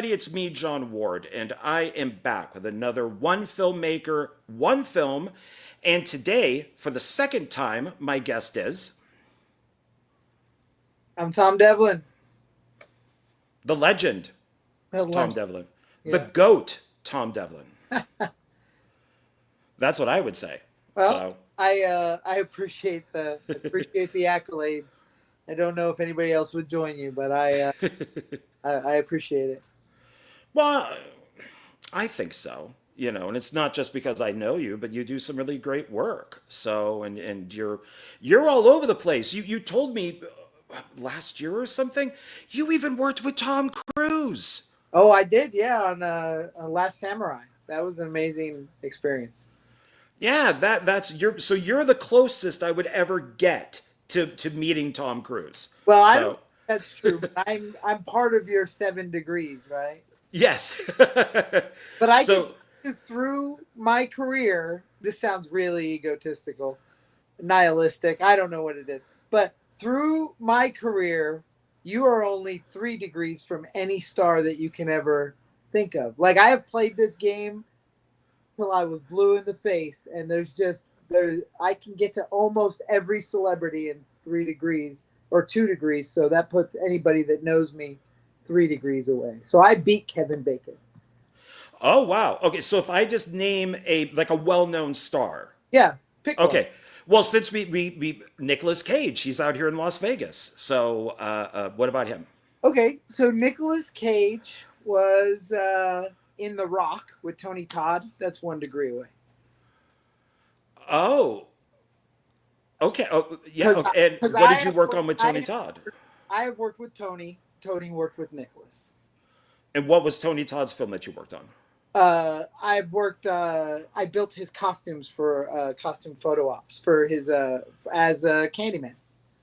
everybody, it's me, John Ward, and I am back with another One Filmmaker, One Film. And today, for the second time, my guest is I'm Tom Devlin. the legend, The Tom legend. Devlin, the Yeah. GOAT, Tom Devlin. That's what I would say. Well, So, I appreciate the accolades. I don't know if anybody else would join you, but I appreciate it. well, I think so. And it's not just because I know you, but you do some really great work. So, and you're all over the place. You told me last year or something, you even worked with Tom Cruise. Oh, I did, yeah, on Last Samurai. That was an amazing experience. Yeah, that's you're the closest I would ever get to meeting Tom Cruise. Well, I don't So, think that's true, but I'm part of your 7 degrees, right? yes. But I can So, tell you through my career, this sounds really egotistical, nihilistic. I don't know what it is. But through my career, you are only 3 degrees from any star that you can ever think of. Like I have played this game till I was blue in the face, and there I can get to almost every celebrity in 3 degrees or 2 degrees. So that puts anybody that knows me 3 degrees away. So I beat Kevin Bacon. oh wow. Okay, so if I just name a well-known star. Yeah, pick one. Okay. Well, since we Nicolas Cage, he's out here in Las Vegas. So, what about him? Okay, so Nicolas Cage was in The Rock with Tony Todd. That's 1 degree away. Oh, okay. Oh, yeah. Because Okay. And what did you work on with Tony Todd? I have worked with Tony. Tony worked with Nicholas. And what was Tony Todd's film that you worked on? I've worked. I built his costumes for costume photo ops for his as Candyman.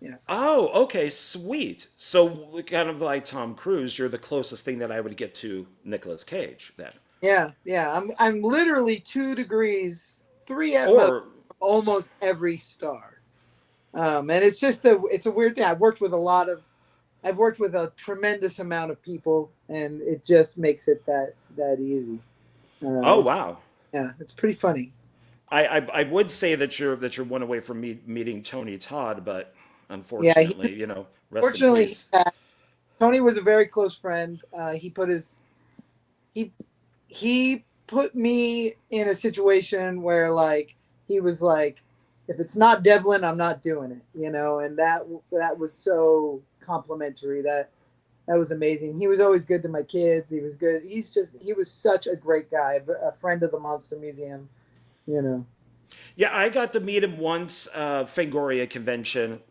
Yeah. Oh, okay, sweet. So, kind of like Tom Cruise, you're the closest thing that I would get to Nicolas Cage then. Yeah, yeah. I'm literally 2 degrees, three at most, Or, almost every star. And it's a weird thing. I've worked with a tremendous amount of people, and it just makes it that easy. oh It's, wow. yeah, it's pretty funny. I would say that you're one away from me meeting Tony Todd, but Yeah, unfortunately, rest in fortunately, peace. Tony was a very close friend. He he put me in a situation where like he was like, if it's not Devlin, I'm not doing it, and that was so complimentary. That was amazing. He was always good to my kids. He was good. He was such a great guy, a friend of the Monster Museum, you know. Yeah, I got to meet him once, Fangoria convention,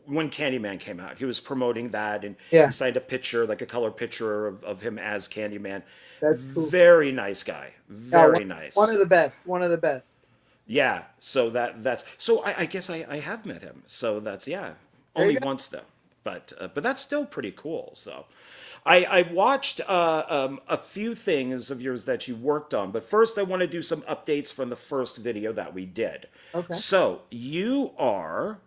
when Candyman came out. He was promoting that, and he Yeah, signed a picture, like a color picture of him as Candyman. that's cool. Very nice guy. Yeah, Very one nice. of the best. One of the best. Yeah. So that's so I guess I have met him. So that's yeah. There you Only go. once though, but that's still pretty cool. So. I watched a few things of yours that you worked on, but first I want to do some updates from the first video that we did. Okay. So you are,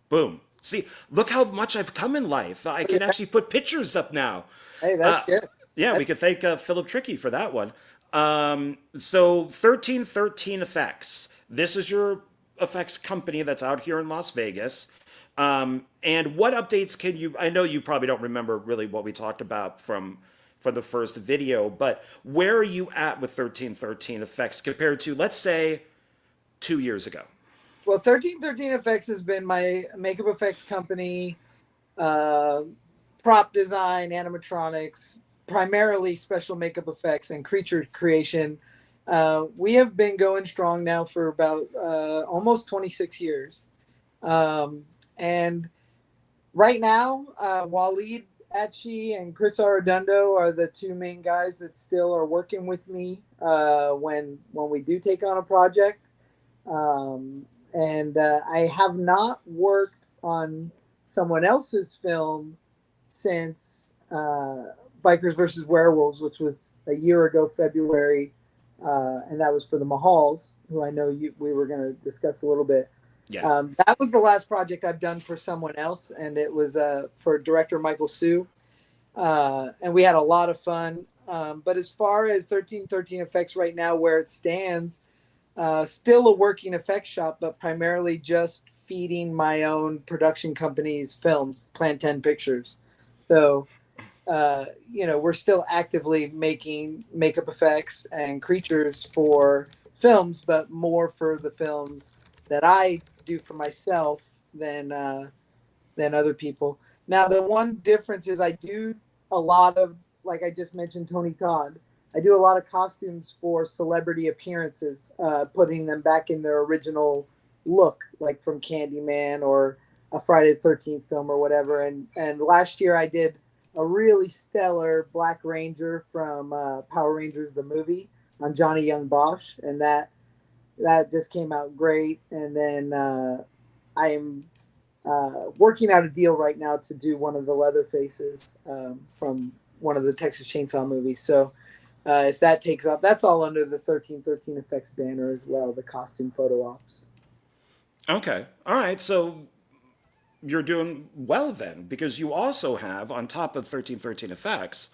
boom. See, look how much I've come in life. I can actually put pictures up now. Hey, Uh, that's good. yeah, we That's, could thank Philip Tricky for that one. So 1313 Effects. This is your effects company that's out here in Las Vegas. And what updates can you? I know you probably don't remember really what we talked about from the first video, but where are you at with 1313 Effects compared to, let's say, 2 years ago? well, 1313 Effects has been my makeup effects company, uh, prop design, animatronics, primarily special makeup effects and creature creation. We have been going strong now for about almost 26 years. And right now, Waleed Atchi and Chris Arredondo are the two main guys that still are working with me when we do take on a project. And I have not worked on someone else's film since Bikers versus Werewolves, which was a year ago, February, and that was for the Mahals, who I know we were going to discuss a little bit. Yeah. That was the last project I've done for someone else, and it was for director Michael Sue. and we had a lot of fun. But as far as 1313 Effects right now, where it stands, still a working effects shop, but primarily just feeding my own production company's films, Plan 10 Pictures. So, we're still actively making makeup effects and creatures for films, but more for the films that I do for myself than other people. Now, the one difference is I do a lot of, like I just mentioned, Tony Todd. I do a lot of costumes for celebrity appearances, putting them back in their original look, like from Candyman or a Friday the 13th film or whatever. And last year I did a really stellar Black Ranger from Power Rangers the movie on Johnny Young Bosch, and that just came out great. And then I am working out a deal right now to do one of the Leatherfaces from one of the Texas Chainsaw movies. So if that takes off, that's all under the 1313 Effects banner as well, the costume photo ops. Okay. All right. So you're doing well then, because you also have, on top of 1313 Effects,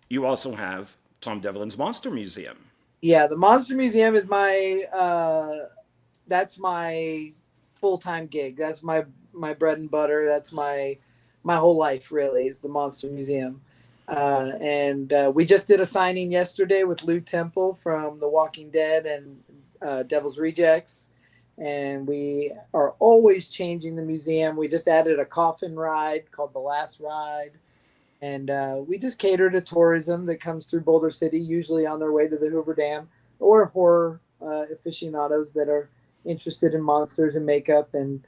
you also have Tom Devlin's Monster Museum. Yeah, the Monster Museum is my that's my full time gig. That's my bread and butter. That's my whole life really is the Monster Museum. And we just did a signing yesterday with Lou Temple from The Walking Dead and Devil's Rejects. And we are always changing the museum. We just added a coffin ride called The Last Ride. And we just cater to tourism that comes through Boulder City, usually on their way to the Hoover Dam, or horror aficionados that are interested in monsters and makeup. And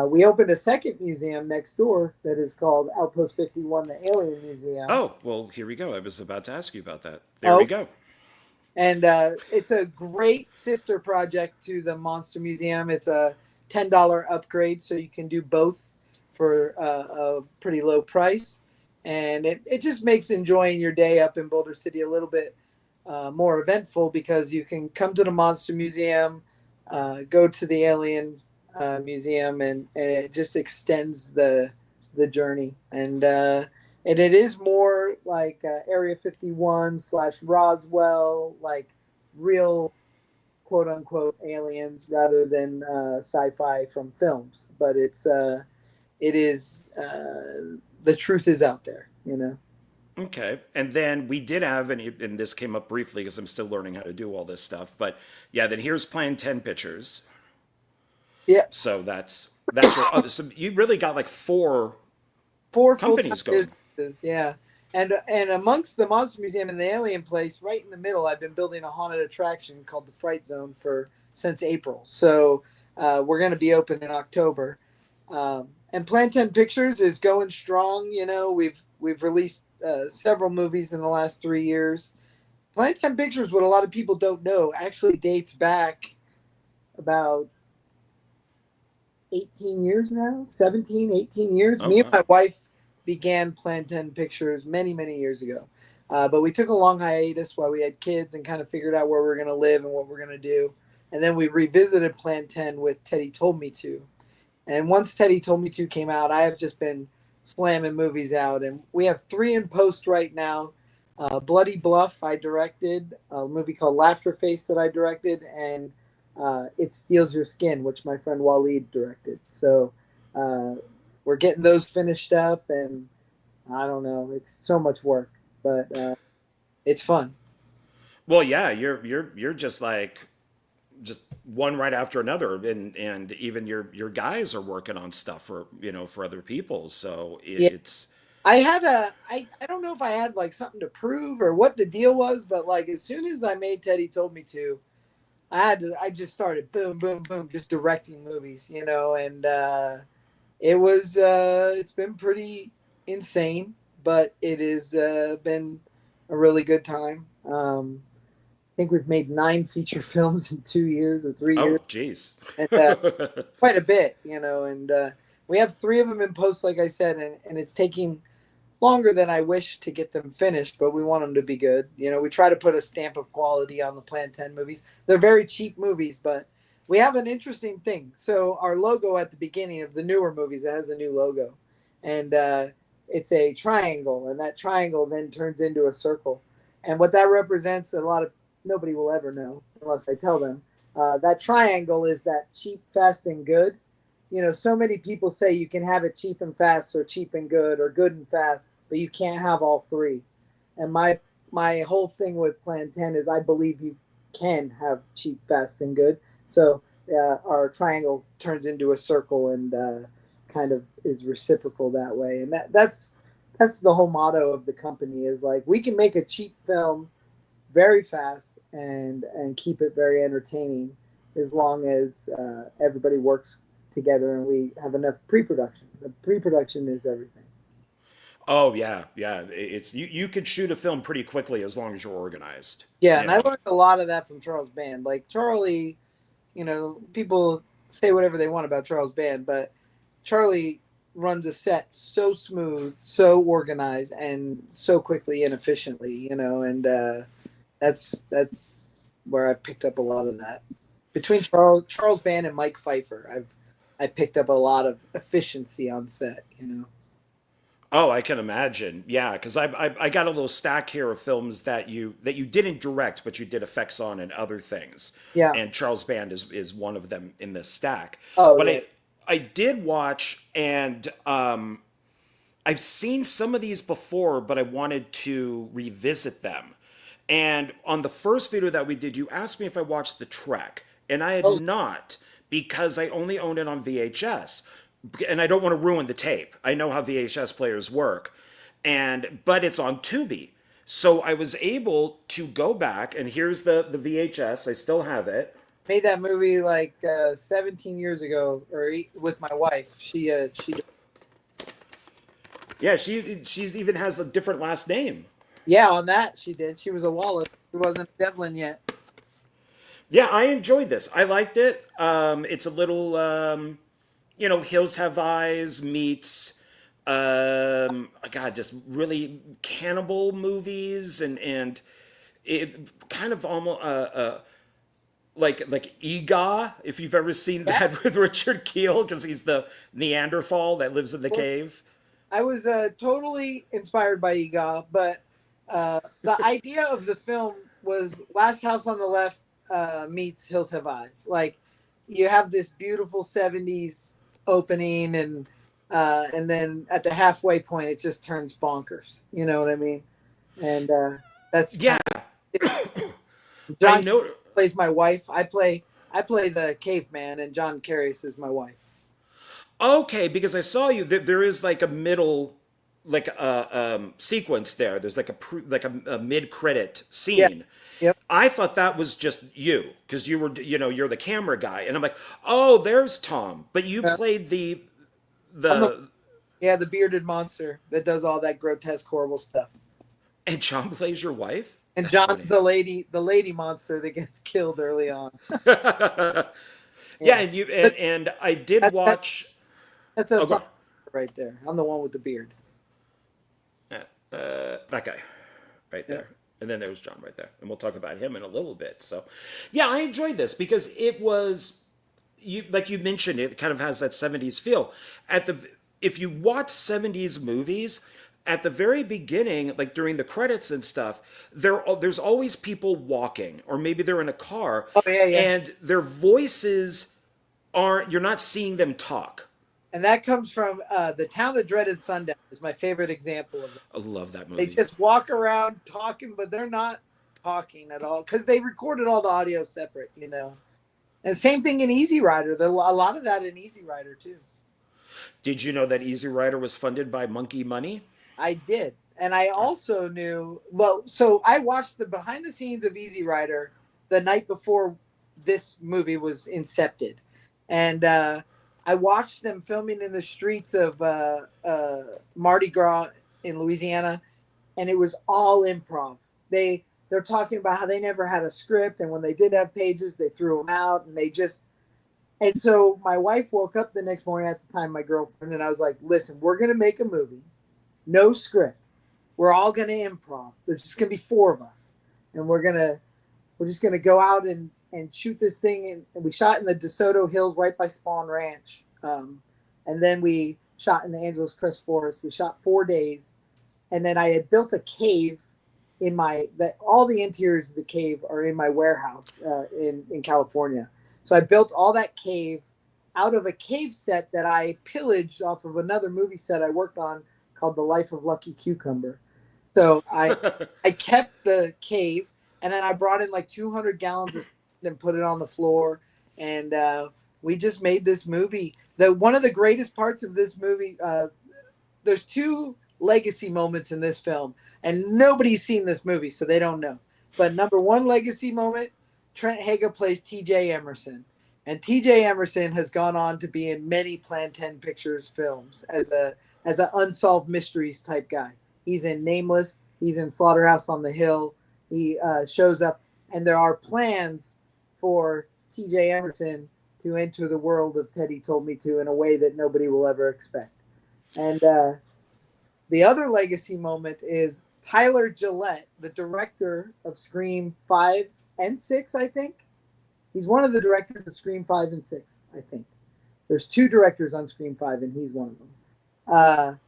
we opened a second museum next door that is called Outpost 51, the Alien Museum. Oh, well, here we go. I was about to ask you about that. There we Oh, go. and it's a great sister project to the Monster Museum. It's a $10 upgrade, so you can do both for a pretty low price. And it just makes enjoying your day up in Boulder City a little bit more eventful, because you can come to the Monster Museum, go to the Alien Museum, and it just extends the journey. And it is more like Area 51 / Roswell, like real quote unquote aliens rather than sci-fi from films. But it is the truth is out there, you know. Okay. And then we did have, and this came up briefly because I'm still learning how to do all this stuff, but yeah, then here's Plan 10 Pictures. Yeah, So that's your other, so you really got like four four full-time companies going. businesses. Yeah, and amongst the Monster Museum and the Alien Place, right in the middle, I've been building a haunted attraction called the Fright Zone for since April. So we're going to be open in October. And Plan 10 Pictures is going strong. You know, we've released several movies in the last 3 years. Plan 10 Pictures, what a lot of people don't know, actually dates back about 18 years now, 17, 18 years. Oh, Me and wow. my wife began Plan 10 Pictures many, many years ago. But we took a long hiatus while we had kids and kind of figured out where we're going to live and what we're going to do. And then we revisited Plan 10 with Teddy Told Me To. And once Teddy Told Me To came out, I have just been slamming movies out. And we have 3 in post right now. Bloody Bluff, I directed, a movie called Laughter Face that I directed, and It Steals Your Skin, which my friend Waleed directed. So uh, we're getting those finished up, and I don't know, it's so much work, but it's fun. Well, yeah, you're just like just one right after another, and even your guys are working on stuff for for other people. So Yeah, it's I don't know if I had like something to prove or what the deal was, but like as soon as I made Teddy Told Me To, I just started boom, boom, boom, just directing movies, you know, and it's been pretty insane, but it has been a really good time. I think we've made 9 feature films in 2 years or 3 years, oh geez. and quite a bit, you know. And we have 3 of them in post, like I said, and it's taking longer than I wish to get them finished, but we want them to be good. You know, we try to put a stamp of quality on the Plan 10 movies. They're very cheap movies, but we have an interesting thing. So our logo at the beginning of the newer movies, it has a new logo. And it's a triangle, and that triangle then turns into a circle. And what that represents, a lot of nobody will ever know unless I tell them. That triangle is that cheap, fast, and good. You know, so many people say you can have it cheap and fast, or cheap and good, or good and fast, but you can't have all three. And my whole thing with Plan 10 is I believe you can have cheap, fast, and good. So our triangle turns into a circle and kind of is reciprocal that way. And that's the whole motto of the company is like we can make a cheap film very fast and keep it very entertaining as long as everybody works together and we have enough pre-production. The pre-production is everything. Oh yeah, yeah. It's you could shoot a film pretty quickly as long as you're organized. Yeah, You and I know. learned a lot of that from Charles Band. Like Charlie, you know, people say whatever they want about Charles Band, but Charlie runs a set so smooth, so organized, and so quickly and efficiently. You know, and that's where I picked up a lot of that. Between Charles Band and Mike Pfeiffer, I picked up a lot of efficiency on set. You know. Oh, I can imagine. Yeah, because I got a little stack here of films that you didn't direct, but you did effects on and other things. Yeah. And Charles Band is one of them in this stack. Oh But yeah. I did watch, and I've seen some of these before, but I wanted to revisit them. And on the first video that we did, you asked me if I watched The Trek, and I had Oh, not because I only owned it on VHS. And I don't want to ruin the tape. I know how VHS players work. And but it's on Tubi. So I was able to go back and here's the VHS. I still have it. made that movie like 17 years ago, or with my wife. She Yeah, she's even has a different last name. yeah, on that she did. She was a Wallace. She wasn't Devlin yet. Yeah, I enjoyed this. I liked it. It's a little Hills Have Eyes meets God, just really cannibal movies and it kind of almost like Ega, if you've ever seen Yeah, that with Richard Keel, because he's the Neanderthal that lives in the cave. I was totally inspired by Ega, but the idea of the film was Last House on the Left meets Hills Have Eyes. Like you have this beautiful 70s opening and then at the halfway point it just turns bonkers. You know what I mean? And that's Yeah, kind of I John know. plays my wife. I play the caveman and John Carries is my wife. Okay, because I saw you. There is like a middle, like a sequence there. There's like a mid credit Yeah. scene. Yep. I thought that was just you because you were you're the camera guy, and I'm like, oh, there's Tom, but you Uh, played I'm the the yeah, the bearded monster that does all that grotesque, horrible stuff. and John plays your wife. And That's John's funny. the lady monster that gets killed early on. Yeah, Yeah, and you but and I did that watch. that's a Oh, go song right there. I'm the one with the beard. on. That guy right Yeah. there. And then there's John right there. And we'll talk about him in a little bit. So, yeah, I enjoyed this because it was you like you mentioned it kind of has that 70s feel. At the if you watch 70s movies, at the very beginning, like during the credits and stuff, there's always people walking or maybe they're in a car Oh yeah, yeah. and their voices aren't you're not seeing them talk. And that comes from the town that dreaded sundown is my favorite example of it. I love that They movie. just walk around talking, but they're not talking at all because they recorded all the audio separate, you know. And same thing in Easy Rider. There's a lot of that in Easy Rider too. Did you know that Easy Rider was funded by Monkey Money? I did. And I also knew, well, so I watched the behind the scenes of Easy Rider the night before this movie was incepted. And I watched them filming in the streets of Mardi Gras in Louisiana, and it was all improv. They're talking about how they never had a script, and when they did have pages, they threw them out, and they just. And so my wife woke up the next morning at the time, my girlfriend, and I was like, "Listen, we're gonna make a movie, no script. We're all gonna improv. There's just gonna be four of us, and we're just gonna go out and shoot this thing." And we shot in the DeSoto Hills right by Spawn Ranch, and then we shot in the Angeles Crest Forest. We shot 4 days, and then I had built a cave in all the interiors of the cave are in my warehouse in California. So I built all that cave out of a cave set that I pillaged off of another movie set I worked on called The Life of Lucky Cucumber. So I kept the cave, and then I brought in like 200 gallons of sand and put it on the floor, and we just made this movie. One of the greatest parts of this movie, there's two legacy moments in this film, and nobody's seen this movie, so they don't know. But number one legacy moment, Trent Haga plays T.J. Emerson. And T.J. Emerson has gone on to be in many Plan 10 Pictures films as an unsolved mysteries type guy. He's in Nameless. He's in Slaughterhouse on the Hill. He shows up, and there are plans for T.J. Emerson to enter the world of Teddy Told Me To in a way that nobody will ever expect. And the other legacy moment is Tyler Gillette, the director of Scream 5 and 6, I think. He's one of the directors of Scream 5 and 6, I think. There's 2 directors on Scream 5, and he's one of them.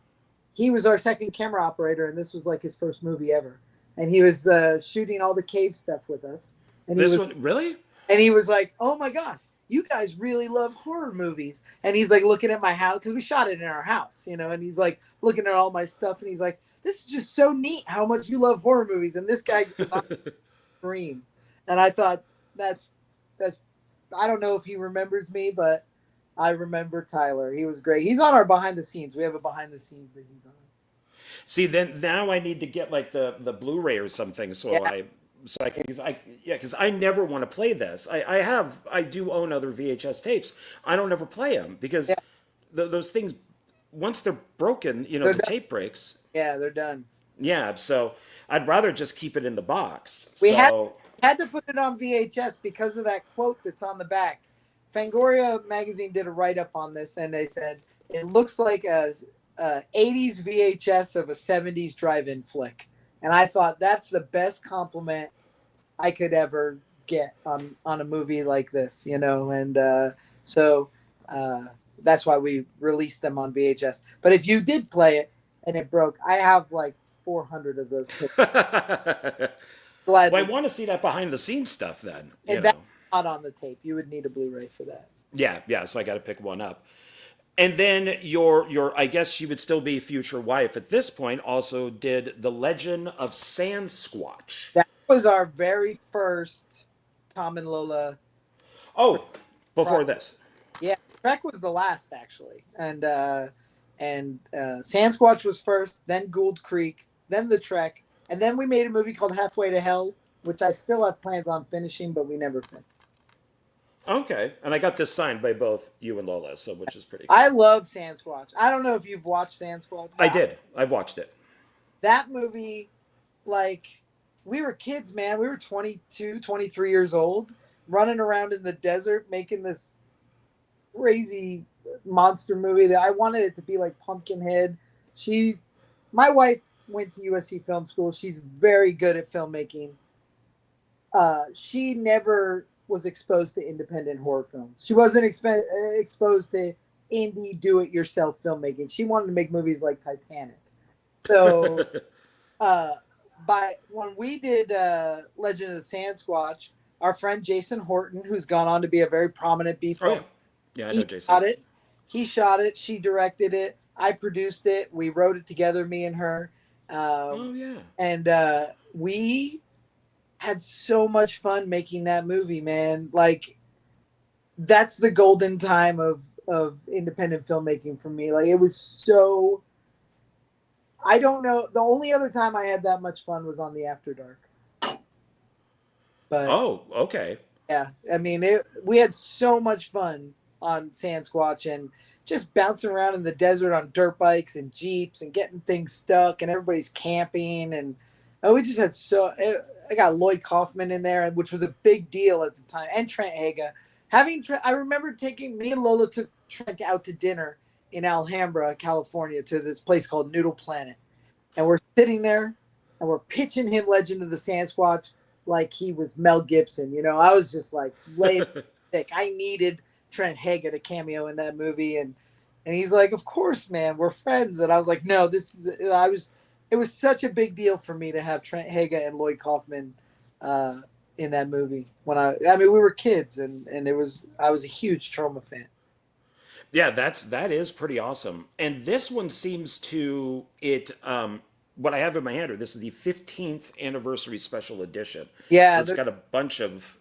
He was our second camera operator, and this was like his first movie ever. And he was shooting all the cave stuff with us. And really? And he was like, "Oh my gosh, you guys really love horror movies." And he's like looking at my house, because we shot it in our house, and he's like looking at all my stuff, and he's like, "This is just so neat how much you love horror movies." And this guy goes on Scream. And I thought, that's I don't know if he remembers me, but I remember Tyler. He was great. He's on our behind the scenes. We have a behind the scenes that he's on. See, then now I need to get like the Blu-ray or something, because I never want to play this. I do own other VHS tapes. I don't ever play them because those things, once they're broken, the tape breaks. Yeah, they're done. Yeah, so I'd rather just keep it in the box. We had to put it on VHS because of that quote that's on the back. Fangoria magazine did a write-up on this, and they said it looks like a 80s VHS of a 70s drive-in flick. And I thought that's the best compliment I could ever get on a movie like this, and so that's why we released them on VHS. But if you did play it and it broke, I have like 400 of those tapes. Well, I want to see that behind the scenes stuff then. And that's not on the tape. You would need a Blu-ray for that. Yeah, so I got to pick one up. And then your I guess she would still be future wife at this point, also did The Legend of Sasquatch. That was our very first Tom and Lola. Oh, before this. Yeah, Trek was the last, actually. And Sasquatch was first, then Gould Creek, then the Trek, and then we made a movie called Halfway to Hell, which I still have plans on finishing, but we never finished. Okay, and I got this signed by both you and Lola, which is pretty cool. I love Sasquatch. I don't know if you've watched Sasquatch. I did. I watched it. That movie, like, we were kids, man. We were 22, 23 years old, running around in the desert, making this crazy monster movie that I wanted it to be like Pumpkinhead. My wife went to USC Film School. She's very good at filmmaking. She never was exposed to independent horror films. She wasn't exposed to indie do-it-yourself filmmaking. She wanted to make movies like Titanic. So when we did Legend of the Sasquatch, our friend Jason Horton, who's gone on to be a very prominent B film, I know Jason. He shot it. She directed it. I produced it. We wrote it together, me and her. And we had so much fun making that movie, man. Like, that's the golden time of independent filmmaking for me. Like, it was so, I don't know. The only other time I had that much fun was on the After Dark. But okay. Yeah, I mean, we had so much fun on Sasquatch and just bouncing around in the desert on dirt bikes and Jeeps and getting things stuck, and everybody's camping, and we just had I got Lloyd Kaufman in there, which was a big deal at the time, and Trent Haga. I remember me and Lola took Trent out to dinner in Alhambra, California, to this place called Noodle Planet, and we're sitting there and we're pitching him Legend of the Sasquatch like he was Mel Gibson. I was just like laying thick. I needed Trent Haga to cameo in that movie, and And he's like, of course, man, we're friends. And I was like, no, it was such a big deal for me to have Trent Haga and Lloyd Kaufman uh, in that movie. I mean, we were kids, and I was a huge Trauma fan. Yeah, that is pretty awesome. And this one seems to it what I have in my hand, or this is the 15th anniversary special edition. So Yeah, it's got a bunch of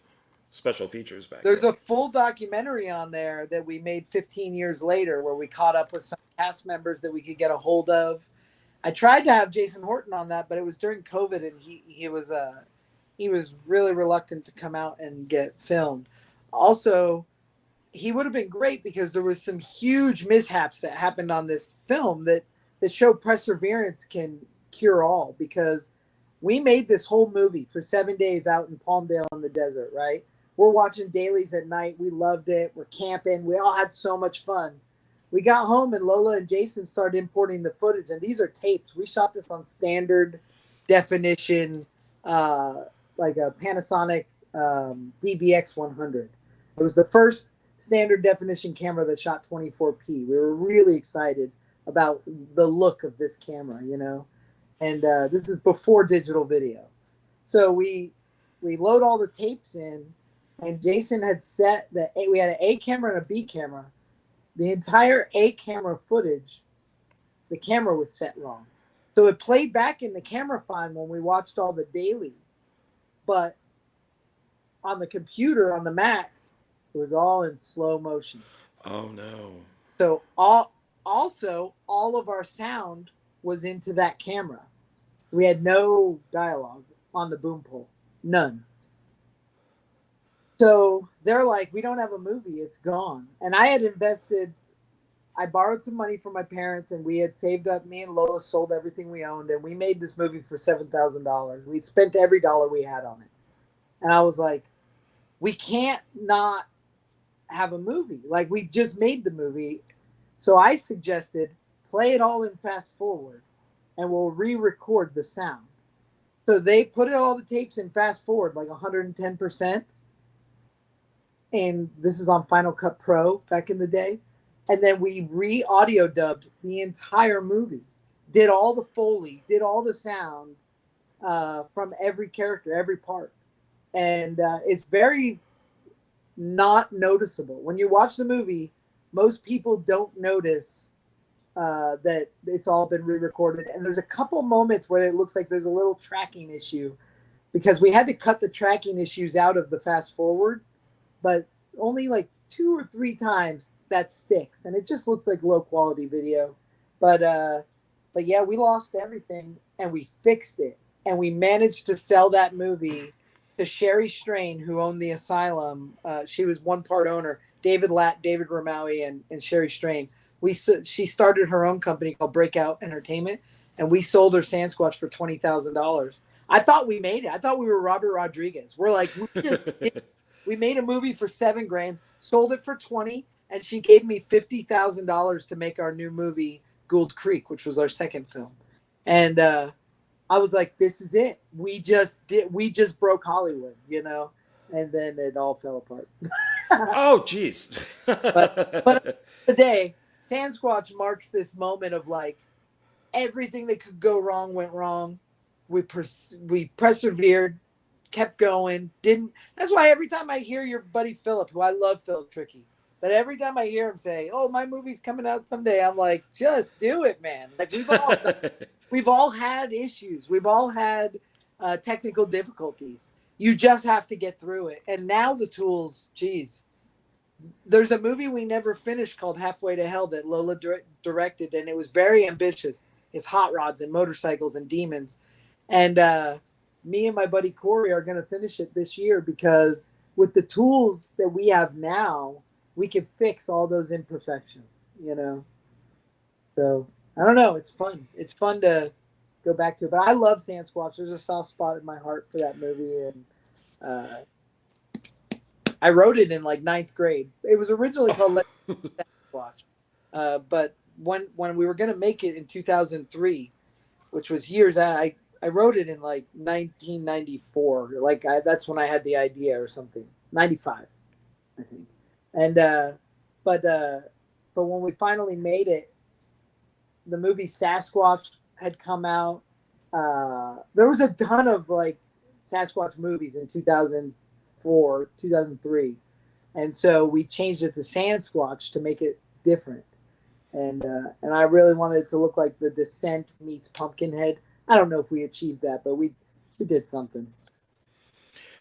special features back there's here. a full documentary on there that we made 15 years later where we caught up with some cast members that we could get a hold of. I tried to have Jason Horton on that, but it was during COVID, and he was really reluctant to come out and get filmed. Also, he would have been great because there was some huge mishaps that happened on this film that show perseverance can cure all. Because we made this whole movie for 7 days out in Palmdale in the desert, right? We're watching dailies at night. We loved it. We're camping. We all had so much fun. We got home and Lola and Jason started importing the footage, and these are tapes. We shot this on standard definition, like a Panasonic DVX 100. It was the first standard definition camera that shot 24p. We were really excited about the look of this camera, you know, and this is before digital video. So we load all the tapes in, and Jason had set we had an A camera and a B camera. The entire A camera footage, the camera was set wrong. So it played back in the camera fine when we watched all the dailies. But on the computer, on the Mac, it was all in slow motion. Oh no. So also all of our sound was into that camera. So we had no dialogue on the boom pole. None. So they're like, we don't have a movie. It's gone. And I borrowed some money from my parents, and we had saved up. Me and Lola sold everything we owned, and we made this movie for $7,000. We spent every dollar we had on it. And I was like, we can't not have a movie. Like, we just made the movie. So I suggested play it all in fast forward, and we'll re-record the sound. So they put all the tapes in fast forward, like 110%. And this is on Final Cut Pro back in the day. And then we re-audio dubbed the entire movie, did all the Foley, did all the sound from every character, every part. And it's very not noticeable. When you watch the movie, most people don't notice that it's all been re-recorded. And there's a couple moments where it looks like there's a little tracking issue because we had to cut the tracking issues out of the fast forward, but only like 2 or 3 times that sticks, and it just looks like low quality video. But yeah, we lost everything and we fixed it, and we managed to sell that movie to Sherry Strain, who owned the Asylum. She was one part owner. David Latt, David Ramaui, and Sherry Strain. She started her own company called Breakout Entertainment, and we sold her Sasquatch for $20,000. I thought we made it. I thought we were Robert Rodriguez. We're like, we made a movie for $7,000, sold it for 20, and she gave me $50,000 to make our new movie Gould Creek, which was our second film. And I was like, this is it. We just broke Hollywood, you know, and then it all fell apart. Oh, geez. but today, Sasquatch marks this moment of like everything that could go wrong went wrong. We persevered, kept going. That's why every time I hear your buddy Philip, who I love, Philip Tricky, but every time I hear him say, "Oh, my movie's coming out someday," I'm like, just do it, man. Like we've all had issues. We've all had technical difficulties. You just have to get through it. And now the tools, geez. There's a movie we never finished called Halfway to Hell that Lola directed, and it was very ambitious. It's hot rods and motorcycles and demons. And me and my buddy Corey are going to finish it this year because with the tools that we have now, we can fix all those imperfections, you know? So I don't know. It's fun. It's fun to go back to it. But I love Sasquatch. There's a soft spot in my heart for that movie. And I wrote it in like 9th grade. It was originally called Sasquatch. But when we were going to make it in 2003, which was years out, I wrote it in like 1994. Like that's when I had the idea or something. 95, I think. And but but when we finally made it, the movie Sasquatch had come out. There was a ton of like Sasquatch movies in 2004, 2003, and so we changed it to Sandsquatch to make it different. And I really wanted it to look like The Descent meets Pumpkinhead. I don't know if we achieved that, but we did something.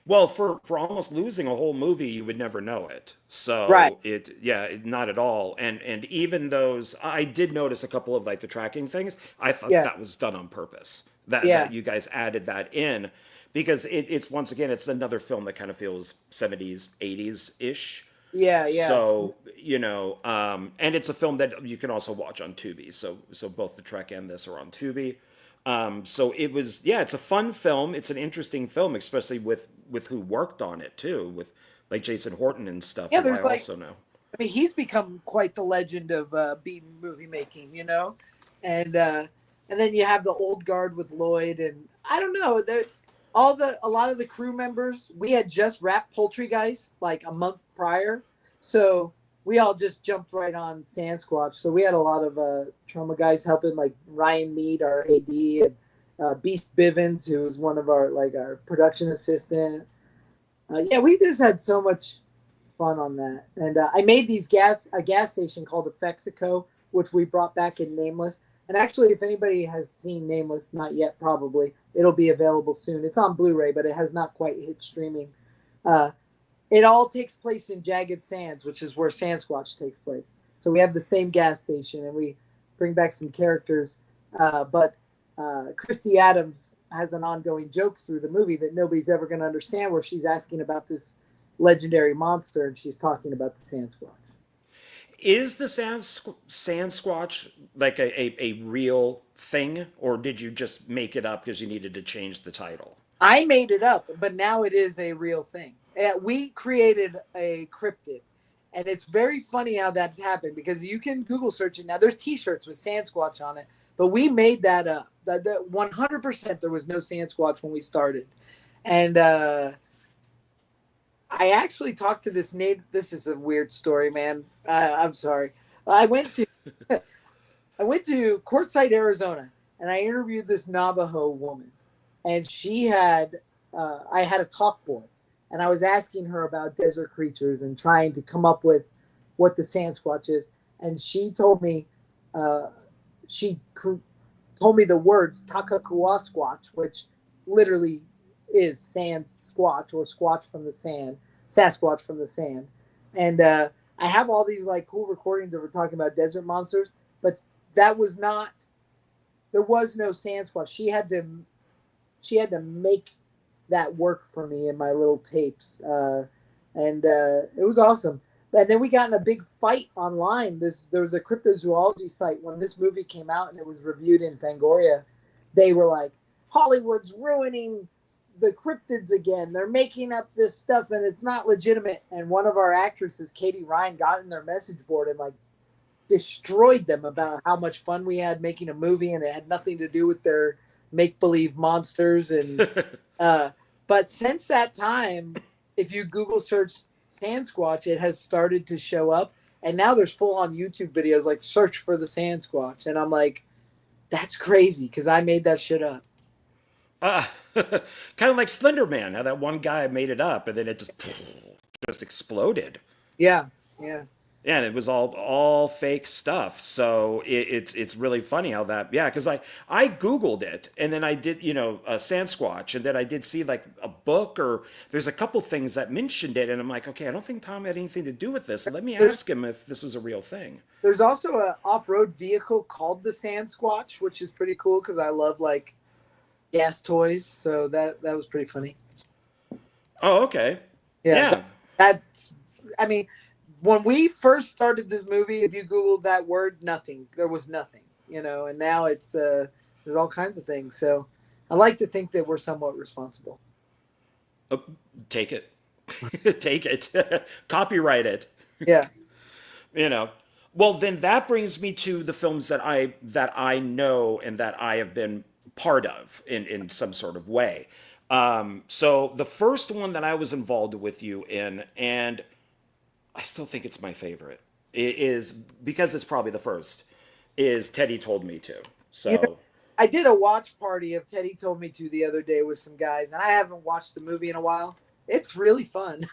Well, for almost losing a whole movie, you would never know it. Right. So not at all. And even those, I did notice a couple of like the tracking things. I thought Yeah. that was done on purpose. That Yeah. you guys added that in because it's once again it's another film that kind of feels 70s, 80s ish. Yeah. Yeah. So, and it's a film that you can also watch on Tubi. So both the Trek and this are on Tubi. So it was, yeah, it's a fun film. It's an interesting film, especially with who worked on it too, with like Jason Horton and stuff, Yeah. who There's I like, also know. I mean, he's become quite the legend of B movie making, and and then you have the old guard with Lloyd, and I don't know, a lot of the crew members. We had just wrapped Poultrygeist like a month prior, so we all just jumped right on Sandsquatch. So we had a lot of trauma guys helping, like Ryan Mead, our AD, and Beast Bivens, who was one of our production assistant. Yeah, we just had so much fun on that. And I made a gas station called Effexico, which we brought back in Nameless. And actually, if anybody has seen Nameless, not yet, probably it'll be available soon. It's on Blu-ray, but it has not quite hit streaming. Uh, it all takes place in Jagged Sands, which is where Sandsquatch takes place. So we have the same gas station, and we bring back some characters. But Christy Adams has an ongoing joke through the movie that nobody's ever going to understand, where she's asking about this legendary monster, and she's talking about the Sandsquatch. Is the sand squatch like a real thing, or did you just make it up because you needed to change the title? I made it up, but now it is a real thing. We created a cryptid, and it's very funny how that's happened because you can Google search it now. There's T-shirts with Sandsquatch on it, but we made that up. That 100% there was no Sandsquatch when we started, and I actually talked to this native. This is a weird story, man. I'm sorry. I went to I went to Quartzsite, Arizona, and I interviewed this Navajo woman, and she had I had a talk board, and I was asking her about desert creatures and trying to come up with what the Sandsquatch is, and she told me uh, she told me the words Takakuasquatch, which literally is sand squatch or squatch from the sand, Sasquatch from the sand. And I have all these like cool recordings of her talking about desert monsters, but that was not. There was no Sasquatch. She had to make that work for me in my little tapes, and it was awesome. And then we got in a big fight online. There was a cryptozoology site when this movie came out and it was reviewed in Fangoria. They were like, Hollywood's ruining the cryptids again. They're making up this stuff and it's not legitimate. And one of our actresses, Katie Ryan, got in their message board and like destroyed them about how much fun we had making a movie, and it had nothing to do with their make believe monsters. And but since that time, if you Google search Sandsquatch, it has started to show up, and now there's full on YouTube videos like search for the Sandsquatch, and I'm like, that's crazy because I made that shit up. Uh, kind of like Slender Man, how that one guy made it up and then it just exploded. Yeah, yeah. Yeah, and it was all fake stuff. So it's really funny how that, yeah, because I googled it and then I did Sasquatch, and then I did see like a book, or there's a couple things that mentioned it, and I'm like, okay, I don't think Tom had anything to do with this. Let me There's ask him if this was a real thing. there's also a off road vehicle called the Sandsquatch, which is pretty cool because I love like gas toys, so that was pretty funny. Oh, okay, Yeah, yeah. that's. I mean, when we first started this movie, if you Googled that word, nothing. There was nothing, and now it's there's all kinds of things. So I like to think that we're somewhat responsible. Oh, take it, take it, copyright it. Yeah. you know well, then that brings me to the films that I know and that I have been part of in some sort of way. So the first one that I was involved with you in, and I still think it's my favorite, is because it's probably the first. Is Teddy Told Me To. You know, So I did a watch party of Teddy Told Me To the other day with some guys, and I haven't watched the movie in a while. It's really fun.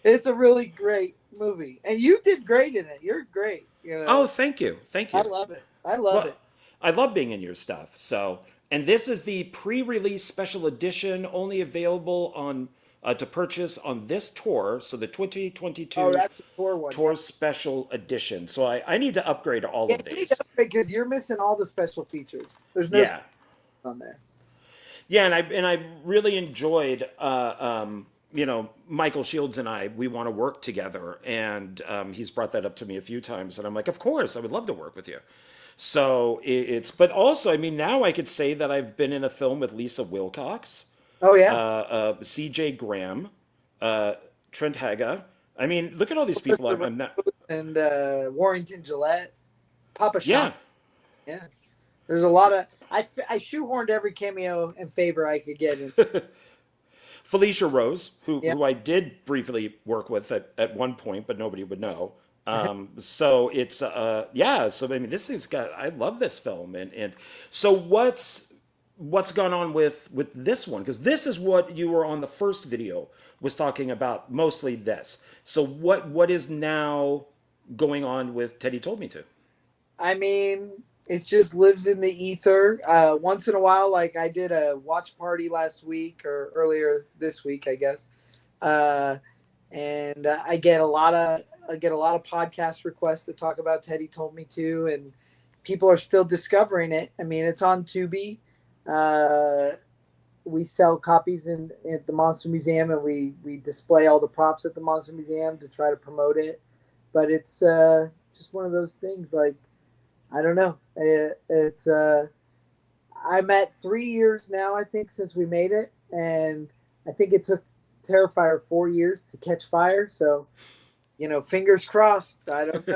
It's a really great movie, and you did great in it. You're great. You oh, know, thank you, thank I you. love it. I love Well, it. I love being in your stuff. So, and this is the pre-release special edition, only available on to purchase on this tour. So the Oh, 2022 that's the tour one. Yeah, tour special edition. So I need to upgrade all yeah. of You need to these. upgrade because you're missing all the special features. There's no Yeah, special on there. yeah, and I really enjoyed. Michael Shields and we want to work together, and he's brought that up to me a few times, and I'm like, of course, I would love to work with you. So but also, I mean, now I could say that I've been in a film with Lisa Wilcox, Oh yeah, C.J. Graham, Trent Haga. I mean, look at all these people. I'm not. and Warrington Gillette, Papa Sean. Yeah, Yeah, there's a lot of I shoehorned every cameo and favor I could get in. Felicia Rose, who Yeah, I did briefly work with at one point, but nobody would know. So it's yeah. So I mean, this thing's got. I love this film, and so what's gone on with this one? Because this is what you were on the first video was talking about, mostly this. So what is now going on with Teddy Told Me To? I mean, it just lives in the ether. Once in a while, like I did a watch party last week or earlier this week, I guess, uh, and I get a lot of podcast requests to talk about Teddy Told Me To, and people are still discovering it. I mean, it's on Tubi. Uh, we sell copies at the Monster Museum, and we display all the props at the Monster Museum to try to promote it. But it's just one of those things. Like I don't know. It's I'm at 3 years now, I think, since we made it, and I think it took Terrifier 4 years to catch fire. So fingers crossed. I don't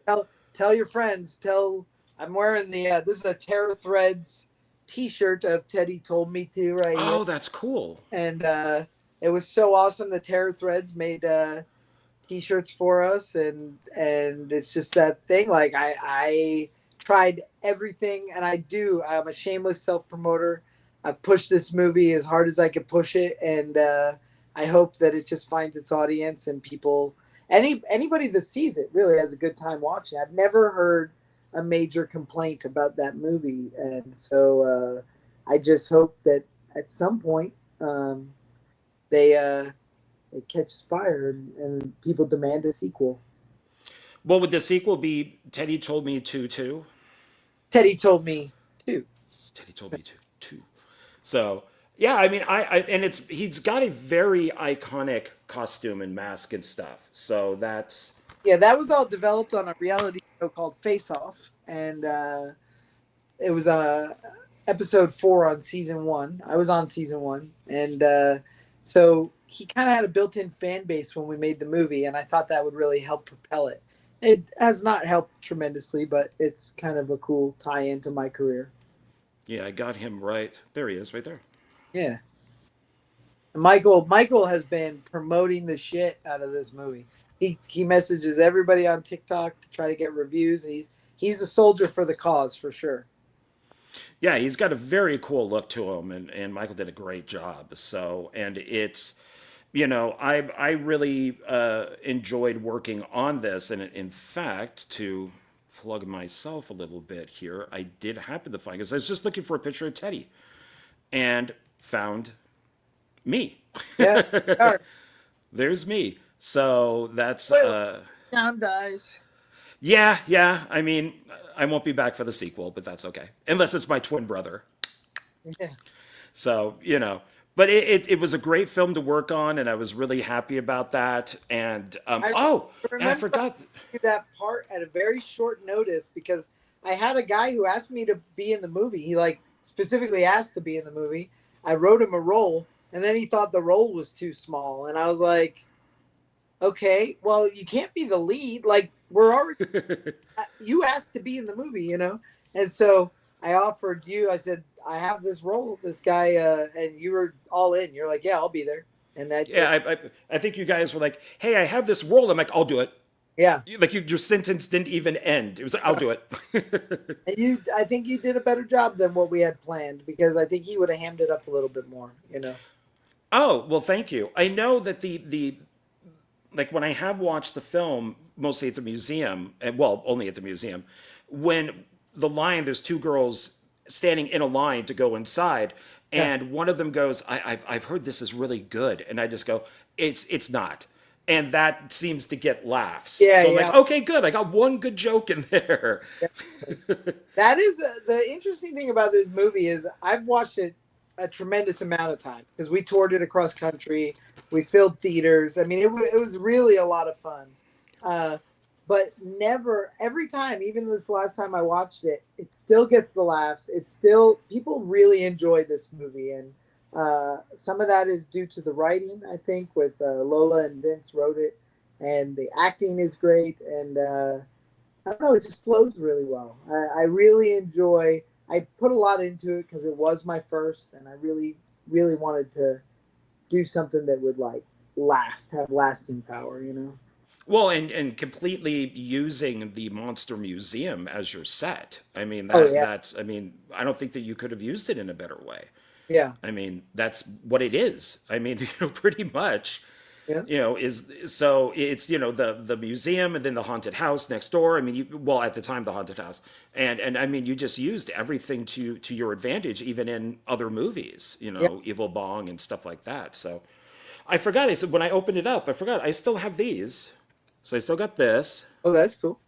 know. Tell your friends. Tell I'm wearing the this is a Terror Threads T-shirt of Teddy Told Me To right here, Oh, that's cool. and it was so awesome. The Terror Threads made T-shirts for us, and it's just that thing. Like I tried everything, and I'm a shameless self promoter. I've pushed this movie as hard as I could push it, and I hope that it just finds its audience and people. Anybody that sees it really has a good time watching. I've never heard a major complaint about that movie, and so I just hope that at some point they it catches fire and people demand a sequel. Well, would the sequel be Teddy Told Me To too? Teddy Told Me too. Teddy Told Me To too. So yeah, I mean, I and he's got a very iconic costume and mask and stuff. So that's Yeah, that was all developed on a reality show called Face Off, and it was episode 4 on season 1. I was on season 1, and so he kind of had a built-in fan base when we made the movie, and I thought that would really help propel it. It has not helped tremendously, but it's kind of a cool tie-in to my career. yeah, I got him right. There he is, right there. Yeah. Michael has been promoting the shit out of this movie. He messages everybody on TikTok to try to get reviews, and he's a soldier for the cause for sure. Yeah, he's got a very cool look to him, and Michael did a great job. So, and it's, I really enjoyed working on this, and in fact, to plug myself a little bit here, I did happen to find because I was just looking for a picture of Teddy, and found me. Yeah. All right. There's me. So that's Well, Tom dies. yeah. I mean, I won't be back for the sequel, but that's okay, unless it's my twin brother. Yeah. So, but it was a great film to work on, and I was really happy about that. And I and I remember forgot. that part at a very short notice because I had a guy who asked me to be in the movie. He like specifically asked to be in the movie. I wrote him a role, and then he thought the role was too small, and I was like, okay, well, you can't be the lead. Like we're already you asked to be in the movie, and so I offered you. I said I have this role, this guy, and you were all in. You're like, yeah, I'll be there, and that. Yeah, I think you guys were like, "Hey, I have this role." I'm like, "I'll do it." Yeah. Like your sentence didn't even end. It was like, I'll do it. And I think you did a better job than what we had planned because I think he would have hammed it up a little bit more. You know. Oh, well, thank you. I know that the like when I have watched the film mostly at the museum, and well, only at the museum, when the line there's two girls standing in a line to go inside, Yeah. and one of them goes, I've heard this is really good," and I just go, it's not. And that seems to get laughs. Yeah. So I'm like, Yeah. okay, good. I got one good joke in there. Definitely. That is the interesting thing about this movie is I've watched it a tremendous amount of time because we toured it across country, we filled theaters. I mean, it was really a lot of fun. Uh, but never every time, even this last time I watched it, it still gets the laughs. It's still people really enjoy this movie, and some of that is due to the writing. I think with Lola and Vince wrote it, and the acting is great, and I don't know, it just flows really well. I really enjoy. I put a lot into it because it was my first, and I really, really wanted to do something that would like last, have lasting power. You know? Well, and completely using the Monster Museum as your set. I mean Oh yeah, that's I mean, I don't think that you could have used it in a better way. yeah, I mean, that's what it is. I mean, pretty much, yeah, is so it's the museum and then the haunted house next door. I mean, well at the time the haunted house, and I mean you just used everything to your advantage, even in other movies. yeah. Evil Bong and stuff like that. So I forgot. I said when I opened it up, I forgot. I still have these. So I still got this, Oh, that's cool.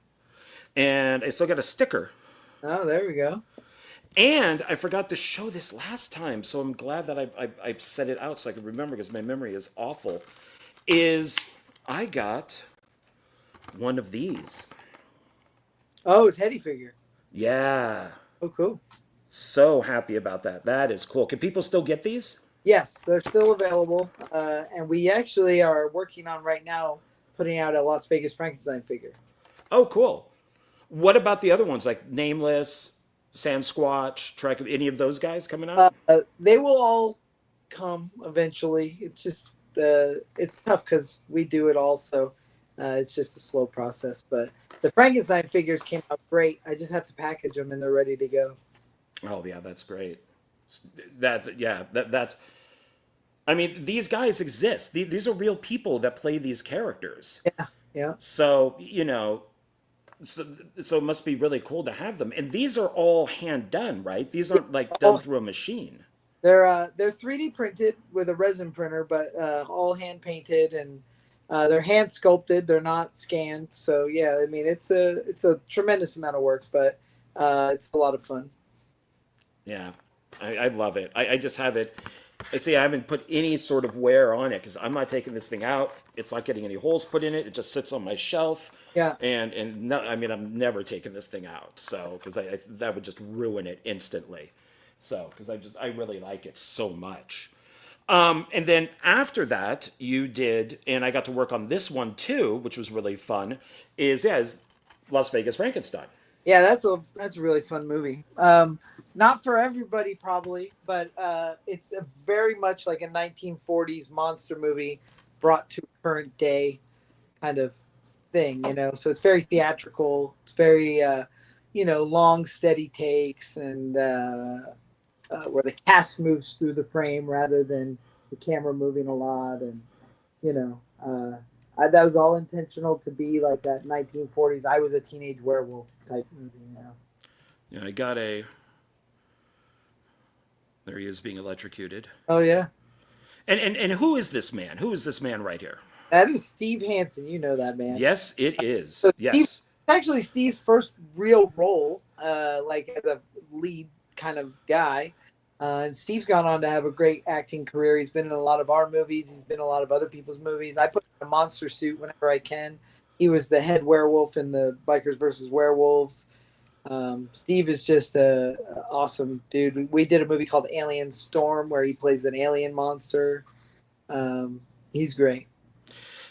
and I still got a sticker. Oh, there we go. And I forgot to show this last time, so I'm glad that I set it out so I could remember because my memory is awful. Is I got one of these. Oh, teddy figure. Yeah. Oh, cool. So happy about that. That is cool. Can people still get these? Yes, they're still available, and we actually are working on right now putting out a Las Vegas Frankenstein figure. Oh, cool. What about the other ones like Nameless, Sasquatch, Trek? Any of those guys coming out? They will all come eventually. It's just it's tough because we do it all, so it's just a slow process. But the Frankenstein figures came out great. I just have to package them and they're ready to go. Oh yeah, that's great. That's. I mean, these guys exist. These are real people that play these characters. Yeah, yeah. So so, so it must be really cool to have them. And these are all hand done, right? These aren't like done All, through a machine. they're 3D printed with a resin printer, but all hand painted and they're hand sculpted. They're not scanned. So yeah, I mean it's a tremendous amount of work, but it's a lot of fun. Yeah, I love it. I just have it. I see. I haven't put any sort of wear on it because I'm not taking this thing out. It's not getting any holes put in it. It just sits on my shelf, Yeah. and no, I mean I'm never taking this thing out. So because that would just ruin it instantly. So because I really like it so much. And then after that, you did, and I got to work on this one too, which was really fun. Is Las Vegas Frankenstein. Yeah, that's a really fun movie. Not for everybody probably, but it's a very much like a 1940s monster movie brought to current day kind of thing, you know. So it's very theatrical. It's very long steady takes and where the cast moves through the frame rather than the camera moving a lot and you know that was all intentional to be like that 1940s I was a teenage werewolf type movie, you know. Yeah, I got a. There he is being electrocuted. Oh yeah, And who is this man? Who is this man right here? that is Steve Hansen. You know that man. Yes, it is. So Steve, Yes. it's actually Steve's first real role, like as a lead kind of guy. And Steve's gone on to have a great acting career. He's been in a lot of our movies. He's been in a lot of other people's movies. I put him in a monster suit whenever I can. He was the head werewolf in the Bikers versus Werewolves. Steve is just a awesome dude. We did a movie called Alien Storm where he plays an alien monster. He's great.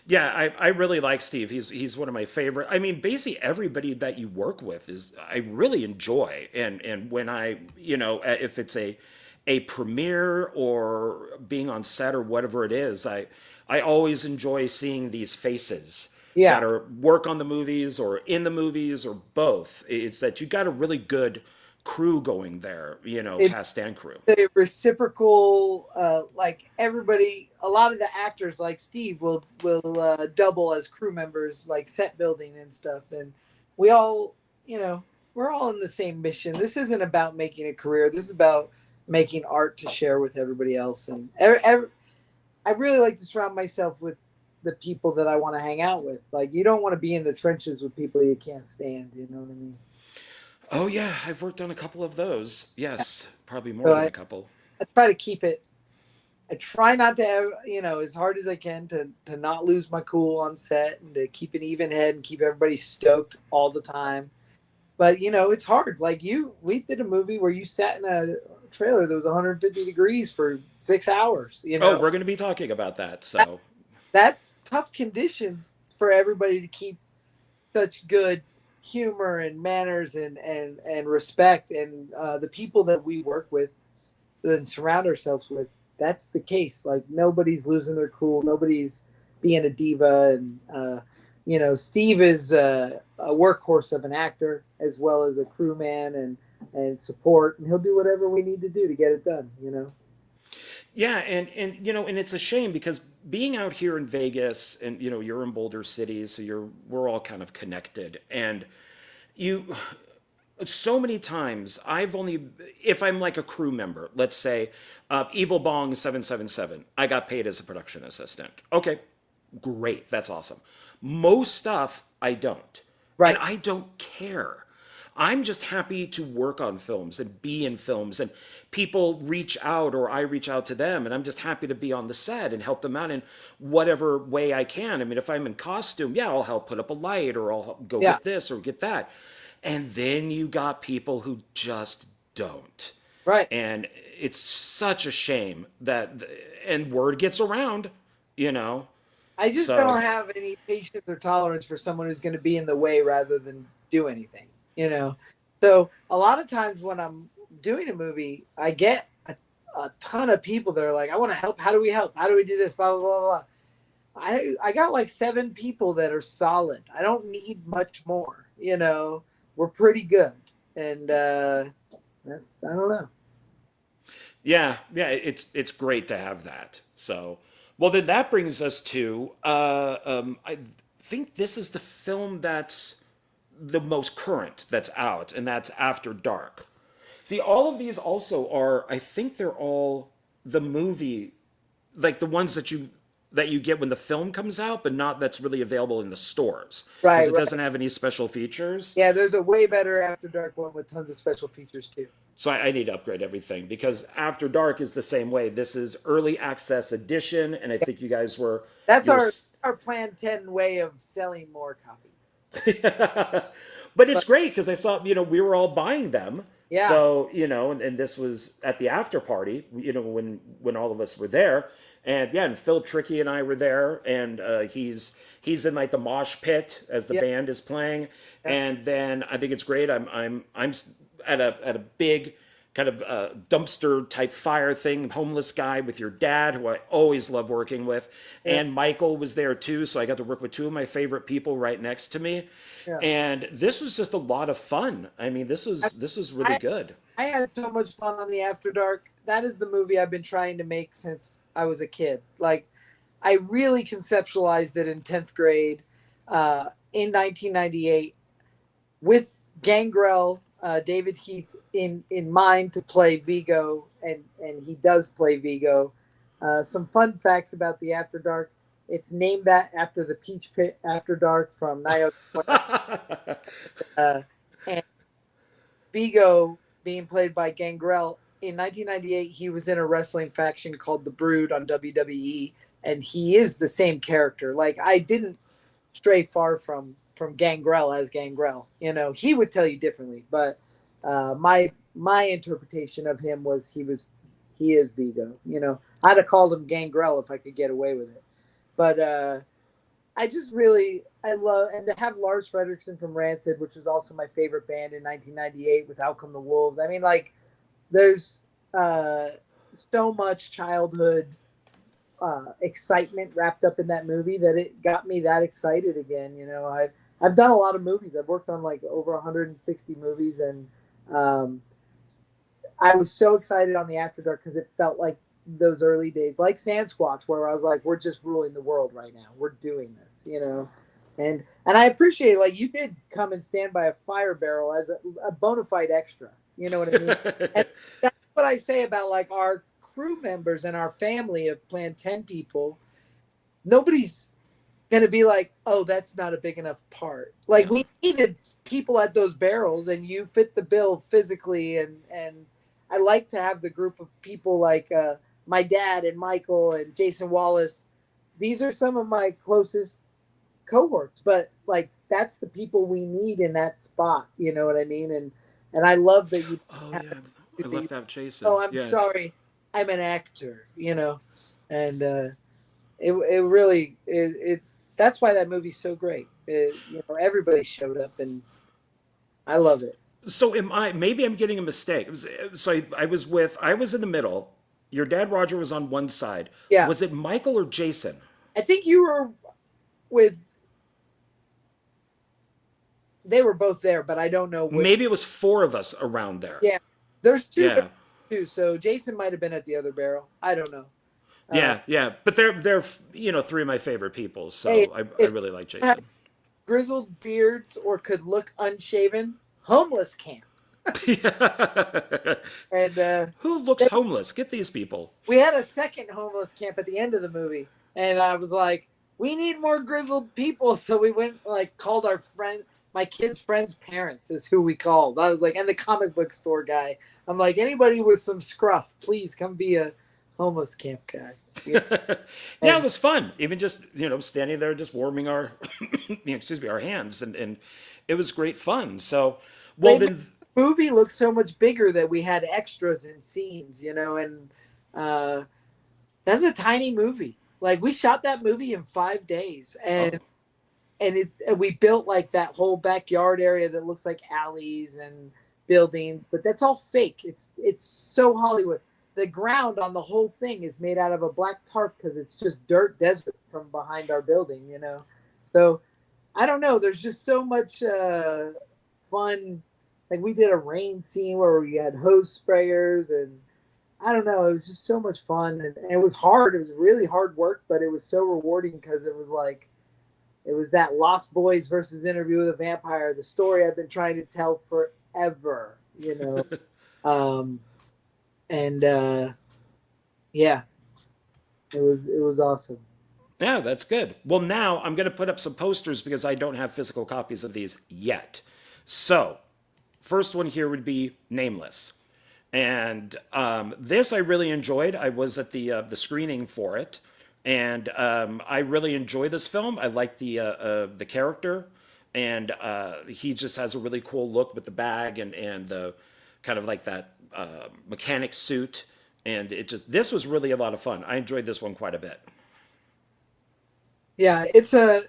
Yeah, I really like Steve. He's one of my favorite. I mean, basically everybody that you work with is I really enjoy. And when I if it's a premiere or being on set or whatever it is, I always enjoy seeing these faces Yeah. that are work on the movies or in the movies or both. It's that you got a really good crew going there, It cast and crew. the reciprocal, like everybody, a lot of the actors like Steve will double as crew members, like set building and stuff, and we all, we're all in the same mission. This isn't about making a career. This is about making art to share with everybody else. And I really like to surround myself with the people that I want to hang out with. Like, you don't want to be in the trenches with people you can't stand. You know what I mean? Oh yeah, I've worked on a couple of those. Yes, probably more So than a couple. I try to keep it. I try not to have, as hard as I can to not lose my cool on set and to keep an even head and keep everybody stoked all the time. But it's hard. Like we did a movie where you sat in a trailer that was 150 degrees for 6 hours. Oh, we're going to be talking about that. So That's tough conditions for everybody to keep such good humor and manners and respect. And the people that we work with and surround ourselves with, that's the case. Like, nobody's losing their cool, nobody's being a diva. And Steve is a workhorse of an actor as well as a crewman and support, and he'll do whatever we need to do to get it done. yeah, and it's a shame because being out here in Vegas, and you're in Boulder City, so we're all kind of connected, and you so many times I've only, if I'm like a crew member, let's say Evil Bong 777, I got paid as a production assistant. Okay, great, that's awesome. Most stuff I don't, and Right. I don't care. I'm just happy to work on films and be in films, and people reach out or I reach out to them, and I'm just happy to be on the set and help them out in whatever way I can. I mean, if I'm in costume, yeah, I'll help put up a light or I'll help go Yeah. get this or get that. And then you got people who just don't. Right. And it's such a shame that, and word gets around, you know. I just So, don't have any patience or tolerance for someone who's going to be in the way rather than do anything. So a lot of times when I'm doing a movie, I get a ton of people that are like, I want to help. How do we help? How do we do this? Blah, blah, blah, blah. I got like 7 people that are solid. I don't need much more. We're pretty good. And I don't know. yeah, it's great to have that. So, well, then that brings us to I think this is the film that's the most current that's out, and that's After Dark. See, all of these also are, I think they're all the movie, like the ones that you get when the film comes out, but not that's really available in the stores because Right, it right. doesn't have any special features. Yeah, there's a way better After Dark one with tons of special features too. So I need to upgrade everything because After Dark is the same way. This is early access edition, and I think you guys were That's you're our Plan 10 way of selling more copies. but it's But great because I saw, we were all buying them. yeah, So, and this was at the after party, when all of us were there. And yeah, and Philip Tricky and I were there, and he's in like the mosh pit as the yeah, band is playing. yeah, And then I think it's great. I'm at a big kind of dumpster type fire thing, homeless guy with your dad, who I always love working with. yeah, And Michael was there too. So I got to work with 2 of my favorite people right next to me. yeah. And this was just a lot of fun. I mean, this was really I, good. I had so much fun on the After Dark. That is the movie I've been trying to make since I was a kid. Like, I really conceptualized it in 10th grade in 1998 with Gangrel, David Heath in mind to play Vigo, and he does play Vigo. Some fun facts about the After Dark. It's named that after the Peach Pit After Dark from Nio. And Vigo being played by Gangrel. In 1998, he was in a wrestling faction called The Brood on WWE, and he is the same character. Like, I didn't stray far from Gangrel as Gangrel. He would tell you differently, but my interpretation of him was he is Vigo. I'd have called him Gangrel if I could get away with it, but I just really I love, and to have Lars Fredrickson from Rancid, which was also my favorite band in 1998 with Out Come the Wolves. I mean, like, there's so much childhood excitement wrapped up in that movie that it got me that excited again. You know, I've done a lot of movies. I've worked on like over 160 movies, and um, I was so excited on the After Dark because it felt like those early days, like Sand Squatch, where I was like, "We're just ruling the world right now. We're doing this," you know. And I appreciate, like, you did come and stand by a fire barrel as a bona fide extra. You know what I mean? And that's what I say about like our crew members and our family of Plan 10 people. Nobody's gonna be like, "Oh, that's not a big enough part." Like, we needed people at those barrels, and you fit the bill physically. And I like to have the group of people like my dad and Michael and Jason Wallace. These are some of my closest cohorts, but like that's the people we need in that spot. You know what I mean? And I love that you. Oh Have yeah, I that you, left out Jason. oh, I'm Yeah. sorry, I'm an actor. You know, and it really it that's why that movie's so great. You know, everybody showed up, and I love it. So am I? Maybe I'm getting a mistake. So I was in the middle. Your dad Roger was on one side. Yeah, Was it Michael or Jason? I think you were with. They were both there, but I don't know which. Maybe it was four of us around there. Yeah, there's two Yeah. too. So Jason might have been at the other barrel. I don't know. Uh, Yeah, yeah, but they're three of my favorite people, hey, so I if really like you had Jason. grizzled beards or could look unshaven, homeless camp. And Who looks homeless? Get these people. we had a second homeless camp at the end of the movie, and I was like, we need more grizzled people. So we went, like, called our friend, my kid's friend's parents is who we called. I was like, and the comic book store guy. I'm like, anybody with some scruff, please come be a homeless camp guy. Yeah. Yeah, it And was fun. Even just standing there, just warming our excuse me, our hands, and it was great fun. So, well they made then, the movie look so much bigger that we had extras and scenes, you know, and uh, that's a tiny movie. Like, we shot that movie in 5 days, oh, and we built like that whole backyard area that looks like alleys and buildings, but that's all fake. It's so Hollywood. The ground on the whole thing is made out of a black tarp because it's just dirt desert from behind our building, you know. So I don't know. There's just so much fun. Like, we did a rain scene where we had hose sprayers, and I don't know. It was just so much fun, and it was hard. It was really hard work, but it was so rewarding because it was like it was that Lost Boys versus Interview with a Vampire, the story I've been trying to tell forever, you know. Um, and yeah, it was awesome. yeah, that's good. Well, now I'm going to put up some posters because I don't have physical copies of these yet. So, first one here would be Nameless. And this I really enjoyed. I was at the screening for it, and I really enjoy this film. I like the character, and he just has a really cool look with the bag and the kind of like that mechanic suit. And this was really a lot of fun. I enjoyed this one quite a bit. Yeah, it's a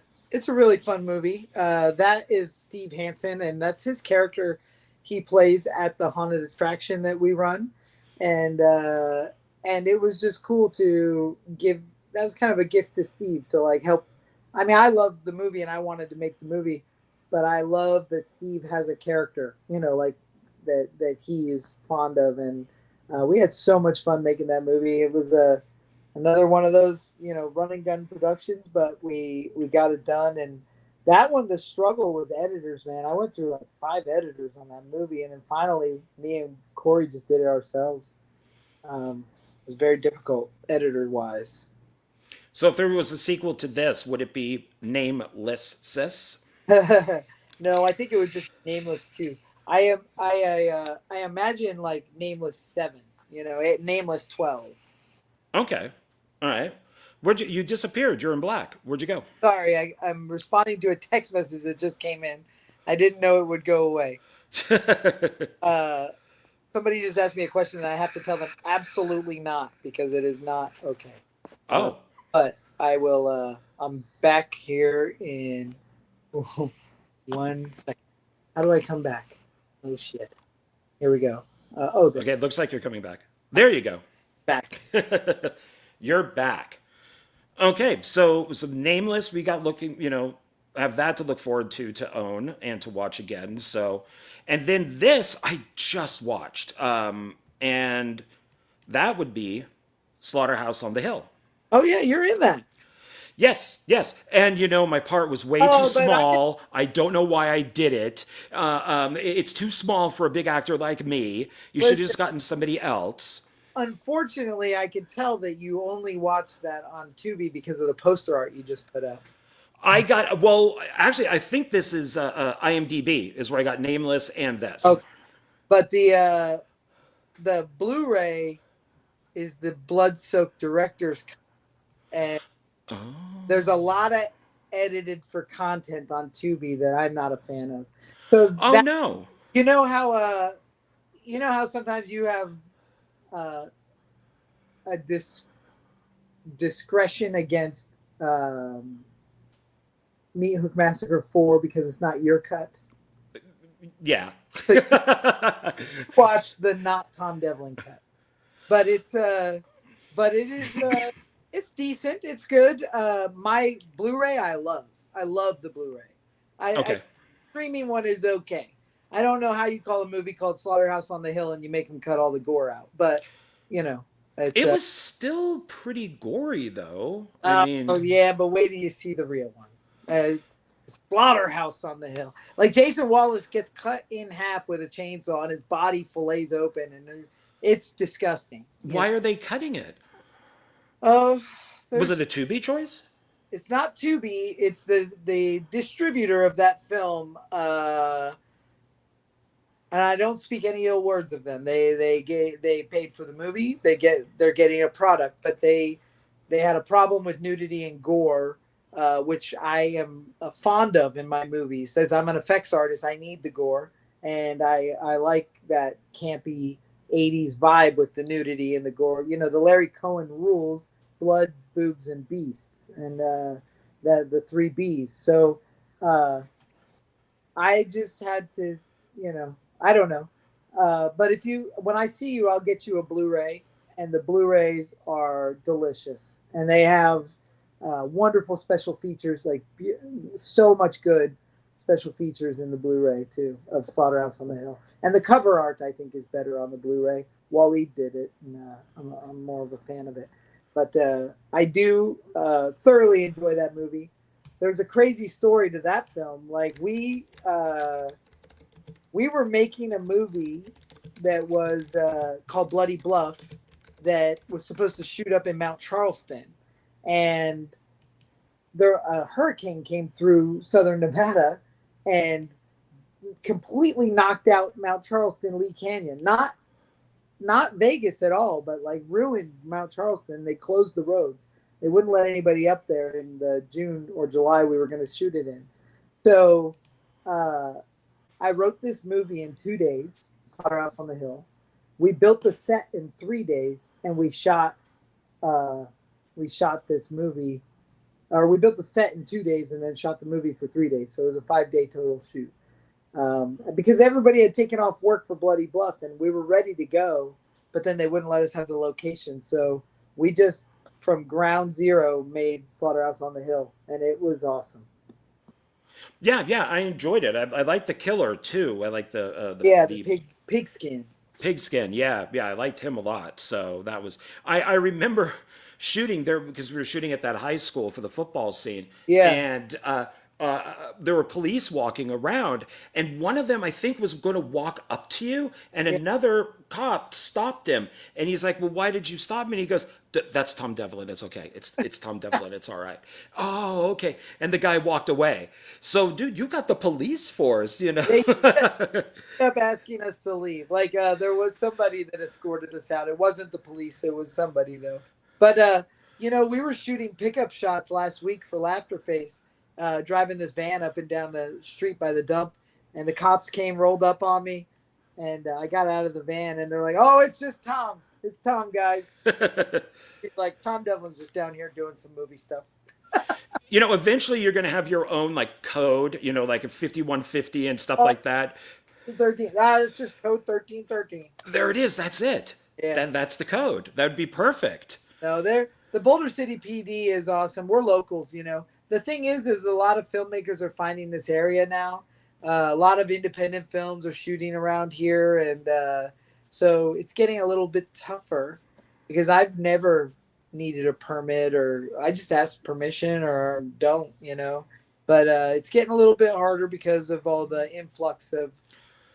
really fun movie. That is Steve Hansen, and that's his character he plays at the haunted attraction that we run, and and it was just cool to give. That was kind of a gift to Steve to like help. I mean, I love the movie and I wanted to make the movie, but I love that Steve has a character, you know, like that he is fond of, and we had so much fun making that movie. It was a another one of those, you know, run and gun productions, but we got it done. And that one, the struggle was editors, man. I went through like 5 editors on that movie, and then finally me and Corey just did it ourselves. It was very difficult editor wise. So, if there was a sequel to this, would it be Nameless Sis? No, I think it would just be Nameless too. I imagine like Nameless 7, you know, Nameless 12. Okay, all right. You disappeared? You're in black. Where'd you go? Sorry, I'm responding to a text message that just came in. I didn't know it would go away. Uh, Somebody just asked me a question, and I have to tell them absolutely not because it is not okay. Uh, Oh, but I will. I'm back here in 1 second. How do I come back? Oh shit! Here we go. Oh, this okay. It looks like you're coming back. There you go. back. You're back. Okay, so Nameless, we got looking, have that to look forward to own and to watch again. So, and then this I just watched, and that would be Slaughterhouse on the Hill. Oh yeah, you're in that. Yes, yes, and my part was way too Oh, but I can, small. I don't know why I did it. It's too small for a big actor like me. You should have listen. just gotten somebody else. Unfortunately, I can tell that you only watched that on Tubi because of the poster art you just put up. Well, actually, I think this is IMDb is where I got Nameless and this. Okay, but the Blu-ray is the blood-soaked director's cut, and there's a lot of edited for content on Tubi that I'm not a fan of. So Oh that no. you know how sometimes you have uh, a discretion against Meat Hook Massacre 4 because it's not your cut. Yeah. So you watch the not Tom Devlin cut, but but it is it's decent. It's good. My Blu-ray, I love the Blu-ray. I Okay. streaming one is okay. I don't know how you call a movie called Slaughterhouse on the Hill and you make them cut all the gore out, but you know, it's It was still pretty gory though. I oh mean, yeah, but wait till you see the real one. It's Slaughterhouse on the Hill. Like Jason Wallace gets cut in half with a chainsaw and his body fillets open, and it's disgusting. You know? why are they cutting it? Oh, Was it there's a Tubi choice? it's not Tubi. It's the distributor of that film. And I don't speak any ill words of them. They paid for the movie. They're getting a product, but they had a problem with nudity and gore, which I am fond of in my movies. As I'm an effects artist, I need the gore, and I like that campy '80s vibe with the nudity and the gore. You know, the Larry Cohen rules: blood, boobs, and beasts, and the three B's. So I just had to, I don't know. But when I see you, I'll get you a Blu-ray, and the Blu-rays are delicious, and they have wonderful special features, like so much good special features in the Blu-ray too of Slaughterhouse on the Hill, and the cover art I think is better on the Blu-ray. Waleed did it, and I'm more of a fan of it. But I do thoroughly enjoy that movie. There's a crazy story to that film. Like we were making a movie that was called Bloody Bluff that was supposed to shoot up in Mount Charleston, and a hurricane came through southern Nevada and completely knocked out Mount Charleston Lee Canyon. Not Vegas at all, but like ruined Mount Charleston. They closed the roads. They wouldn't let anybody up there in the June or July we were going to shoot it in. So uh, I wrote this movie in 2 days, Slaughterhouse on the Hill. We built the set in 3 days, and we shot this movie. Or we built the set in 2 days and then shot the movie for 3 days. So it was a 5-day total shoot. Because everybody had taken off work for Bloody Bluff, and we were ready to go, but then they wouldn't let us have the location. So we just, from ground zero, made Slaughterhouse on the Hill, and it was awesome. Yeah, yeah, I enjoyed it. I like the killer too. I like Yeah, the the pigskin. Pigskin, yeah, yeah, I liked him a lot. So that was I remember shooting there because we were shooting at that high school for the football scene, Yeah, and there were police walking around, and one of them I think was going to walk up to you, and yeah. another cop stopped him, and he's like, "Well, why did you stop me?" And he goes, "That's Tom Devlin. It's okay. It's Tom Devlin. It's all right." Oh, okay. And the guy walked away. So, dude, you got the police force, you know. They kept asking us to leave. Like there was somebody that escorted us out. It wasn't the police. It was somebody though. But we were shooting pickup shots last week for Laughterface, driving this van up and down the street by the dump, and the cops came, rolled up on me, and I got out of the van, and they're like, "Oh, it's just Tom. It's Tom, guys." It's like Tom Devlin's just down here doing some movie stuff. Eventually you're going to have your own like code, like a 5150 and stuff Oh, like that. 13. Ah, it's just code 1313. There it is. That's it. Yeah. That's the code. That would be perfect. No, the the Boulder City PD is awesome. We're locals, you know. The thing is a lot of filmmakers are finding this area now. A lot of independent films are shooting around here, and so it's getting a little bit tougher because I've never needed a permit, or I just ask permission or don't, you know. But it's getting a little bit harder because of all the influx of,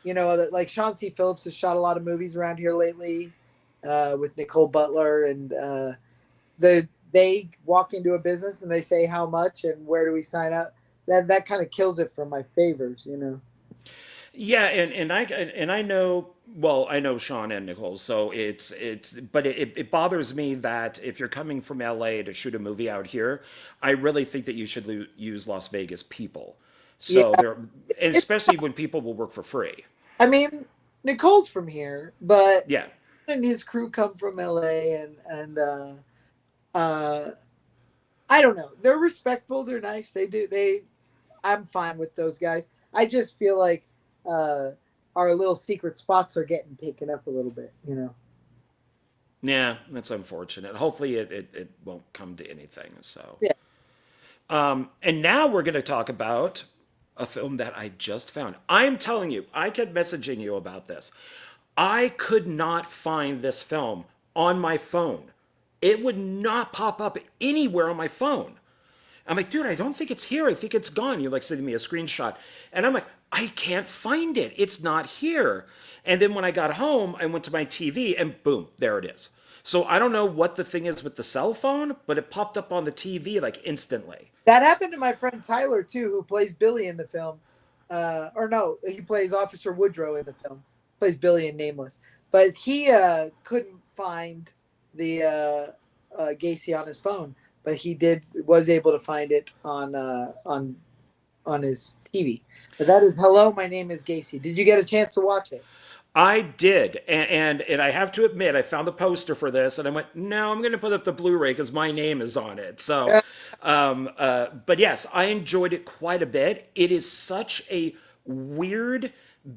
you know, like Sean C. Phillips has shot a lot of movies around here lately with Nicole Butler, and they walk into a business and they say how much and where do we sign up. That kind of kills it for my favors, you know. Yeah, and I know, well, I know Sean and Nicole, so it's but it bothers me that if you're coming from LA to shoot a movie out here, I really think that you should use Las Vegas people. Yeah, So there, and especially when people will work for free. I mean, Nicole's from here, but Yeah. and his crew come from LA, and uh, I don't know. They're respectful. They're nice. I'm fine with those guys. I just feel like uh, our little secret spots are getting taken up a little bit, you know. Yeah, that's unfortunate. Hopefully it won't come to anything. So, Yeah. and now we're going to talk about a film that I just found. I'm telling you, I kept messaging you about this. I could not find this film on my phone. It would not pop up anywhere on my phone. I'm like, dude, I don't think it's here. I think it's gone. You're like sending me a screenshot. And I'm like, I can't find it. It's not here. And then when I got home, I went to my TV and boom, there it is. So I don't know what the thing is with the cell phone, but it popped up on the TV like instantly. That happened to my friend Tyler too, who plays Billy in the film. Or no, he plays Officer Woodrow in the film. Plays Billy in Nameless, but he couldn't find the Gacy on his phone, but he was able to find it on his TV. But that is Hello, My Name is Gacy. Did you get a chance to watch it? I did, and I have to admit, I found the poster for this, and I went, no, I'm going to put up the Blu-ray because my name is on it. So, but yes, I enjoyed it quite a bit. It is such a weird,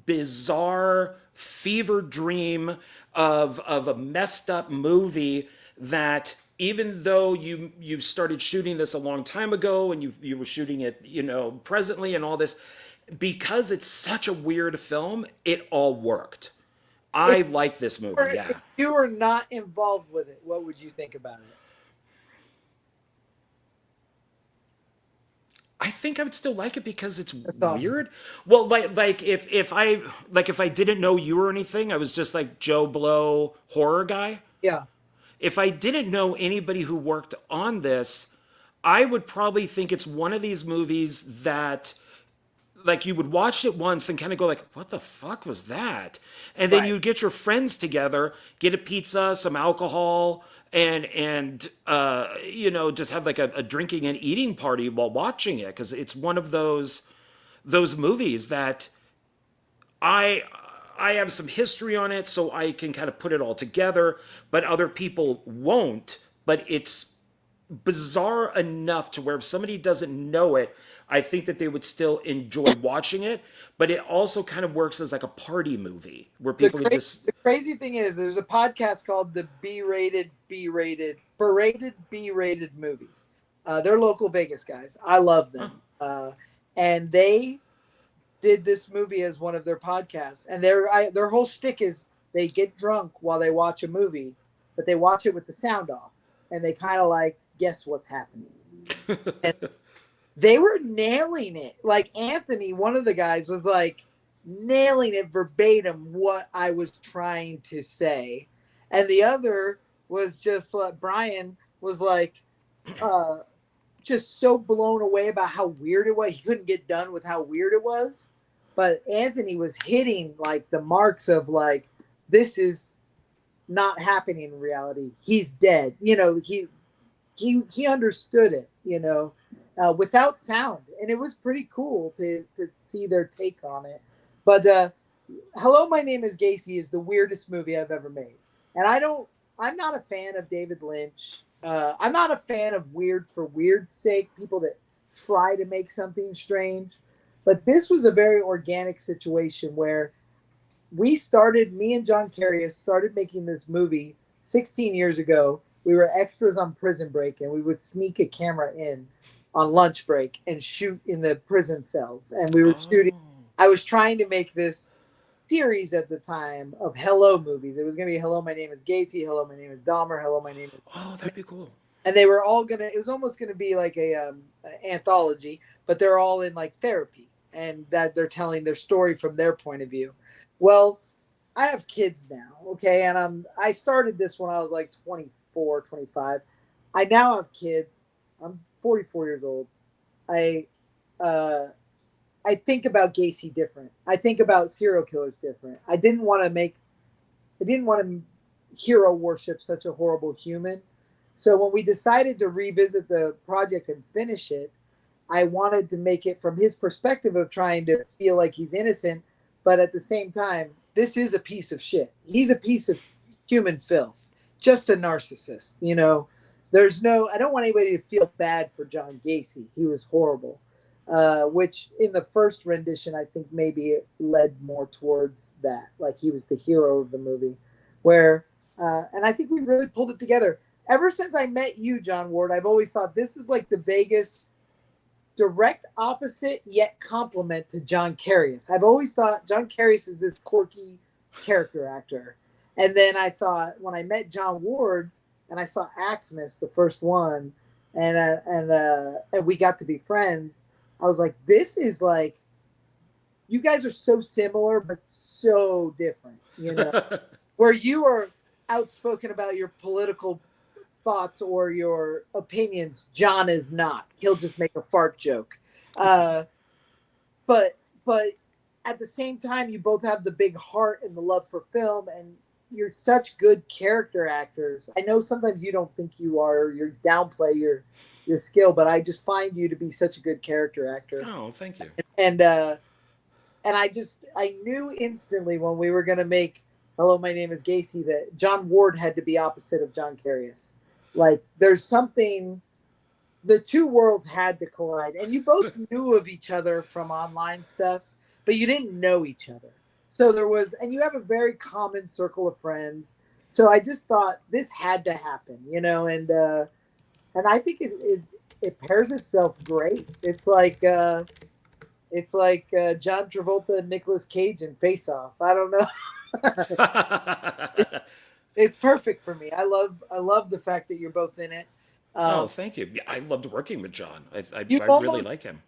bizarre fever dream of a messed up movie that even though you started shooting this a long time ago and you were shooting it, you know, presently and all this, because it's such a weird film, it all worked. I like this movie, yeah. If you were not involved with it, what would you think about it? I think I would still like it because it's That's awesome. weird. Well, like if I didn't know you or anything, I was just like Joe Blow horror guy. Yeah. If I didn't know anybody who worked on this, I would probably think it's one of these movies that like you would watch it once and kind of go like, what the fuck was that? And then Right. you'd get your friends together, get a pizza, some alcohol, and you know, just have like a drinking and eating party while watching it, because it's one of those movies that I I have some history on it, so I can kind of put it all together, but other people won't. But it's bizarre enough to where if somebody doesn't know it, I think that they would still enjoy watching it. But it also kind of works as like a party movie where people can just. The crazy thing is, there's a podcast called the Berated B-rated movies. They're local Vegas guys. I love them, and they did this movie as one of their podcasts. And their whole shtick is they get drunk while they watch a movie, but they watch it with the sound off, and they kind of like guess what's happening. And they were nailing it. Like Anthony, one of the guys, was like nailing it verbatim what I was trying to say. And the other was just like Brian was like just so blown away about how weird it was. He couldn't get done with how weird it was. But Anthony was hitting like the marks of like, this is not happening in reality. He's dead. You know, he understood it, you know, without sound. And it was pretty cool to see their take on it. But Hello, My Name is Gacy is the weirdest movie I've ever made. And I'm not a fan of David Lynch. I'm not a fan of weird for weird's sake, people that try to make something strange. But this was a very organic situation where me and John Carius started making this movie 16 years ago. we were extras on Prison Break, and we would sneak a camera in on lunch break and shoot in the prison cells. And we were shooting. Oh. I was trying to make this series at the time of Hello movies. It was going to be Hello, My Name is Gacy. Hello, My Name is Dahmer. Hello, My Name is. Oh, that'd be cool. And they were all gonna. It was almost gonna be like a anthology, but they're all in like therapy, and that they're telling their story from their point of view. Well, I have kids now, okay, and I started this when I was like 24, 25. I now have kids. I'm 44 years old. I uh, I think about Gacy different. I think about serial killers different. I didn't want to hero worship such a horrible human. So when we decided to revisit the project and finish it, I wanted to make it from his perspective of trying to feel like he's innocent, but at the same time, this is a piece of shit. He's a piece of human filth, just a narcissist. You know, I don't want anybody to feel bad for John Gacy. He was horrible, which in the first rendition, I think maybe it led more towards that. Like he was the hero of the movie, and I think we really pulled it together. Ever since I met you, John Ward, I've always thought this is like the Vegas direct opposite yet complement to John Carius. I've always thought John Carius is this quirky character actor. And then I thought when I met John Ward and I saw AXEMAS, the first one, and we got to be friends, I was like, this is like, you guys are so similar but so different, you know, where you are outspoken about your political thoughts or your opinions. John is not. He'll just make a fart joke. But at the same time, you both have the big heart and the love for film, and you're such good character actors. I know sometimes you don't think you are, you downplay your skill, but I just find you to be such a good character actor. Oh, thank you. And I knew instantly when we were going to make Hello, My Name is Gacy that John Ward had to be opposite of John Carius. Like there's something, the two worlds had to collide, and you both knew of each other from online stuff, but you didn't know each other. So and you have a very common circle of friends. So I just thought this had to happen, you know, and I think it pairs itself great. It's like John Travolta and Nicolas Cage in Face Off. I don't know. It's perfect for me. I love the fact that you're both in it. Oh, thank you. Yeah, I loved working with John. I You really like him.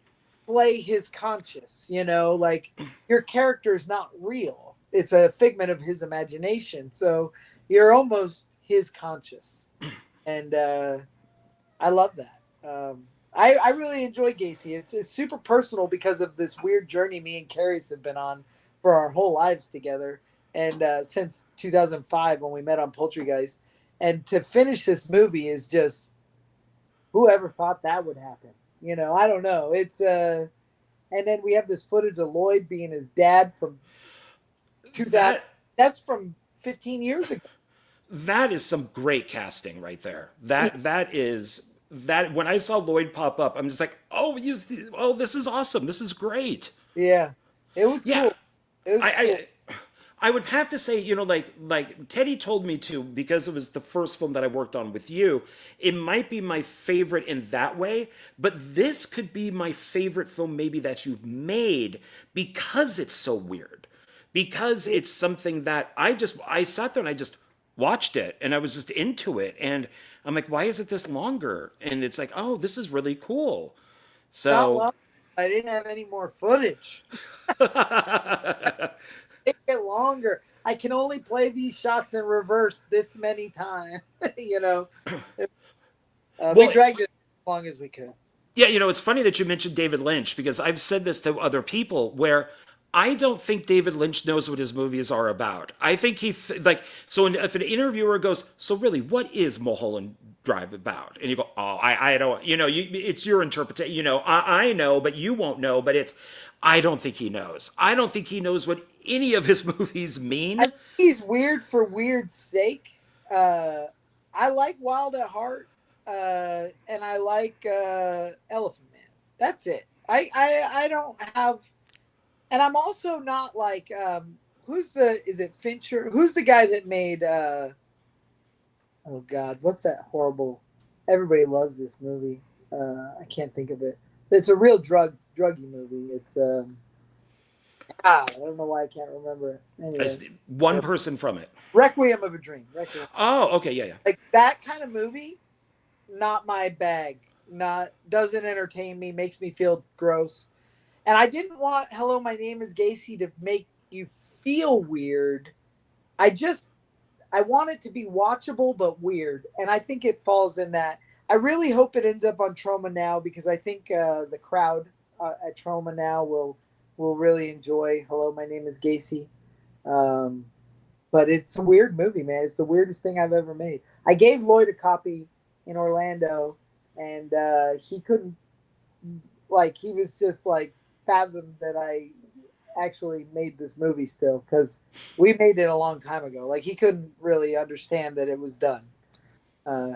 play his conscience, you know, like your character is not real. It's a figment of his imagination. So you're almost his conscious. And I love that. I really enjoy Gacy. It's super personal because of this weird journey me and Carius have been on for our whole lives together. And since 2005 when we met on Poultrygeist, and to finish this movie is just, whoever thought that would happen? You know, I don't know. It's and then we have this footage of Lloyd being his dad from 2000. That's from 15 years ago. That is some great casting right there. That is when I saw Lloyd pop up, I'm just like, oh, this is awesome. This is great. Yeah, it was cool. It was cool. I would have to say, you know, like Teddy told me to, because it was the first film that I worked on with you, it might be my favorite in that way, but this could be my favorite film maybe that you've made because it's so weird. Because it's something that I sat there and I just watched it and I was just into it. And I'm like, why is it this longer? And it's like, oh, this is really cool. So I didn't have any more footage. It longer. I can only play these shots in reverse this many times. You know, we dragged it as long as we could. Yeah, you know, it's funny that you mentioned David Lynch, because I've said this to other people where I don't think David Lynch knows what his movies are about. I think if an interviewer goes, so really, what is Mulholland Drive about? And you go, oh, I don't, you know, it's your interpretation. You know, I know, but you won't know. But I don't think he knows. I don't think he knows what any of his movies mean. I think he's weird for weird's sake. I like Wild at Heart, and I like Elephant Man. That's it. I don't have, and I'm also not like is it Fincher? Who's the guy that made Oh God, what's that horrible? Everybody loves this movie. I can't think of it. It's a real druggy movie. It's I don't know why I can't remember it. Anyway, As one person from it. Requiem of a Dream. Requiem. Oh, okay, yeah, yeah. Like that kind of movie, not my bag. Not doesn't entertain me. Makes me feel gross. And I didn't want Hello, My Name is Gacy to make you feel weird. I just I want it to be watchable but weird, and I think it falls in that. I really hope it ends up on Trauma Now because I think the crowd at Trauma Now will really enjoy Hello, My Name is Gacy. Um, but it's a weird movie, man. It's the weirdest thing I've ever made. I gave Lloyd a copy in Orlando, and he couldn't like he was just like fathom that I actually made this movie still because we made it a long time ago. Like he couldn't really understand that it was done. Uh,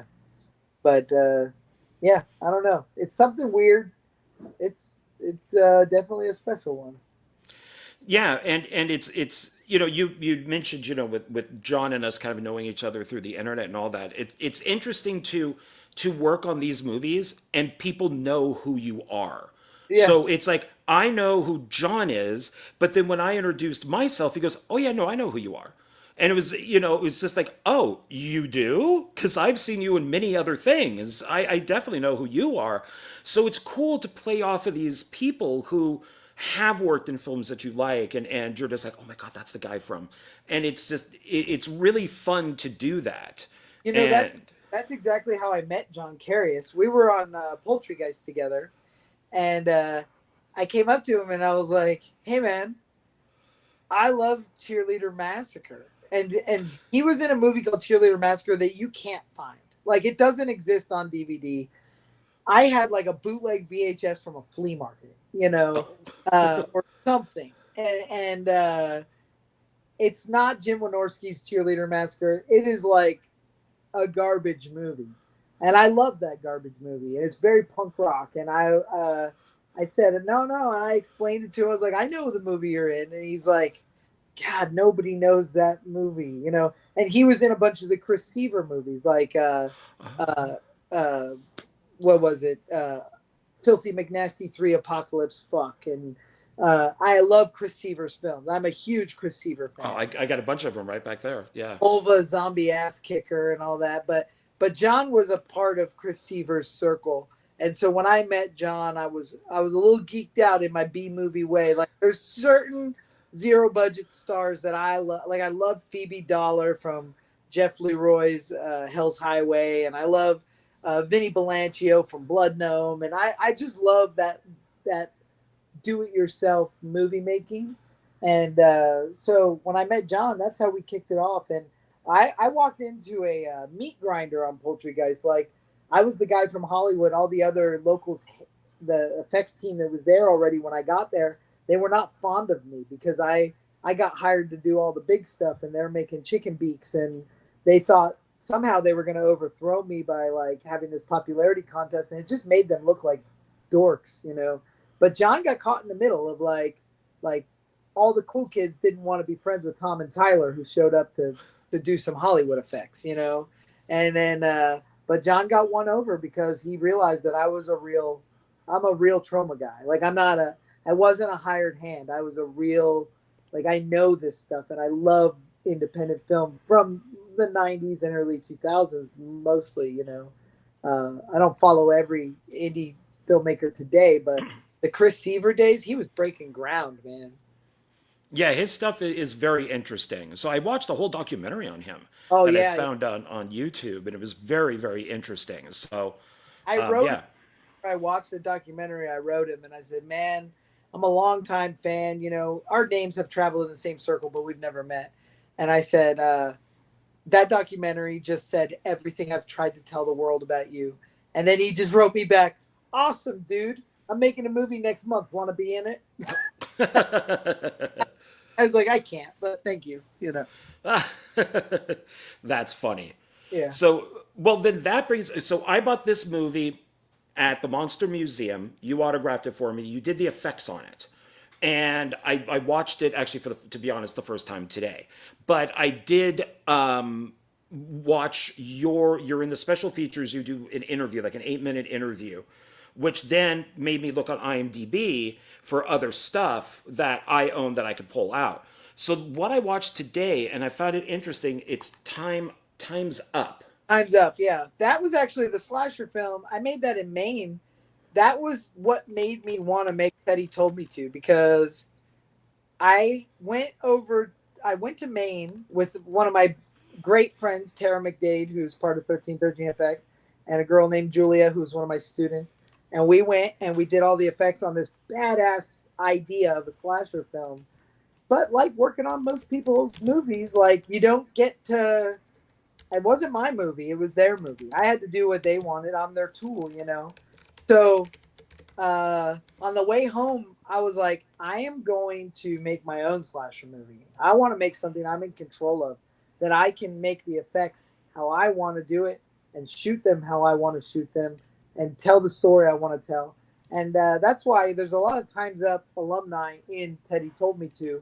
but yeah, I don't know. It's something weird. It's definitely a special one. Yeah, and it's you mentioned with John and us kind of knowing each other through the internet and all that. It's interesting to work on these movies and people know who you are. Yeah, So it's like I know who John is, but then when I introduced myself, he goes, "Oh yeah, no, I know who you are." And it was just like, "Oh, you do?" Because I've seen you in many other things. I definitely know who you are. So it's cool to play off of these people who have worked in films that you like, and you're just like, oh my god, that's the guy from. And it's really fun to do that. you know that And that's exactly how I met John Carius. We were on Poultrygeist together, and I came up to him and I was like, "Hey man, I love Cheerleader Massacre." And he was in a movie called Cheerleader Massacre that you can't find. Like it doesn't exist on DVD. I had like a bootleg VHS from a flea market, or something. And it's not Jim Wynorski's Cheerleader Massacre. It is like a garbage movie, and I love that garbage movie. And it's very punk rock. And I said no, no, and I explained it to him. I was like, I know the movie you're in, and he's like, God, nobody knows that movie, you know. And he was in a bunch of the Chris Seaver movies, like uh, uh, what was it? Filthy McNasty 3 Apocalypse Fuck. And I love Chris Seaver's films. I'm a huge Chris Seaver oh, fan. I got a bunch of them right back there. Yeah. Volva, Zombie Ass Kicker, and all that. But John was a part of Chris Seaver's circle. And so when I met John, I was a little geeked out in my B movie way. Like there's certain zero budget stars that I love. Like I love Phoebe Dollar from Jeff Leroy's Hell's Highway, and I love Vinny Belancio from Blood Gnome, and I just love that do it yourself movie making. And so when I met John, that's how we kicked it off. And I walked into a meat grinder on Poultrygeist. Like I was the guy from Hollywood. All the other locals, the effects team that was there already when I got there, they were not fond of me because I got hired to do all the big stuff, and they're making chicken beaks, and they thought somehow they were going to overthrow me by like having this popularity contest, and it just made them look like dorks, you know. But John got caught in the middle of like all the cool kids didn't want to be friends with Tom and Tyler, who showed up to do some Hollywood effects, you know. And then but John got won over because he realized that I'm a real trauma guy. Like I wasn't a hired hand. I was a real, like I know this stuff, and I love independent film from the 90s and early 2000s mostly, you know. I don't follow every indie filmmaker today, but the Chris Seaver days, he was breaking ground, man. Yeah, his stuff is very interesting. So I watched the whole documentary on him Oh that I yeah, found on YouTube, and it was very, very interesting. So, I wrote him. yeah. I watched the documentary. I wrote him, and I said, "Man, I'm a longtime fan. You know, our names have traveled in the same circle, but we've never met." And I said, "That documentary just said everything I've tried to tell the world about you." And then he just wrote me back, "Awesome, dude. I'm making a movie next month. Want to be in it?" I was like, "I can't, but thank you." You know, That's funny. yeah. So, well, then that brings. So I bought this movie at the Monster Museum. You autographed it for me. You did the effects on it, and I watched it actually to be honest the first time today. But I did. watch you're in the special features, you do an interview, like an 8-minute interview, which then made me look on IMDb for other stuff that I own that I could pull out. So what I watched today, and I found it interesting, it's Time's Up. Time's Up. Yeah, that was actually the slasher film. I made that in Maine. That was what made me want to make Teddy Told Me To, because I went over. I went to Maine with one of my great friends, Tara McDade, who's part of 1313 FX, and a girl named Julia, who's one of my students. And we went and we did all the effects on this badass idea of a slasher film. But like working on most people's movies, like you don't get to. It wasn't my movie; it was their movie. I had to do what they wanted. I'm their tool, you know. So on the way home, I was like, I am going to make my own slasher movie. I want to make something I'm in control of, that I can make the effects how I want to do it and shoot them how I want to shoot them and tell the story I want to tell. And that's why there's a lot of Time's Up alumni in Teddy Told Me To.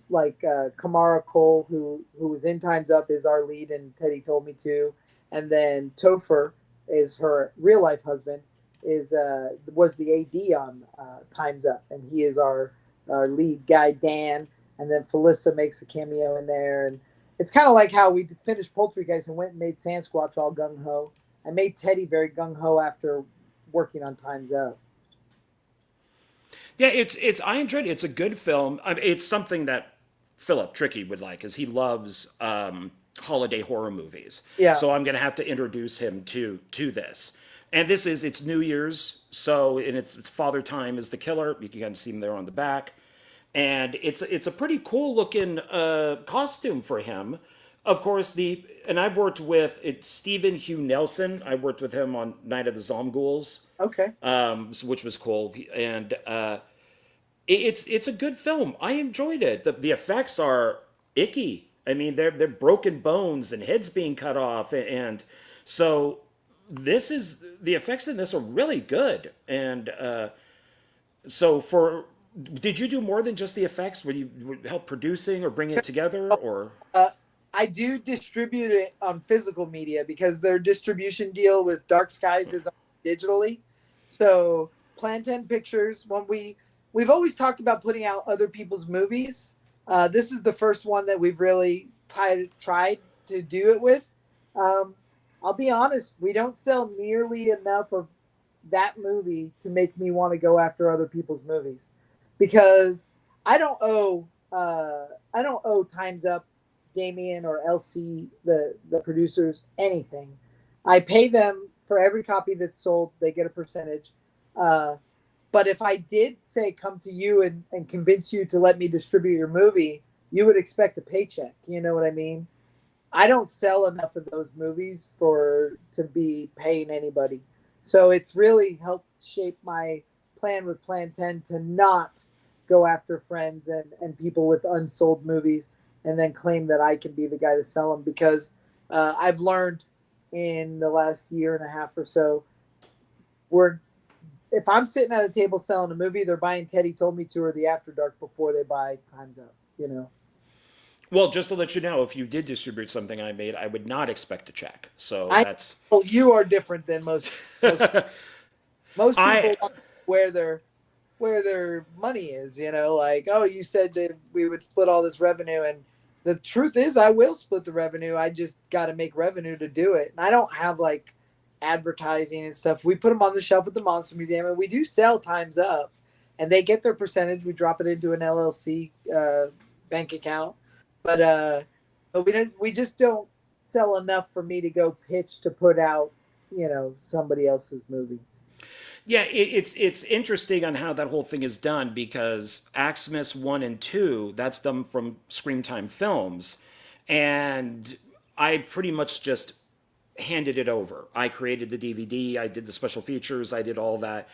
Like Kamara Cole, who was in Time's Up, is our lead in Teddy Told Me To. And then Topher is her real life husband, is was the AD on Time's Up, and he is our lead guy, Dan. And then Felissa makes a cameo in there, and it's kind of like how we finished Poultrygeist and went and made Sasquatch all gung ho. I made Teddy very gung ho after working on Time's Up. Yeah, it's I enjoyed it. It's a good film. I mean, it's something that Philip Tricky would like, because he loves holiday horror movies. Yeah. So I'm gonna have to introduce him to this. And this is it's New Year's, so and it's Father Time is the killer. You can kind of see him there on the back, and it's a pretty cool looking costume for him. Of course, and I've worked with it's Stephen Hugh Nelson. I worked with him on Night of the Zomghouls, Okay. which was cool, and it's a good film. I enjoyed it. The effects are icky. I mean, they're broken bones and heads being cut off, and so this is the effects in this are really good. And so for did you do more than just the effects? Would you help producing or bring it together or? Uh, I do distribute it on physical media because their distribution deal with Dark Skies is digitally. So Plan 10 Pictures, we've always talked about putting out other people's movies. This is the first one that we've really tried to do it with. I'll be honest, we don't sell nearly enough of that movie to make me want to go after other people's movies, because I don't owe Times Up, Damien, or LC, the producers, anything. I pay them for every copy that's sold. They get a percentage. But if I did say come to you and convince you to let me distribute your movie, you would expect a paycheck. You know what I mean? I don't sell enough of those movies to be paying anybody. So it's really helped shape my plan with Plan 10 to not go after friends and people with unsold movies and then claim that I can be the guy to sell them, because I've learned in the last year and a half or so, if I'm sitting at a table selling a movie, they're buying Teddy Told Me To or The After Dark before they buy Time's Up, you know? Well, just to let you know, if you did distribute something I made, I would not expect a check. So I that's know you are different than most I people where their money is, you know, like, oh, you said that we would split all this revenue, and the truth is I will split the revenue. I just got to make revenue to do it. And I don't have like advertising and stuff. We put them on the shelf at the Monster Museum, and we do sell Times Up, and they get their percentage. We drop it into an LLC bank account, but we just don't sell enough for me to go pitch to put out, you know, somebody else's movie. yeah, it's interesting on how that whole thing is done, because AXEMAS 1 and 2, that's done from Screamtime Films, and I pretty much just handed it over. I created the DVD, I did the special features, I did all that.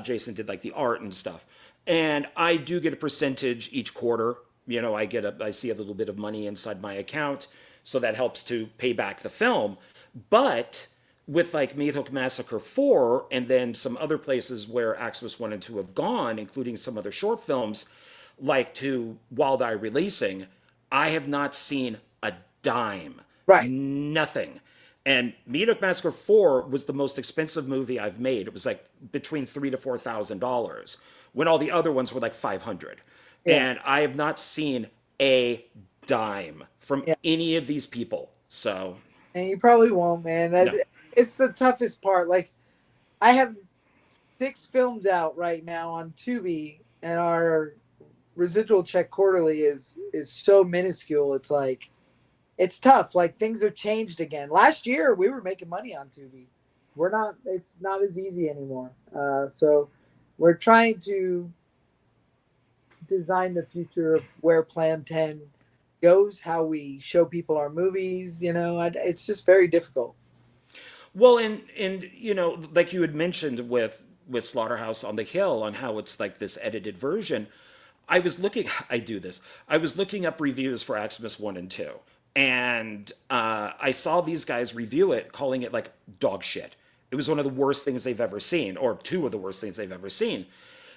Jason did like the art and stuff, and I do get a percentage each quarter. You know, I see a little bit of money inside my account, so that helps to pay back the film. But with like Meat Hook Massacre 4 and then some other places where AXEMAS 1 and 2 have gone, including some other short films, like to Wild Eye Releasing, I have not seen a dime Right. Nothing. And Meat Massacre 4 was the most expensive movie I've made. It was like between $3,000 to $4,000 when all the other ones were like 500. Yeah. And I have not seen a dime from Yeah. any of these people. So, And you probably won't, man. no. It's the toughest part. Like, I have 6 films out right now on Tubi, and our residual check quarterly is so minuscule. It's like it's tough. Like things have changed again. Last year we were making money on Tubi. We're not. It's not as easy anymore. So we're trying to design the future of where Plan 10 goes, how we show people our movies. It's just very difficult. Well, and like you had mentioned with Slaughterhouse on the Hill on how it's like this edited version. I was looking. I do this. I was looking up reviews for AXEMAS 1 and 2, and I saw these guys review it, calling it like dog shit. It was one of the worst things they've ever seen, or two of the worst things they've ever seen.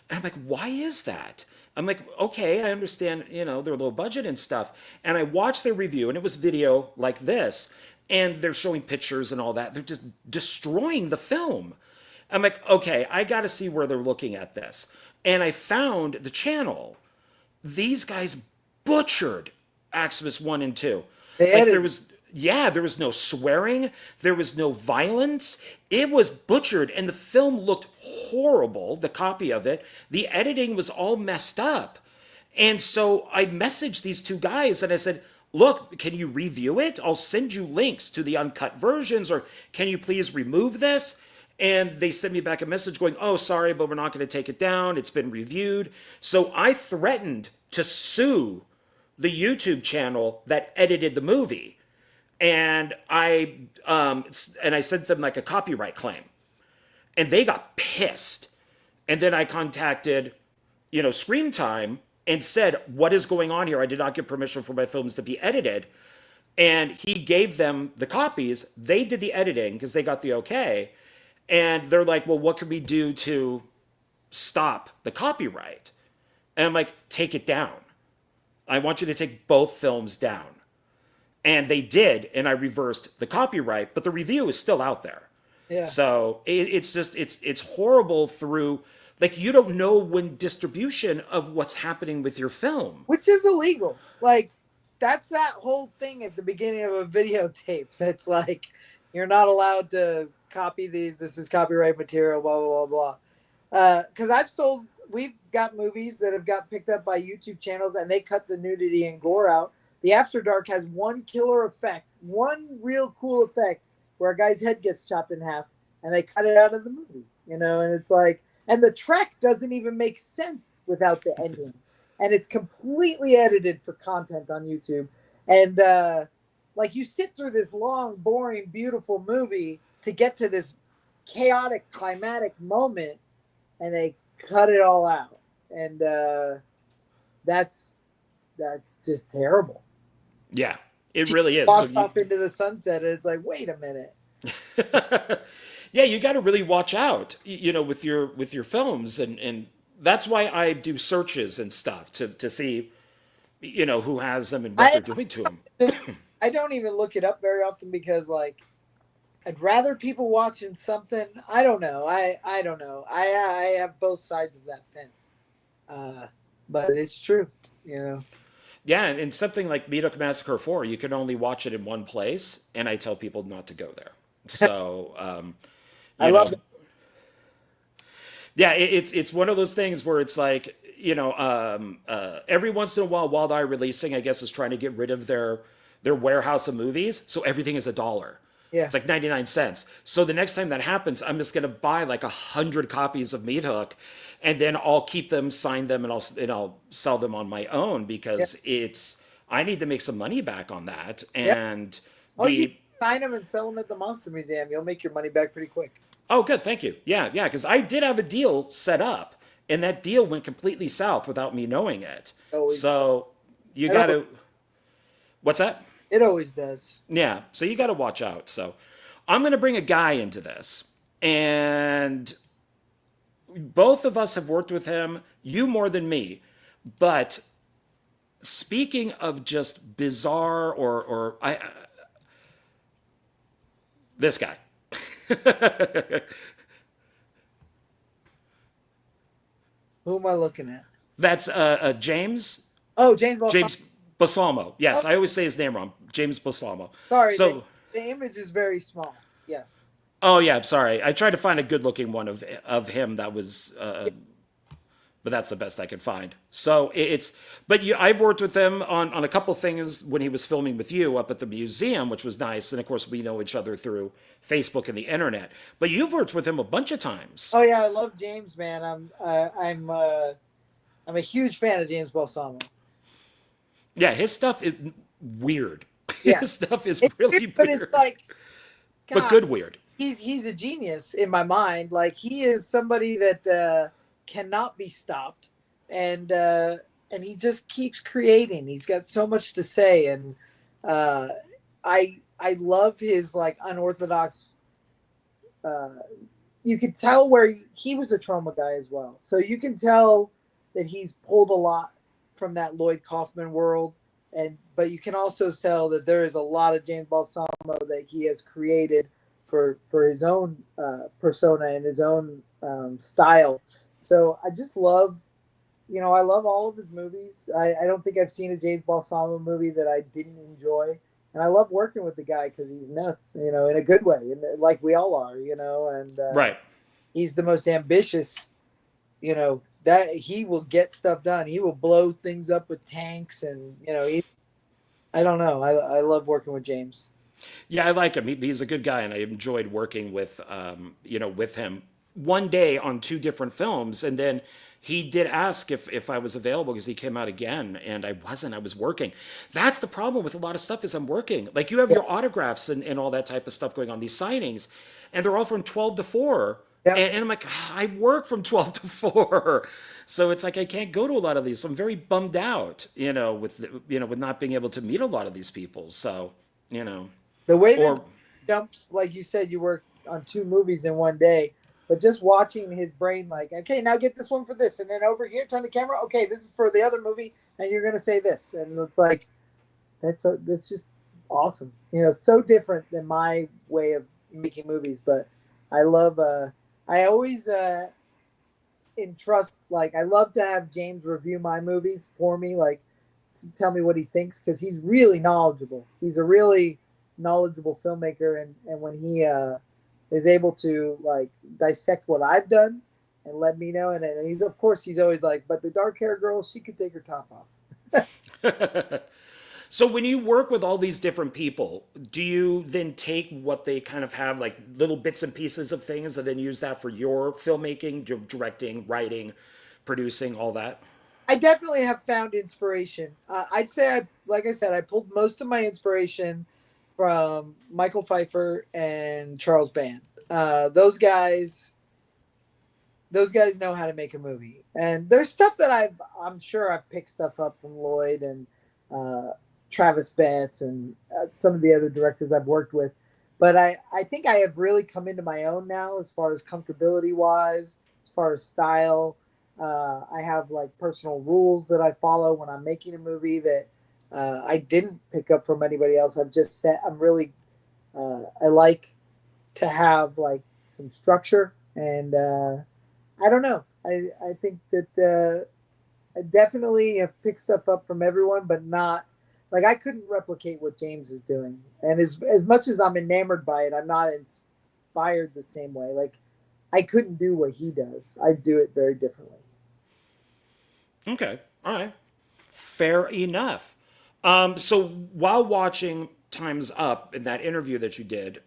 And I'm like, why is that? I'm like, okay, I understand, they're low budget and stuff. And I watched their review, and it was video like this, and they're showing pictures and all that. They're just destroying the film. I'm like, okay, I got to see where they're looking at this. And I found the channel. These guys butchered AXEMAS 1 and 2. They Like edited. there was no swearing, there was no violence. It was butchered, and the film looked horrible, the copy of it. The editing was all messed up. And so I messaged these two guys and I said, look, can you review it? I'll send you links to the uncut versions, or can you please remove this? And they sent me back a message going, oh, sorry, but we're not going to take it down. It's been reviewed. So I threatened to sue the YouTube channel that edited the movie. And I sent them like a copyright claim. And they got pissed. And then I contacted, Screamtime and said, what is going on here? I did not get permission for my films to be edited. And he gave them the copies. They did the editing because they got the okay. And they're like, well, what can we do to stop the copyright? And I'm like, take it down. I want you to take both films down. And they did, and I reversed the copyright, but the review is still out there. Yeah. So it's horrible through, like, you don't know when distribution of what's happening with your film. Which is illegal. Like, that's that whole thing at the beginning of a videotape. That's like, you're not allowed to copy these. This is copyright material, blah, blah, blah, blah. Because we've got movies that have got picked up by YouTube channels, and they cut the nudity and gore out. The After Dark has one killer effect, one real cool effect, where a guy's head gets chopped in half, and they cut it out of the movie, and it's like, and the trek doesn't even make sense without the ending, and it's completely edited for content on YouTube, and like you sit through this long, boring, beautiful movie to get to this chaotic, climatic moment, and they cut it all out, and that's just terrible. Yeah, it really is. Walks off into the sunset, and it's like, wait a minute. Yeah, you got to really watch out, with your films, and that's why I do searches and stuff to see, who has them and what they're doing to them. I don't even look it up very often because, like, I'd rather people watching something. I don't know. I don't know. I have both sides of that fence, but it's true. Yeah, and something like Meat Massacre 4, you can only watch it in one place, and I tell people not to go there. So, I love it. Yeah, it's one of those things where it's like, every once in a while, Wild Eye Releasing, I guess, is trying to get rid of their warehouse of movies, so everything is $1. Yeah. It's like 99 cents. So the next time that happens, I'm just going to buy like 100 copies of Meat Hook, and then I'll keep them, sign them, and I'll sell them on my own because I need to make some money back on that. And you sign them and sell them at the Monster Museum. You'll make your money back pretty quick. Oh, good, thank you. Yeah, because I did have a deal set up, and that deal went completely south without me knowing it. So you got to. What's that? It always does. Yeah, so you got to watch out. So I'm going to bring a guy into this, and both of us have worked with him, you more than me. But speaking of just bizarre, or This guy. Who am I looking at? That's James Oh, James Balsam. James Balsamo. Oh, Yes, I always say his name wrong. James Balsamo. sorry. So, The image is very small. Yes. oh yeah, I'm sorry. I tried to find a good-looking one of him that was, but that's the best I could find. So it's, but I've worked with him on a couple things when he was filming with you up at the museum, which was nice. And of course, we know each other through Facebook and the internet. But you've worked with him a bunch of times. Oh yeah, I love James, man. I'm a huge fan of James Balsamo. Yeah, his stuff is weird. Yeah, His stuff is it's really weird, but weird, it's like, but God, good weird. he's a genius in my mind. Like he is somebody that cannot be stopped, and he just keeps creating. He's got so much to say, and uh, I love his like unorthodox. Uh, you could tell where he was a trauma guy as well, so you can tell that he's pulled a lot from that Lloyd Kaufman world, and but you can also tell that there is a lot of James Balsamo that he has created for his own persona and his own style. So I just love, I love all of his movies. I don't think I've seen a James Balsamo movie that I didn't enjoy, and I love working with the guy because he's nuts, in a good way, and like we all are, and Right. he's the most ambitious, that he will get stuff done. He will blow things up with tanks, and I don't know. I love working with James. Yeah, I like him. He's a good guy, and I enjoyed working with, with him one day on two different films, and then he did ask if I was available because he came out again, and I wasn't. I was working. That's the problem with a lot of stuff is I'm working. Like you have Yeah. your autographs and all that type of stuff going on, these signings, and they're all from 12 to 4. Yep. And I'm like, I work from 12 to 4. So it's like I can't go to a lot of these. So I'm very bummed out, with not being able to meet a lot of these people. So, The way that or jumps, like you said, you work on two movies in one day, but just watching his brain, like, okay, now get this one for this, and then over here, turn the camera. Okay, this is for the other movie, and you're gonna say this, and it's like that's just awesome. So different than my way of making movies, but I love. I always entrust, like, I love to have James review my movies for me, like, to tell me what he thinks because he's really knowledgeable. He's a really knowledgeable filmmaker, and when he is able to like dissect what I've done and let me know, and he's of course he's always like, but the dark hair girl, she could take her top off. so when you work with all these different people, do you then take what they kind of have like little bits and pieces of things and then use that for your filmmaking, directing, writing, producing, all that? I definitely have found inspiration. I'd say, like I said, I pulled most of my inspiration from Michael Pfeiffer and Charles Band. Those guys know how to make a movie. And there's stuff that I'm sure I've picked stuff up from Lloyd and Travis Betts and some of the other directors I've worked with. But I think I have really come into my own now as far as comfortability wise, as far as style. I have like personal rules that I follow when I'm making a movie that I didn't pick up from anybody else. I've just said I'm really I like to have like some structure, and I don't know. I think that I definitely have picked stuff up from everyone, but not like I couldn't replicate what James is doing. And as much as I'm enamored by it, I'm not inspired the same way. Like I couldn't do what he does. I do it very differently. Okay. All right. Fair enough. So while watching Time's Up in that interview that you did,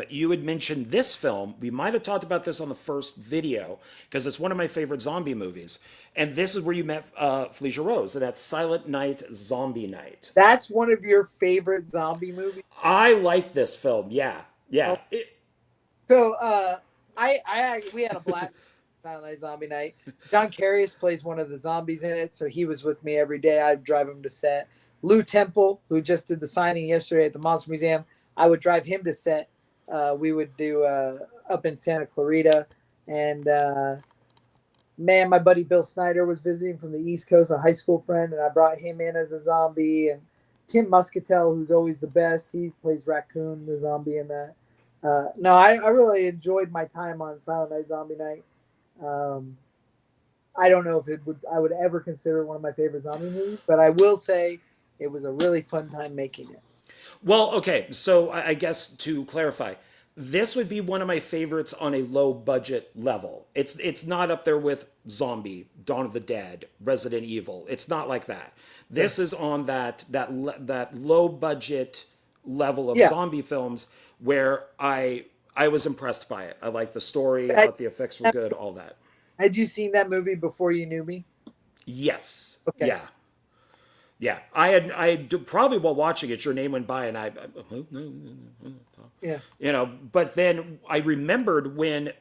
you had mentioned this film. We might have talked about this on the first video because it's one of my favorite zombie movies. And this is where you met Felicia Rose, and that's Silent Night, Zombie Night. That's one of your favorite zombie movies. I like this film. Yeah. Yeah. Oh, so we had a blast. Silent Night, Zombie Night. John Carius plays one of the zombies in it, so he was with me every day. I'd drive him to set. Lou Temple, who just did the signing yesterday at the Monster Museum, I would drive him to set. We would do up in Santa Clarita, and man, my buddy Bill Snyder was visiting from the East Coast, a high school friend, and I brought him in as a zombie. And Tim Muscatel, who's always the best, he plays Raccoon, the zombie in that. No, I really enjoyed my time on Silent Night, Zombie Night. Um, I don't know if I would ever consider it one of my favorite zombie movies, but I will say it was a really fun time making it. Well, okay, so I guess to clarify, this would be one of my favorites on a low budget level. It's not up there with Zombie, Dawn of the Dead, Resident Evil. It's not like that. Sure. This is on that low budget level of Yeah. zombie films where I was impressed by it. I liked the story. I Had, thought the effects were good. All that. had you seen that movie before you knew me? Yes. Okay. Yeah. Yeah, probably while watching it, your name went by, and Yeah. But then I remembered when,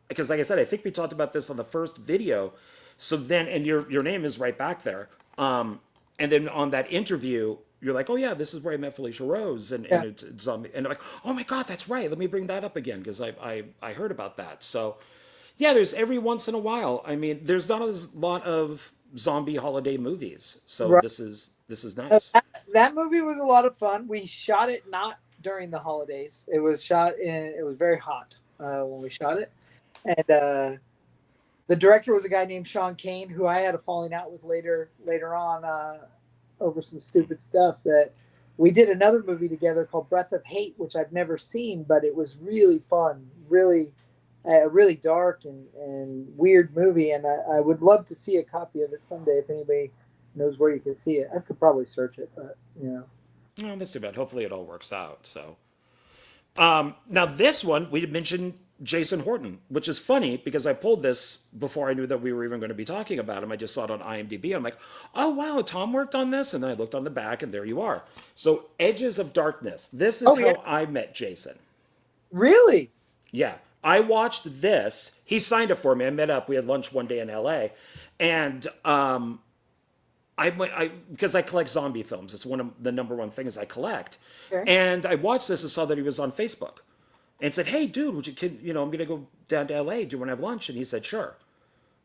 because like I said, I think we talked about this on the first video. So then, and your name is right back there. And then on that interview, you're like, oh yeah, this is where I met Felicia Rose, and Yeah. it's and I'm like, oh my god, that's right. Let me bring that up again because I heard about that. So yeah, there's every once in a while. I mean, there's not a lot of zombie holiday movies, so Right. this is nice. That movie was a lot of fun. We shot it not during the holidays. It was very hot when we shot it. And the director was a guy named Sean Kane, who I had a falling out with later on over some stupid stuff. That we did another movie together called Breath of Hate, which I've never seen, but it was really fun, really really dark and weird movie. And I would love to see a copy of it someday if anybody knows where you can see it. I could probably search it, but you know. Oh, that's too bad. Hopefully, it all works out. So now this one we mentioned Jason Horton, which is funny because I pulled this before I knew that we were even going to be talking about him. I just saw it on IMDb. I'm like, oh wow, Tom worked on this, and then I looked on the back, and there you are. So Edges of Darkness. This is Oh yeah, how I met Jason. really? Yeah, I watched this. He signed it for me. I met up. We had lunch one day in LA, and I went I because I collect zombie films. It's one of the number one things I collect. Okay. And I watched this and saw that he was on Facebook, and said, "Hey, dude, would you kid? I'm gonna go down to LA. Do you want to have lunch?" And he said, "Sure."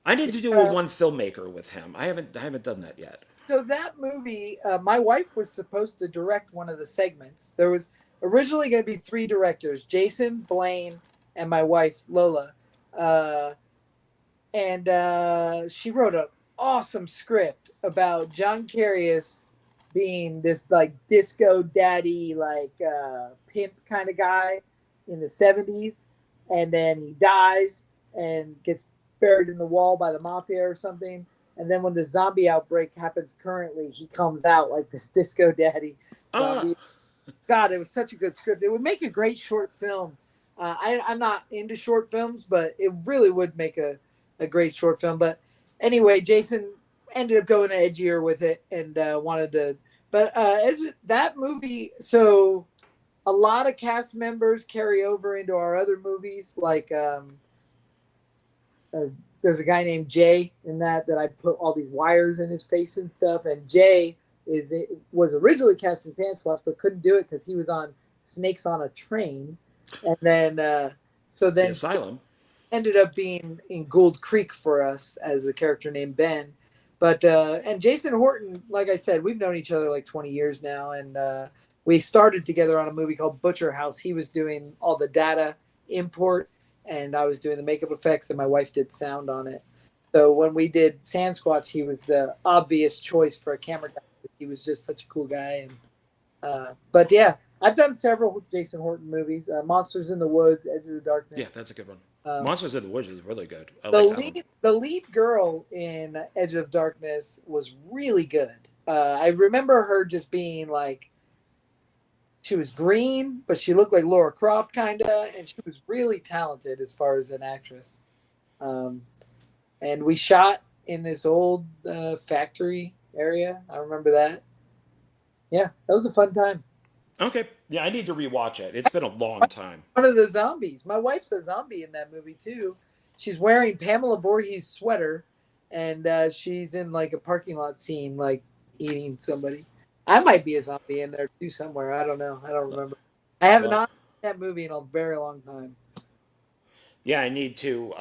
I need to do a Uh, one filmmaker with him. I haven't done that yet. so that movie, my wife was supposed to direct one of the segments. There was originally going to be three directors: Jason, Blaine, and my wife Lola. Uh, and she wrote an awesome script about John Carius being this like disco daddy, like pimp kind of guy in the 70s, and then he dies and gets buried in the wall by the mafia or something. And then when the zombie outbreak happens currently, he comes out like this disco daddy Ah, zombie. God, it was such a good script. It would make a great short film. I'm not into short films, but it really would make a great short film. But anyway, Jason ended up going edgier with it and wanted to. But that movie, so a lot of cast members carry over into our other movies. Like uh, there's a guy named Jay in that I put all these wires in his face and stuff. And Jay was originally cast in Sasquatch, but couldn't do it because he was on Snakes on a Train, and then so the then Asylum. ended up being in Gould Creek for us as a character named Ben. But and Jason Horton, like I said, we've known each other like 20 years now, and we started together on a movie called Butcher House. He was doing all the data import, and I was doing the makeup effects, and my wife did sound on it. So when we did Sasquatch, he was the obvious choice for a camera guy. He was just such a cool guy, and but yeah, I've done several Jason Horton movies: Monsters in the Woods, Edge of the Yeah, Darkness. that's a good one. Um, Monsters in the Woods is really good. I the like that one. lead girl in Edge of Darkness was really good. I remember her just being like she was green, but she looked like Laura Croft kinda, and she was really talented as far as an actress. Um, and we shot in this old factory area. I remember that. Yeah, that was a fun time. Okay, yeah, I need to rewatch it. It's been a long time. One of the zombies. My wife's a zombie in that movie too. She's wearing Pamela Voorhees' sweater, and she's in like a parking lot scene, like eating somebody. I might be a zombie in there too somewhere. I don't know. I don't remember. I have Well, not seen that movie in a very long time. yeah, I need to.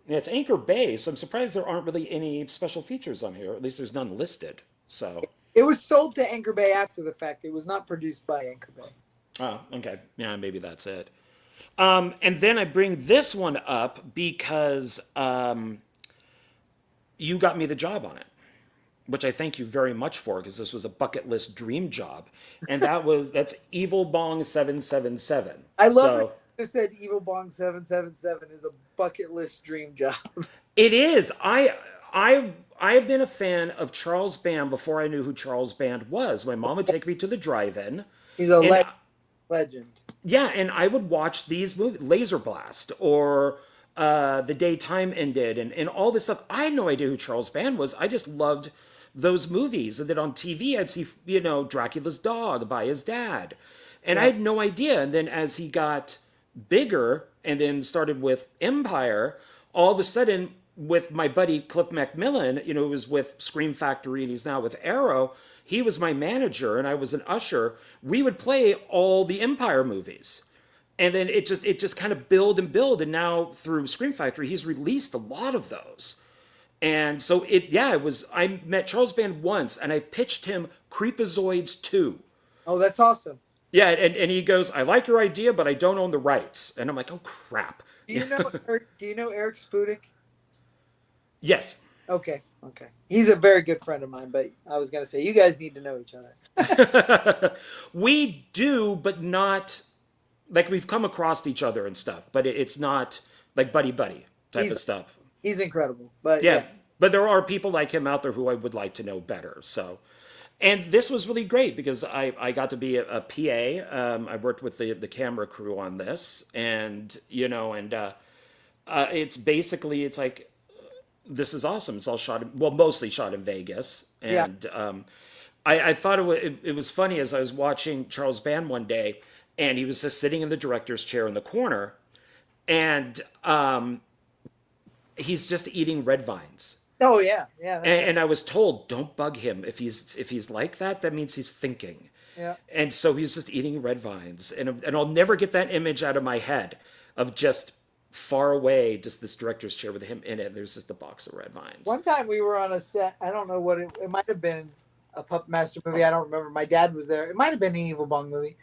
Yeah, it's Anchor Bay, so I'm surprised there aren't really any special features on here. At least there's none listed. So, It was sold to Anchor Bay after the fact. It was not produced by Anchor Bay. oh, okay, yeah, maybe that's it. And then I bring this one up because you got me the job on it, which I thank you very much for because this was a bucket list dream job, and that's Evil Bong 777. I love that So you just said Evil Bong 777 is a bucket list dream job. it is. I have been a fan of Charles Band before I knew who Charles Band was. My mom would take me to the drive-in, He's a and legend. yeah, and I would watch these movies, Laser Blast or The Day Time Ended, and all this stuff. I had no idea who Charles Band was. I just loved those movies. And then on TV, I'd see, Dracula's dog by his dad. And I Yeah. had no idea. And then as he got bigger and then started with Empire, all of a sudden, with my buddy Cliff Macmillan, who was with Scream Factory and he's now with Arrow, he was my manager and I was an usher. We would play all the Empire movies. And then it just kind of build, and now through Scream Factory he's released a lot of those. And so it was, I met Charles Band once and I pitched him Creepazoids 2. Oh, that's awesome. Yeah, and he goes, I like your idea, but I don't own the rights. And I'm like, oh crap. Do you know Eric Spudik? Yes. Okay, okay. He's a very good friend of mine, but I was gonna say you guys need to know each other. We do, but not like we've come across each other and stuff, but it's not like buddy buddy type He's of stuff. he's incredible. But Yeah, yeah, but there are people like him out there who I would like to know better. So, and this was really great because I got to be a PA. I worked with the camera crew on this, and it's basically it's like this is awesome. It's all shot mostly shot in Vegas, yeah. and I thought it was funny as I was watching Charles Band one day, and he was just sitting in the director's chair in the corner, and he's just eating red vines. Oh yeah, yeah, And I was told, don't bug him. If he's like that, that means he's thinking. yeah. And so he was just eating red vines, and I'll never get that image out of my head of just far away, just this director's chair with him in it. And there's just a box of red vines. One time we were on a set. I don't know what it might have been a Puppet Master movie. I don't remember. My dad was there. It might have been an Evil Bong movie.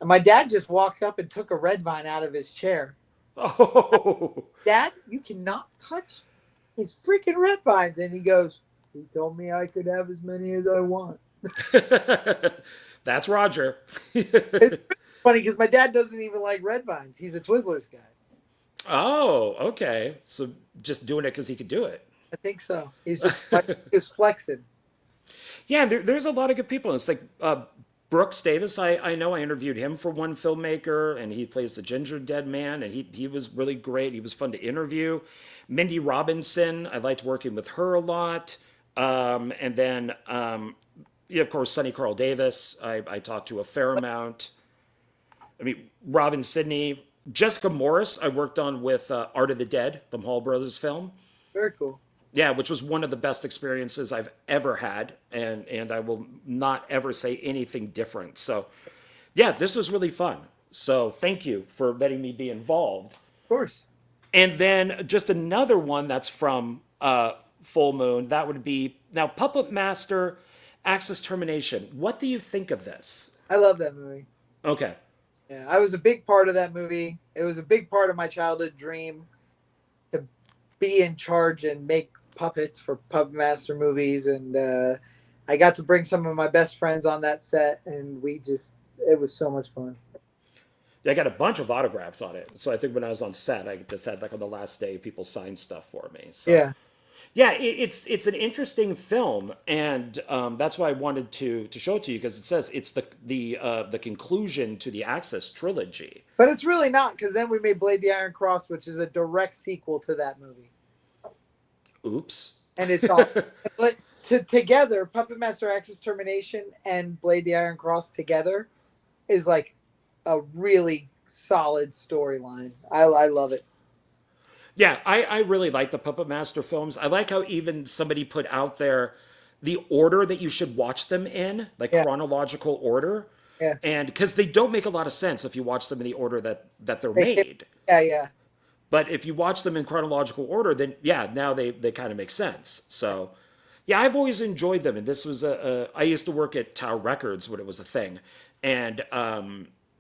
And my dad just walked up and took a red vine out of his chair. Oh, Dad, you cannot touch his freaking red vines. And he goes, he told me I could have as many as I want. that's Roger. It's funny because my dad doesn't even like red vines. He's a Twizzlers guy. Oh, okay. So just doing it because he could do it. I think so. He's flexing. Yeah, there's a lot of good people. It's like Brooks Davis. I know I interviewed him for one filmmaker, and he plays the Ginger Dead Man, and he was really great. He was fun to interview. Mindy Robinson, I liked working with her a lot. And then, of course, Sonny Carl Davis. I talked to a fair amount. I mean, Robin Sidney, Jessica Morris. I worked on with Art of the Dead, the Hall Brothers film. Very cool. Yeah, which was one of the best experiences I've ever had, and I will not ever say anything different. So, yeah, this was really fun. So, thank you for letting me be involved. Of course. And then just another one that's from Full Moon. That would be now Puppet Master, Access Termination. What do you think of this? I love that movie. Okay. Yeah, I was a big part of that movie. It was a big part of my childhood dream to be in charge and make puppets for Puppet Master movies. And I got to bring some of my best friends on that set, and it was so much fun. I got a bunch of autographs on it. So I think when I was on set, I just had like on the last day, people sign stuff for me. So Yeah. yeah, it's an interesting film, and that's why I wanted to show it to you because it says it's the conclusion to the Access trilogy. But it's really not, because then we made Blade the Iron Cross, which is a direct sequel to that movie. Oops. And it's all but together, Puppet Master Access Termination and Blade the Iron Cross together is like a really solid storyline. I love it. Yeah, I really like the Puppet Master films. I like how even somebody put out there the order that you should watch them in, like Yeah. chronological order. Yeah. And because they don't make a lot of sense if you watch them in the order that they're made. Yeah. But if you watch them in chronological order, then yeah, now they kind of make sense. So yeah, I've always enjoyed them. And this was I used to work at Tower Records when it was a thing. And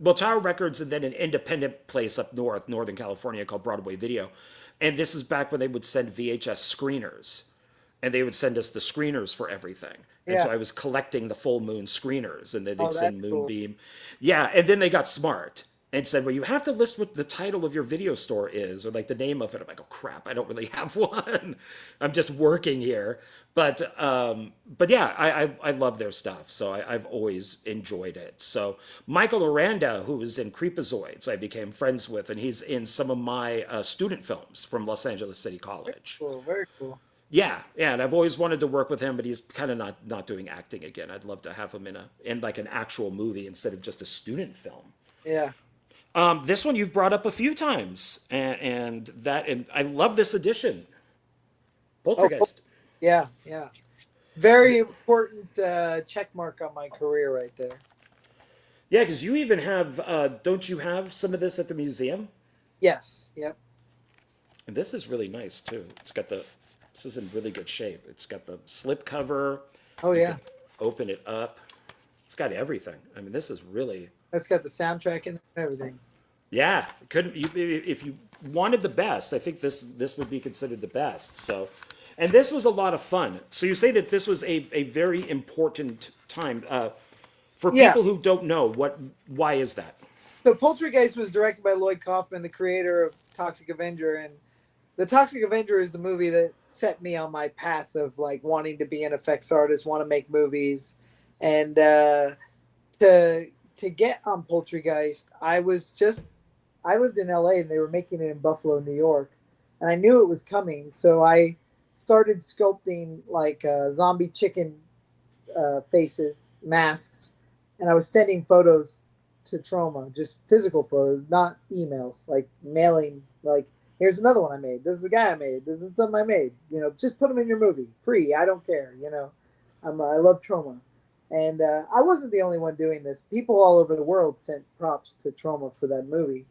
well, Tower Records and then an independent place up north, Northern California called Broadway Video. And this is back when they would send VHS screeners and they would send us the screeners for everything. And so Yeah. I was collecting the full moon screeners and then they'd Oh, send that's cool. Moonbeam. Yeah. And then they got smart and said, well, you have to list what the title of your video store is or like the name of it. I'm like, oh crap, I don't really have one. I'm just working here. But yeah, I love their stuff. So I've always enjoyed it. So Michael Aranda, who was in Creepazoids, I became friends with, and he's in some of my student films from Los Angeles City College. Cool. Very cool. Yeah, and I've always wanted to work with him, but he's kind of not doing acting again. I'd love to have him in like an actual movie instead of just a student film. Yeah. This one you've brought up a few times, and I love this edition, Oh, Poltergeist. yeah. Yeah. Very important check mark on my career right there. Yeah, because you even have, don't you have some of this at the museum? Yes. Yep. And this is really nice too. This is in really good shape. It's got the slip cover. Oh You yeah. can open it up. It's got everything. I mean, this is really, That's got the soundtrack and everything. yeah. Couldn't you if you wanted the best? I think this would be considered the best. So, and this was a lot of fun. So you say that this was a very important time for Yeah. people who don't know why is that? So Poltergeist was directed by Lloyd Kaufman, the creator of Toxic Avenger, and the Toxic Avenger is the movie that set me on my path of like wanting to be an effects artist, want to make movies, and to get on Poltergeist, I lived in LA and they were making it in Buffalo, New York, and I knew it was coming, so I started sculpting like zombie chicken faces, masks, and I was sending photos to Trauma, just physical photos, not emails, like mailing, like, here's another one I made. This is the guy I made. This is something I made. You know, just put them in your movie, free. I don't care. You know, I love Trauma, and I wasn't the only one doing this. People all over the world sent props to Trauma for that movie,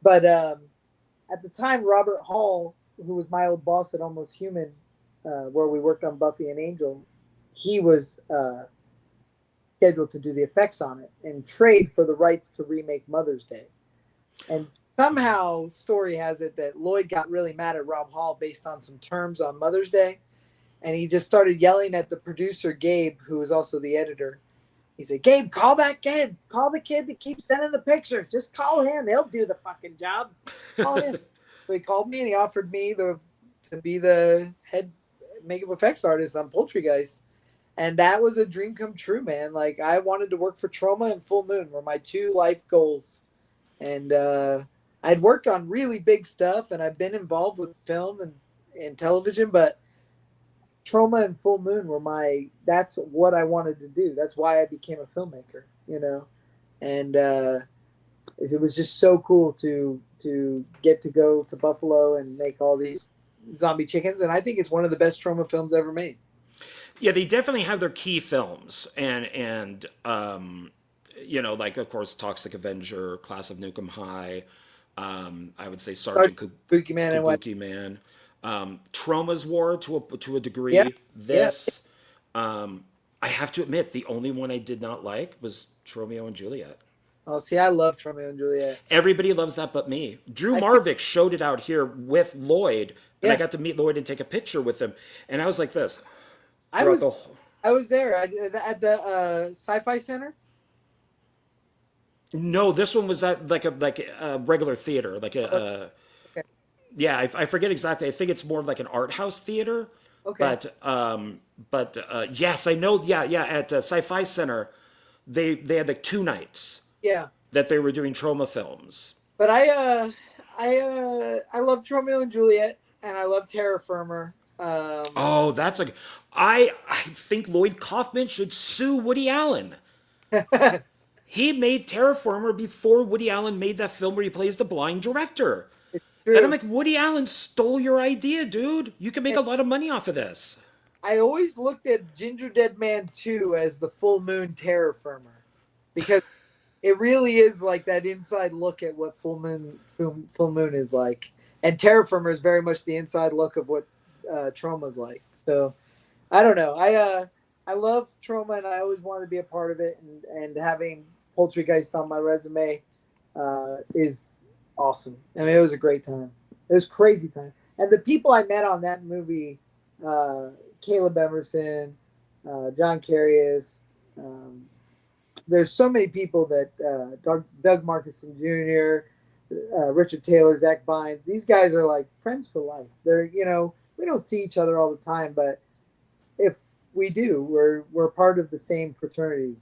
but at the time, Robert Hall, who was my old boss at Almost Human, where we worked on Buffy and Angel, he was scheduled to do the effects on it and trade for the rights to remake Mother's Day. And somehow, story has it that Lloyd got really mad at Rob Hall based on some terms on Mother's Day, and he just started yelling at the producer Gabe, who was also the editor. He said, "Gabe, call that kid. Call the kid that keeps sending the pictures. Just call him. He'll do the fucking job. Call him." So he called me and he offered me to be the head makeup effects artist on Poltergeist. And that was a dream come true, man. Like, I wanted to work for Trauma and Full Moon were my two life goals. And I'd worked on really big stuff and I've been involved with film and television, but Trauma and Full Moon were that's what I wanted to do. That's why I became a filmmaker, you know? And it was just so cool to get to go to Buffalo and make all these zombie chickens. And I think it's one of the best Trauma films ever made. Yeah, they definitely have their key films, and you know, like of course, Toxic Avenger, Class of Nukem High. I would say Sergeant Kabuki Man and what? Kabuki Man, Trauma's War to a degree. Yeah, yeah. This, I have to admit, the only one I did not like was Romeo and Juliet. Oh, see, I love Romeo and Juliet. Everybody loves that but me. Drew I Marvick showed it out here with Lloyd, and I Yeah, got to meet Lloyd and take a picture with him, and I was like this I throughout was the whole. I was there at the Sci-Fi Center. No, this one was at like a regular theater, like Oh, okay, yeah, I forget exactly. I think it's more of like an art house theater, okay, but yes, I know. Yeah, at Sci-Fi Center, they had like 2 nights yeah. that they were doing trauma films. But I love Romeo and Juliet, and I love Terra Firma. Oh, that's like I think Lloyd Kaufman should sue Woody Allen. It's He made Terraformer before Woody Allen made that film where he plays the blind director. And I'm true. like, Woody Allen stole your idea, dude. You can make And a lot of money off of this. I always looked at Ginger Dead Man 2 as the full moon Terra Firma because it really is like that inside look at what full moon is like. And Terra Firma is very much the inside look of what Trauma's like. So I don't know. I love Trauma and I always wanted to be a part of it, and having Poltergeist on my resume is awesome. I mean, it was a great time. It was crazy time, and the people I met on that movie, uh, Caleb Emerson, John Carius. Um, there's so many people that Doug Markinson Jr., Richard Taylor, Zach Bynes. These guys are like friends for life. They're we don't see each other all the time, but if we do, we're part of the same fraternity.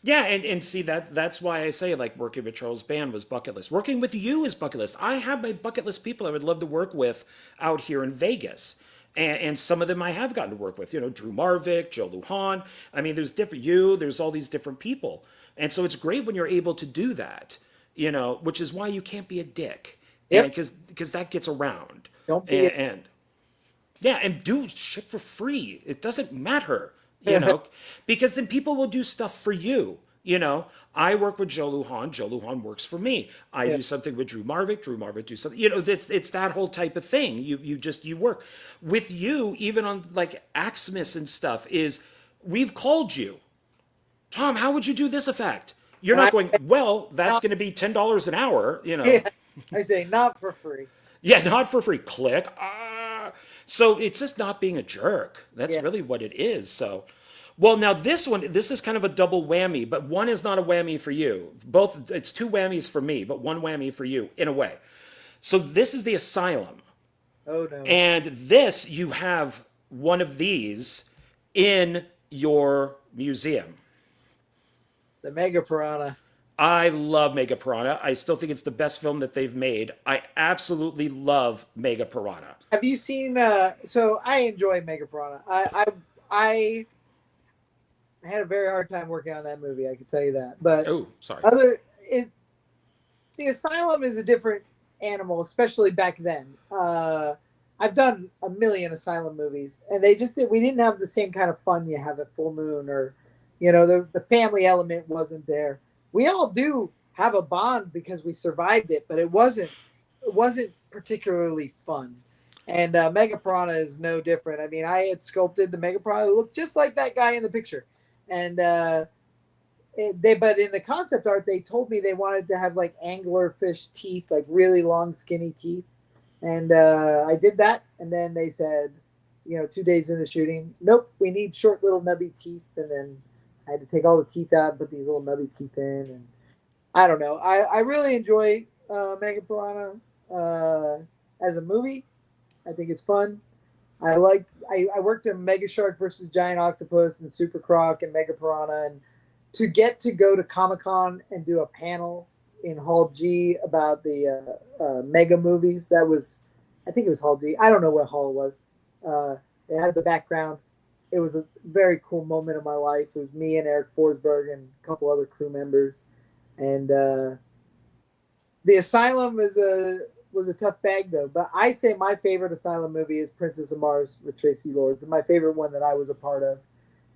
Yeah, and see that's why I say like working with Charles Band was bucket list. Working with you is bucket list. I have my bucket list people I would love to work with out here in Vegas. And some of them I have gotten to work with, Drew Marvick, Joe Lujan. I mean, there's all these different people. And so it's great when you're able to do that, which is why you can't be a dick. And Yep. because that gets around. Don't be. And yeah, and do shit for free. It doesn't matter, you know, because then people will do stuff for you. I work with Joe Lujan. Joe Lujan works for me. I Yeah. do something with Drew Marvick. Drew Marvick do something. It's that whole type of thing. You work with you even on like AXEMAS and stuff. Is we've called you, Tom. How would you do this effect? You're And not going. Well, that's not, going to be $10 an hour. yeah, I say not for free. Yeah, not for free. Click. So it's just not being a jerk. That's Yeah. really what it is. So, well, now this is kind of a double whammy, but one is not a whammy for you. Both, it's two whammies for me, but one whammy for you in a way. So this is the Asylum. Oh no. And this, you have one of these in your museum. The Mega Piranha. I love Mega Piranha. I still think it's the best film that they've made. I absolutely love Mega Piranha. Have you seen? So I enjoy Mega Piranha. I had a very hard time working on that movie. I can tell you that. But Oh, sorry. the Asylum is a different animal, especially back then. I've done a million Asylum movies, and we didn't have the same kind of fun you have at Full Moon, or the family element wasn't there. We all do have a bond because we survived it, but it wasn't particularly fun. And Mega Piranha is no different. I mean, I had sculpted the Mega Piranha to look just like that guy in the picture, and but in the concept art, they told me they wanted to have like anglerfish teeth, like really long, skinny teeth, and I did that. And then they said, 2 days into shooting, nope, we need short little nubby teeth, and then I had to take all the teeth out and put these little nubby teeth in, and I don't know. I really enjoy Mega Piranha as a movie. I think it's fun. I worked in Mega Shark versus Giant Octopus and Super Croc and Mega Piranha, and to get to go to Comic-Con and do a panel in Hall G about the Mega movies. I think it was Hall G. I don't know what hall it was. It had the background. It was a very cool moment of my life. It was me and Eric Forsberg and a couple other crew members, and the Asylum was a tough bag though. But I say my favorite Asylum movie is Princess of Mars with Tracy Lord. My favorite one that I was a part of,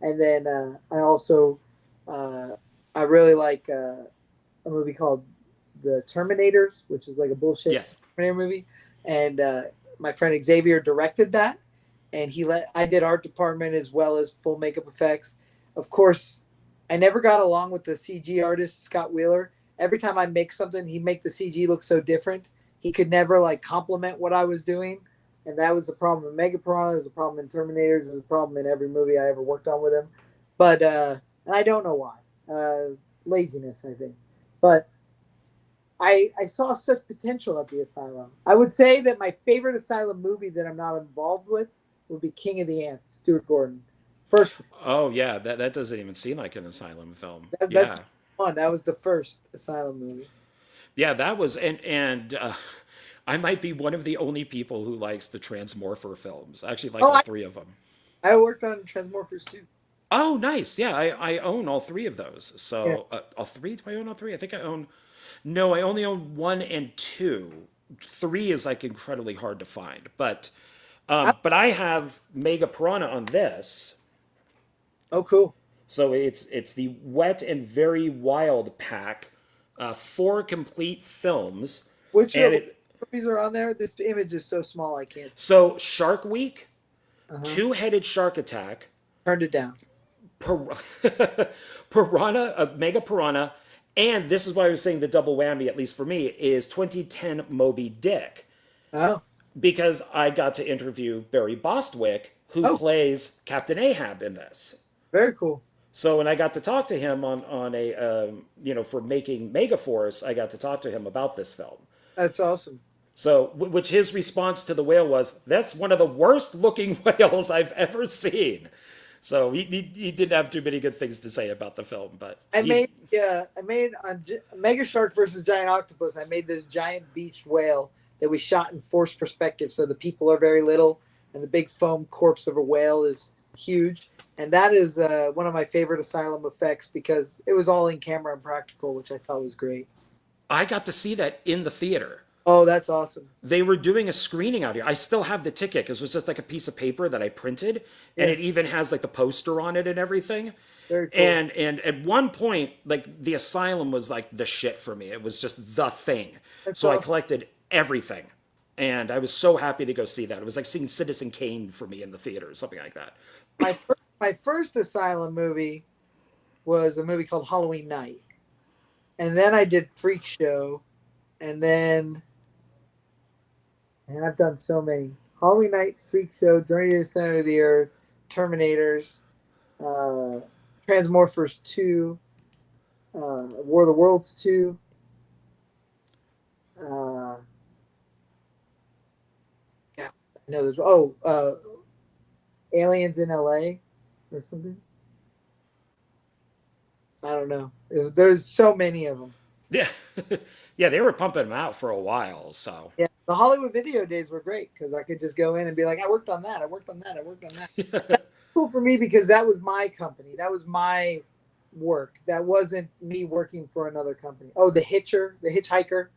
and then I also I really like a movie called The Terminators, which is like a bullshit Yes. Terminator movie, and my friend Xavier directed that, and I did art department as well as full makeup effects. Of course, I never got along with the CG artist Scott Wheeler. Every time I make something, he'd make the CG look so different. He could never like compliment what I was doing, and that was the problem in Mega Piranha. There's a problem in Terminators. There's a problem in every movie I ever worked on with him. But and I don't know why. Laziness, I think. But I saw such potential at the Asylum. I would say that my favorite Asylum movie that I'm not involved with would be King of the Ants, Stuart Gordon. First, Oh yeah, that doesn't even seem like an Asylum film. that's Yeah, one. That was the first Asylum movie. yeah, that was and I might be one of the only people who likes the Transmorpher films. I actually like Oh, all three of them. I worked on Transmorphers too. Oh, nice. Yeah, I own all three of those. Yeah. So all three? Do I own all three? I think I own. No, I only own one and two. Three is like incredibly hard to find, but I have Mega Piranha on this. Oh, cool. So it's the Wet and Very Wild pack, four complete films, Which and it movies are on there? This image is so small I can't see. so Shark Week, Uh-huh. Two-Headed Shark Attack, Turned it down. Pir- Piranha, Mega Piranha, And this is why I was saying the double whammy, at least for me, is 2010 Moby Dick, Oh, because I got to interview Barry Bostwick, who oh, plays Captain Ahab in this. very cool. So when I got to talk to him on a for making Megaforce, I got to talk to him about this film. That's awesome. So which his response to the whale was, "That's one of the worst looking whales I've ever seen." So he didn't have too many good things to say about the film, but I made on Mega Shark versus Giant Octopus. I made this giant beached whale that we shot in forced perspective, so the people are very little, and the big foam corpse of a whale is huge. And that is one of my favorite Asylum effects because it was all in camera and practical, which I thought was great. I got to see that in the theater. Oh, that's awesome. They were doing a screening out here. I still have the ticket because it was just like a piece of paper that I printed, and Yeah. it even has like the poster on it and everything. Very cool. And at one point, like the Asylum was like the shit for me. It was just the thing. That's So I awesome. collected everything, and I was so happy to go see that. It was like seeing Citizen Kane for me in the theater, something like that. My first Asylum movie was a movie called Halloween Night, and then I did Freak Show, and then and I've done so many Halloween Night, Freak Show, Journey to the Center of the Earth, Terminators, uh, Transmorphers 2, War of the Worlds 2. Yeah, I know there's Aliens in LA or something. I don't know. There's so many of them. Yeah, yeah, they were pumping them out for a while. So Yeah, the Hollywood video days were great because I could just go in and be like, I worked on that, I worked on that, I worked on that. That's cool for me because that was my company, that was my work. That wasn't me working for another company. Oh, the Hitchhiker,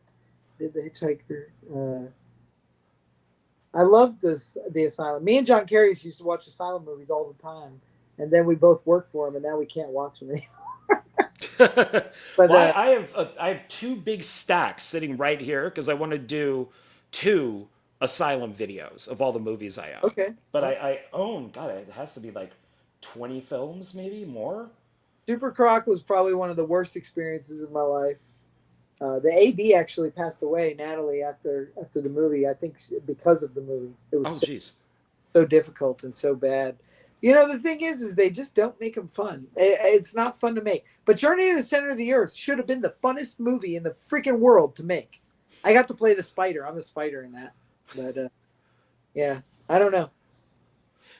did the Hitchhiker. I loved the Asylum. Me and John Carries used to watch Asylum movies all the time, and then we both worked for him, and now we can't watch them anymore. But well, I have two big stacks sitting right here because I want to do two Asylum videos of all the movies I own. okay. But I own, God, it has to be like 20 films, maybe more. Super Croc was probably one of the worst experiences of my life. The AD actually passed away, Natalie, after the movie. I think because of the movie, it Oh, was jeez. so difficult and so bad. You know, the thing is they just don't make them fun. It's not fun to make. But Journey to the Center of the Earth should have been the funnest movie in the freaking world to make. I got to play the spider. I'm the spider in that. But yeah, I don't know.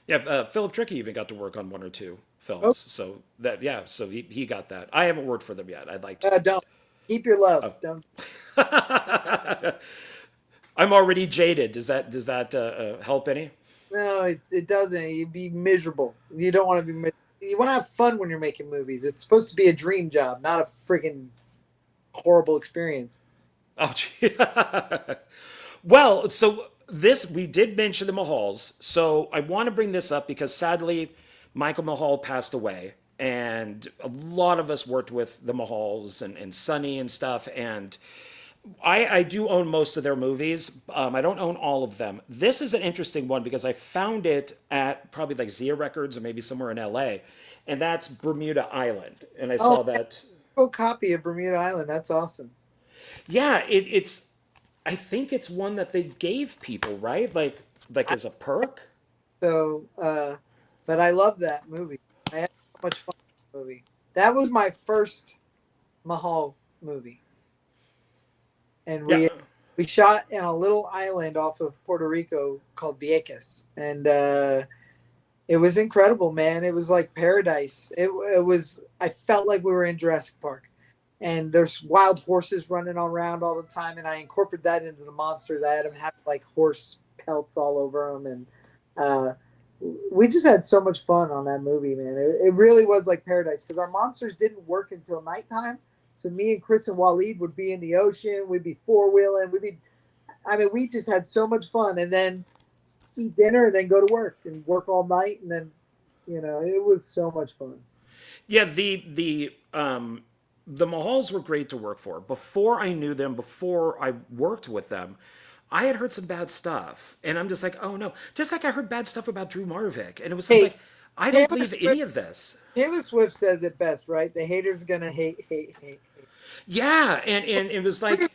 Yeah, Philip Tricky even got to work on one or two Oh, films. So that, yeah, so he got that. I haven't worked for them yet. I'd like to, don't but keep your love. oh. Don't. I'm already jaded. Does that help any? No, it doesn't. You'd be miserable. You don't want to be. You want to have fun when you're making movies. It's supposed to be a dream job, not a freaking horrible experience. Oh, gee. Well, so this we did mention the Mahals, so I want to bring this up because sadly, Michael Mahal passed away, and a lot of us worked with the Mahals and Sonny and stuff, and I do own most of their movies. I don't own all of them. This is an interesting one because I found it at probably like Zia Records or maybe somewhere in LA, and that's Bermuda Island, and I saw Oh, that. full copy of Bermuda Island. That's awesome. Yeah, it's. I think it's one that they gave people, right? Like as a perk. So, but I love that movie. I had so much fun with that movie. That was my first Mahal movie, and Yeah. we shot in a little island off of Puerto Rico called Vieques, and it was incredible, man. It was like paradise. It was. I felt like we were in Jurassic Park, and there's wild horses running around all the time, and I incorporated that into the monsters. I had them have like horse pelts all over them, and uh, we just had so much fun on that movie, man. It really was like paradise because our monsters didn't work until nighttime. So me and Chris and Waleed would be in the ocean. We'd be four wheeling. I mean, we just had so much fun, and then eat dinner, and then go to work and work all night, and then, it was so much fun. Yeah, the Mahals were great to work for. Before I knew them, before I worked with them, I had heard some bad stuff, and I'm just like, oh no. Just like I heard bad stuff about Drew Marvick, and it was just Hey, like, I don't Taylor believe Swift, any of this. Taylor Swift says it best, right? The haters gonna hate, hate, hate, hate. Yeah, and it was like,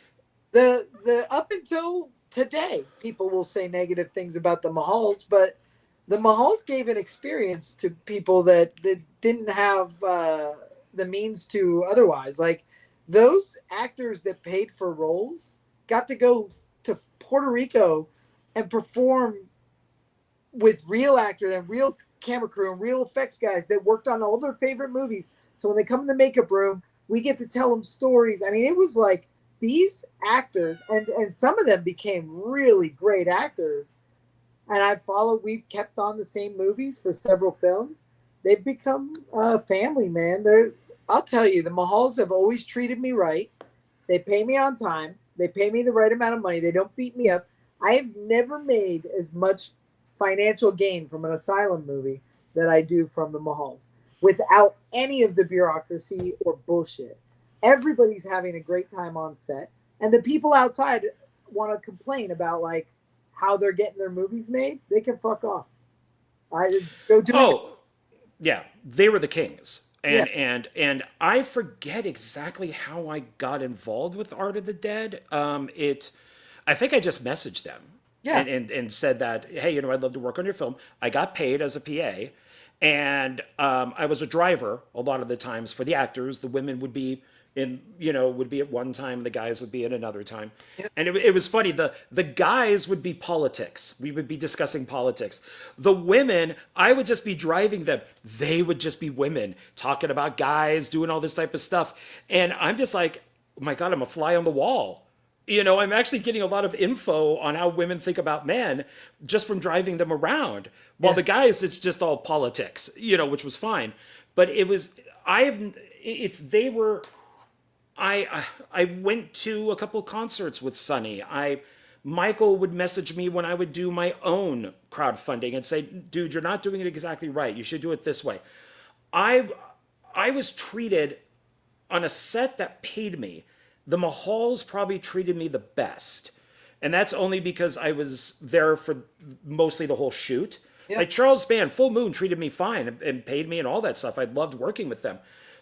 The up until today, people will say negative things about the Mahals, but the Mahals gave an experience to people that didn't have the means to otherwise. Like those actors that paid for roles got to go to Puerto Rico and perform with real actors and real camera crew and real effects guys that worked on all their favorite movies. So when they come in the makeup room, we get to tell them stories. I mean, it was like these actors, and some of them became really great actors. And I followed. We've kept on the same movies for several films. They've become family, man. I'll tell you, the Mahals have always treated me right. They pay me on time. They pay me the right amount of money. They don't beat me up. I have never made as much financial gain from an asylum movie that I do from the Mahals without any of the bureaucracy or bullshit. Everybody's having a great time on set, and the people outside want to complain about like how they're getting their movies made. They can fuck off. I go do it. oh, yeah, they were the kings. Yeah, And I forget exactly how I got involved with Art of the Dead. I think I just messaged them yeah. and said that, hey, I'd love to work on your film. I got paid as a PA, and I was a driver a lot of the times for the actors. The women would be would be at one time, the guys would be at another time. Yeah. And it was funny. The guys would be politics. We would be discussing politics. The women, I would just be driving them. They would just be women talking about guys doing all this type of stuff. And I'm just like, oh my God, I'm a fly on the wall. I'm actually getting a lot of info on how women think about men just from driving them around. While Yeah. the guys, it's just all politics, which was fine. But it was, I've, it's, they were, I went to a couple concerts with Sonny. Michael would message me when I would do my own crowdfunding and say, "Dude, you're not doing it exactly right. You should do it this way." I I was treated on a set that paid me. The Mahals probably treated me the best. And that's only because I was there for mostly the whole shoot. Yeah. Like Charles Band, Full Moon treated me fine and paid me and all that stuff. I loved working with them.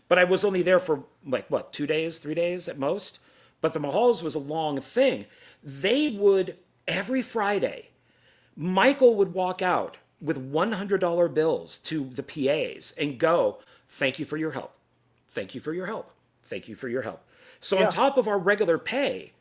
But I was only there for like what, 2 days, 3 days at most. But the Mahals was a long thing. They would every Friday, Michael would walk out with $100 bills to the PAs and go, "Thank you for your help. Thank you for your help. Thank you for your help." So on Yeah. top of our regular pay,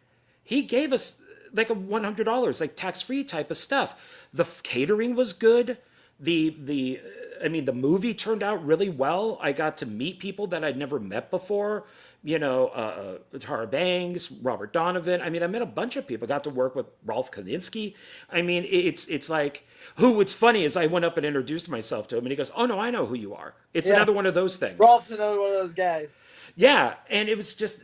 he gave us like a $100, like tax-free type of stuff. The catering was good. The I mean, the movie turned out really well. I got to meet people that I'd never met before. Tara Banks, Robert Donovan. I mean, I met a bunch of people. I got to work with Rolf Kalinsky. I mean, it's like who. What's funny is I went up and introduced myself to him, and he goes, "Oh no, I know who you are." It's Yeah. another one of those things. Rolf's another one of those guys. Yeah, and it was just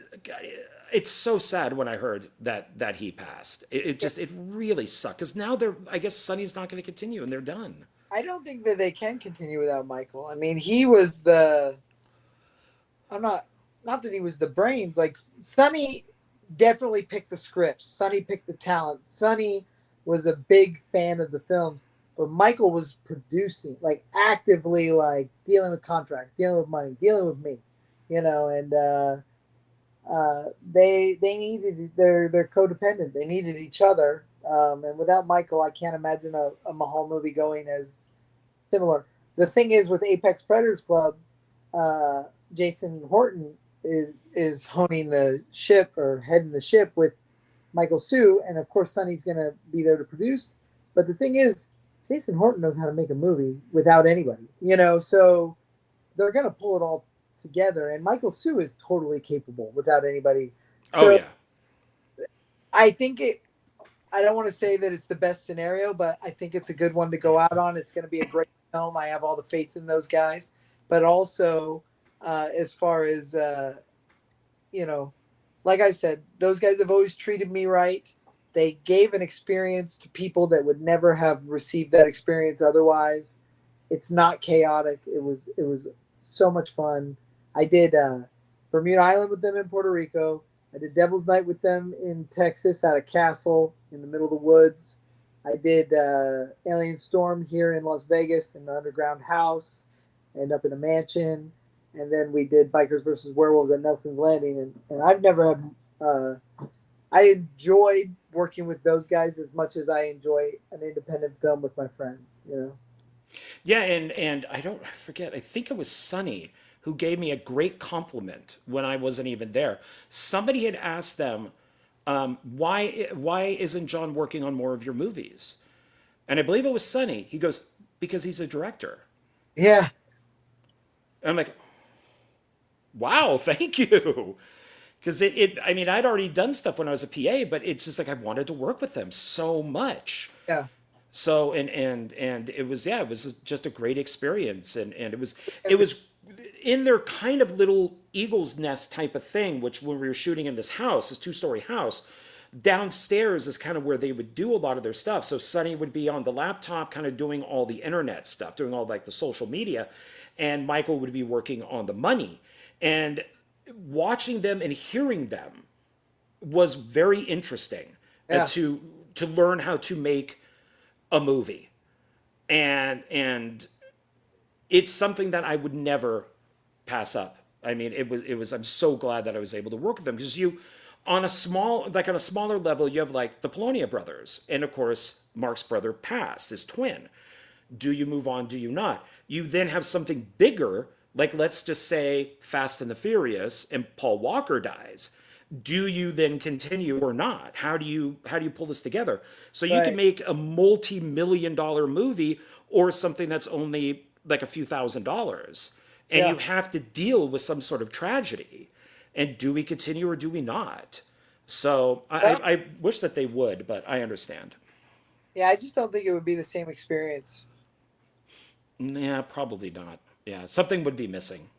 it's so sad when I heard that he passed. It really sucked because now I guess Sonny's not going to continue and they're done. I don't think that they can continue without Michael. I mean, he was the. I'm not that he was the brains. Like Sonny definitely picked the scripts. Sonny picked the talent. Sonny was a big fan of the films, but Michael was producing, like actively, like dealing with contracts, dealing with money, dealing with me, and they needed they're codependent. They needed each other, and without Michael, I can't imagine a Mahal movie going as similar. The thing is with Apex Predators Club, uh, Jason Horton is honing the ship or heading the ship with Michael Sue, and of course Sonny's going to be there to produce. But the thing is, Jason Horton knows how to make a movie without anybody, so they're going to pull it all together. And Michael Sue is totally capable without anybody. Oh So yeah. I think I don't want to say that it's the best scenario, but I think it's a good one to go out on. It's going to be a great film. I have all the faith in those guys. But also, as far as, like I said, those guys have always treated me right. They gave an experience to people that would never have received that experience otherwise. It's not chaotic. It was so much fun. I did Bermuda Island with them in Puerto Rico. I did Devil's Night with them in Texas at a castle in the middle of the woods. I did Alien Storm here in Las Vegas in the underground house and up in a mansion. and then we did Bikers versus Werewolves at Nelson's Landing, and I've never had. I enjoyed working with those guys as much as I enjoy an independent film with my friends. You know. Yeah, and I forget. I think it was Sonny who gave me a great compliment when I wasn't even there. Somebody had asked them, why isn't John working on more of your movies? And I believe it was Sonny. He goes, because he's a director. Yeah. And I'm like, wow, thank you. Because I mean, I'd already done stuff when I was a PA, but it's just like I wanted to work with them so much. Yeah. So and it was, yeah, it was just a great experience, and it was in their kind of little eagle's nest type of thing, which when we were shooting in this house, this two-story house, downstairs is kind of where they would do a lot of their stuff. So Sonny would be on the laptop kind of doing all the internet stuff, doing all like the social media, and Michael would be working on the money. And watching them and hearing them was very interesting, Yeah. to learn how to make a movie. And it's something that I would never pass up. I mean, it was I'm so glad that I was able to work with them, because you on a smaller level, you have like the Polonia brothers, and of course Mark's brother passed, his twin. Do you move on? Do you not? You then have something bigger, like let's just say Fast and the Furious, and Paul Walker dies. Do you then continue or not? How do you pull this together? So you can Right. make a multi-million-dollar movie, or something that's only like a few $1,000s, and Yeah. you have to deal with some sort of tragedy. And do we continue or do we not? So Well, I wish that they would, but I understand. yeah. I just don't think it would be the same experience. Yeah, probably not. Yeah, something would be missing.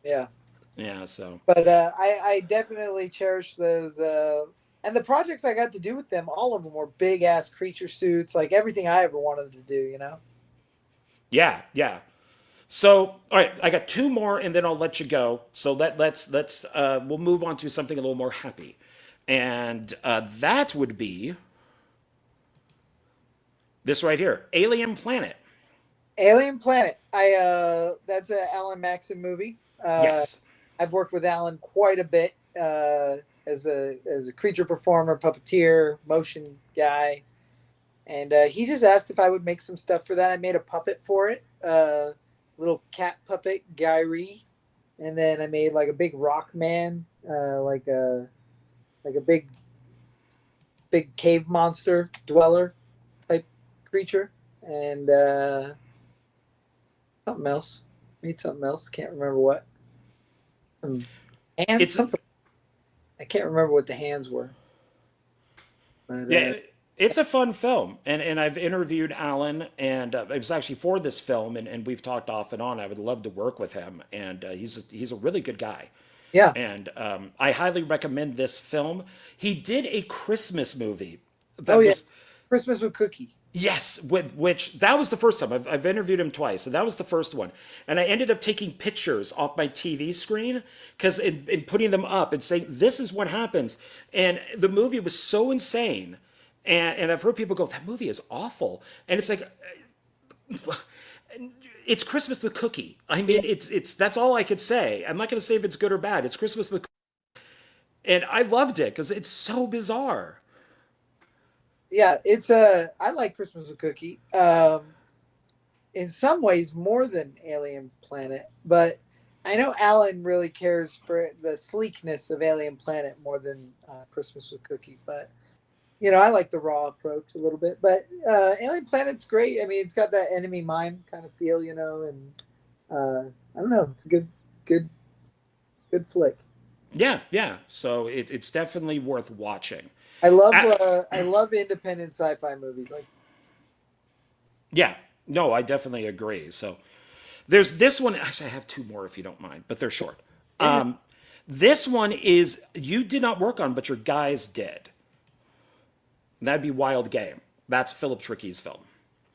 Yeah. Yeah, so But I definitely cherish those. And the projects I got to do with them, all of them were big ass creature suits, like everything I ever wanted to do. You know. yeah, yeah. So all right, I got two more, and then I'll let you go. So let's we'll move on to something a little more happy, and that would be this right here, Alien Planet. Alien Planet. I That's a Alan Maxon movie. Yes. I've worked with Alan quite a bit as a creature performer, puppeteer, motion guy, and he just asked if I would make some stuff for that. I made a puppet for it, little cat puppet, Gyri, and then I made like a big rock man, like a big cave monster dweller type creature, and something else. Made something else. Can't remember what. Some hands. It's Something. I can't remember what the hands were. But Yeah, it's a fun film, and I've interviewed Alan, and it was actually for this film, and we've talked off and on. I would love to work with him, and he's a really good guy, yeah. and I highly recommend this film. He did a Christmas movie Oh that yeah. was, Christmas with Cookie. yes, with which that was the first time I've interviewed him twice, and that was the first one. And I ended up taking pictures off my TV screen, because in putting them up and saying this is what happens. And the movie was so insane, and I've heard people go, that movie is awful, and it's like, it's Christmas with Cookie. I Yeah. mean, it's that's all I could say. I'm not going to say if it's good or bad. It's Christmas with, and I loved it because it's so bizarre. Yeah. It's I like Christmas with Cookie. In some ways more than Alien Planet, but I know Alan really cares for the sleekness of Alien Planet more than Christmas with Cookie. But I like the raw approach a little bit. But Alien Planet's great. I mean, it's got that Enemy Mine kind of feel, and I don't know. It's a good, good flick. Yeah, yeah. So it's definitely worth watching. Uh, I love independent sci-fi movies. Like, Yeah, no, I definitely agree. So there's this one. Actually, I have two more if you don't mind, but they're short. yeah, This one is you did not work on, but your guys did. And that'd be Wild Game. That's Philip Tricky's film.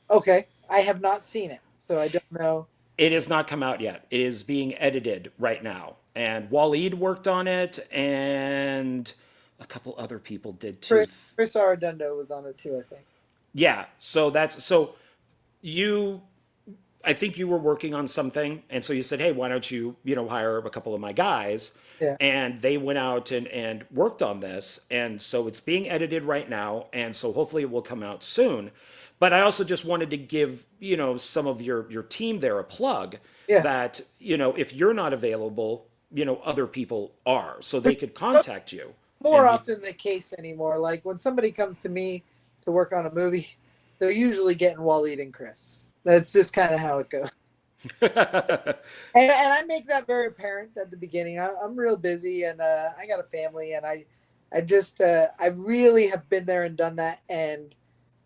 okay. I have not seen it, so I don't know. It has not come out yet. It is being edited right now. And Waleed worked on it, and a couple other people did too. Chris Arredondo was on it too, I think. Yeah, so you I think you were working on something, and so you said, "Hey, why don't you, hire a couple of my guys?" Yeah. And they went out and worked on this, and so it's being edited right now, and so hopefully it will come out soon. But I also just wanted to give, some of your team there a plug Yeah. that, if you're not available, other people are, so they could contact you. More And you often the case anymore. Like when somebody comes to me to work on a movie, they're usually getting Waleed and Chris. That's just kind of how it goes. And I make that very apparent at the beginning. I'm real busy, and I got a family, and I really have been there and done that. And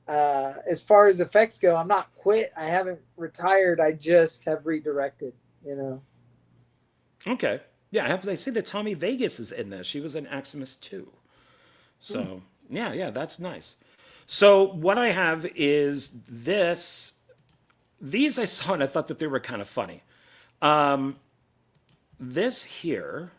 as far as effects go, I'm not quit. I haven't retired. I just have redirected. You know. Okay. Yeah, I see that Tommy Vegas is in this. She was in AXEMAS too. So, yeah, that's nice. So, what I have is this. These I saw and I thought that they were kind of funny. This here,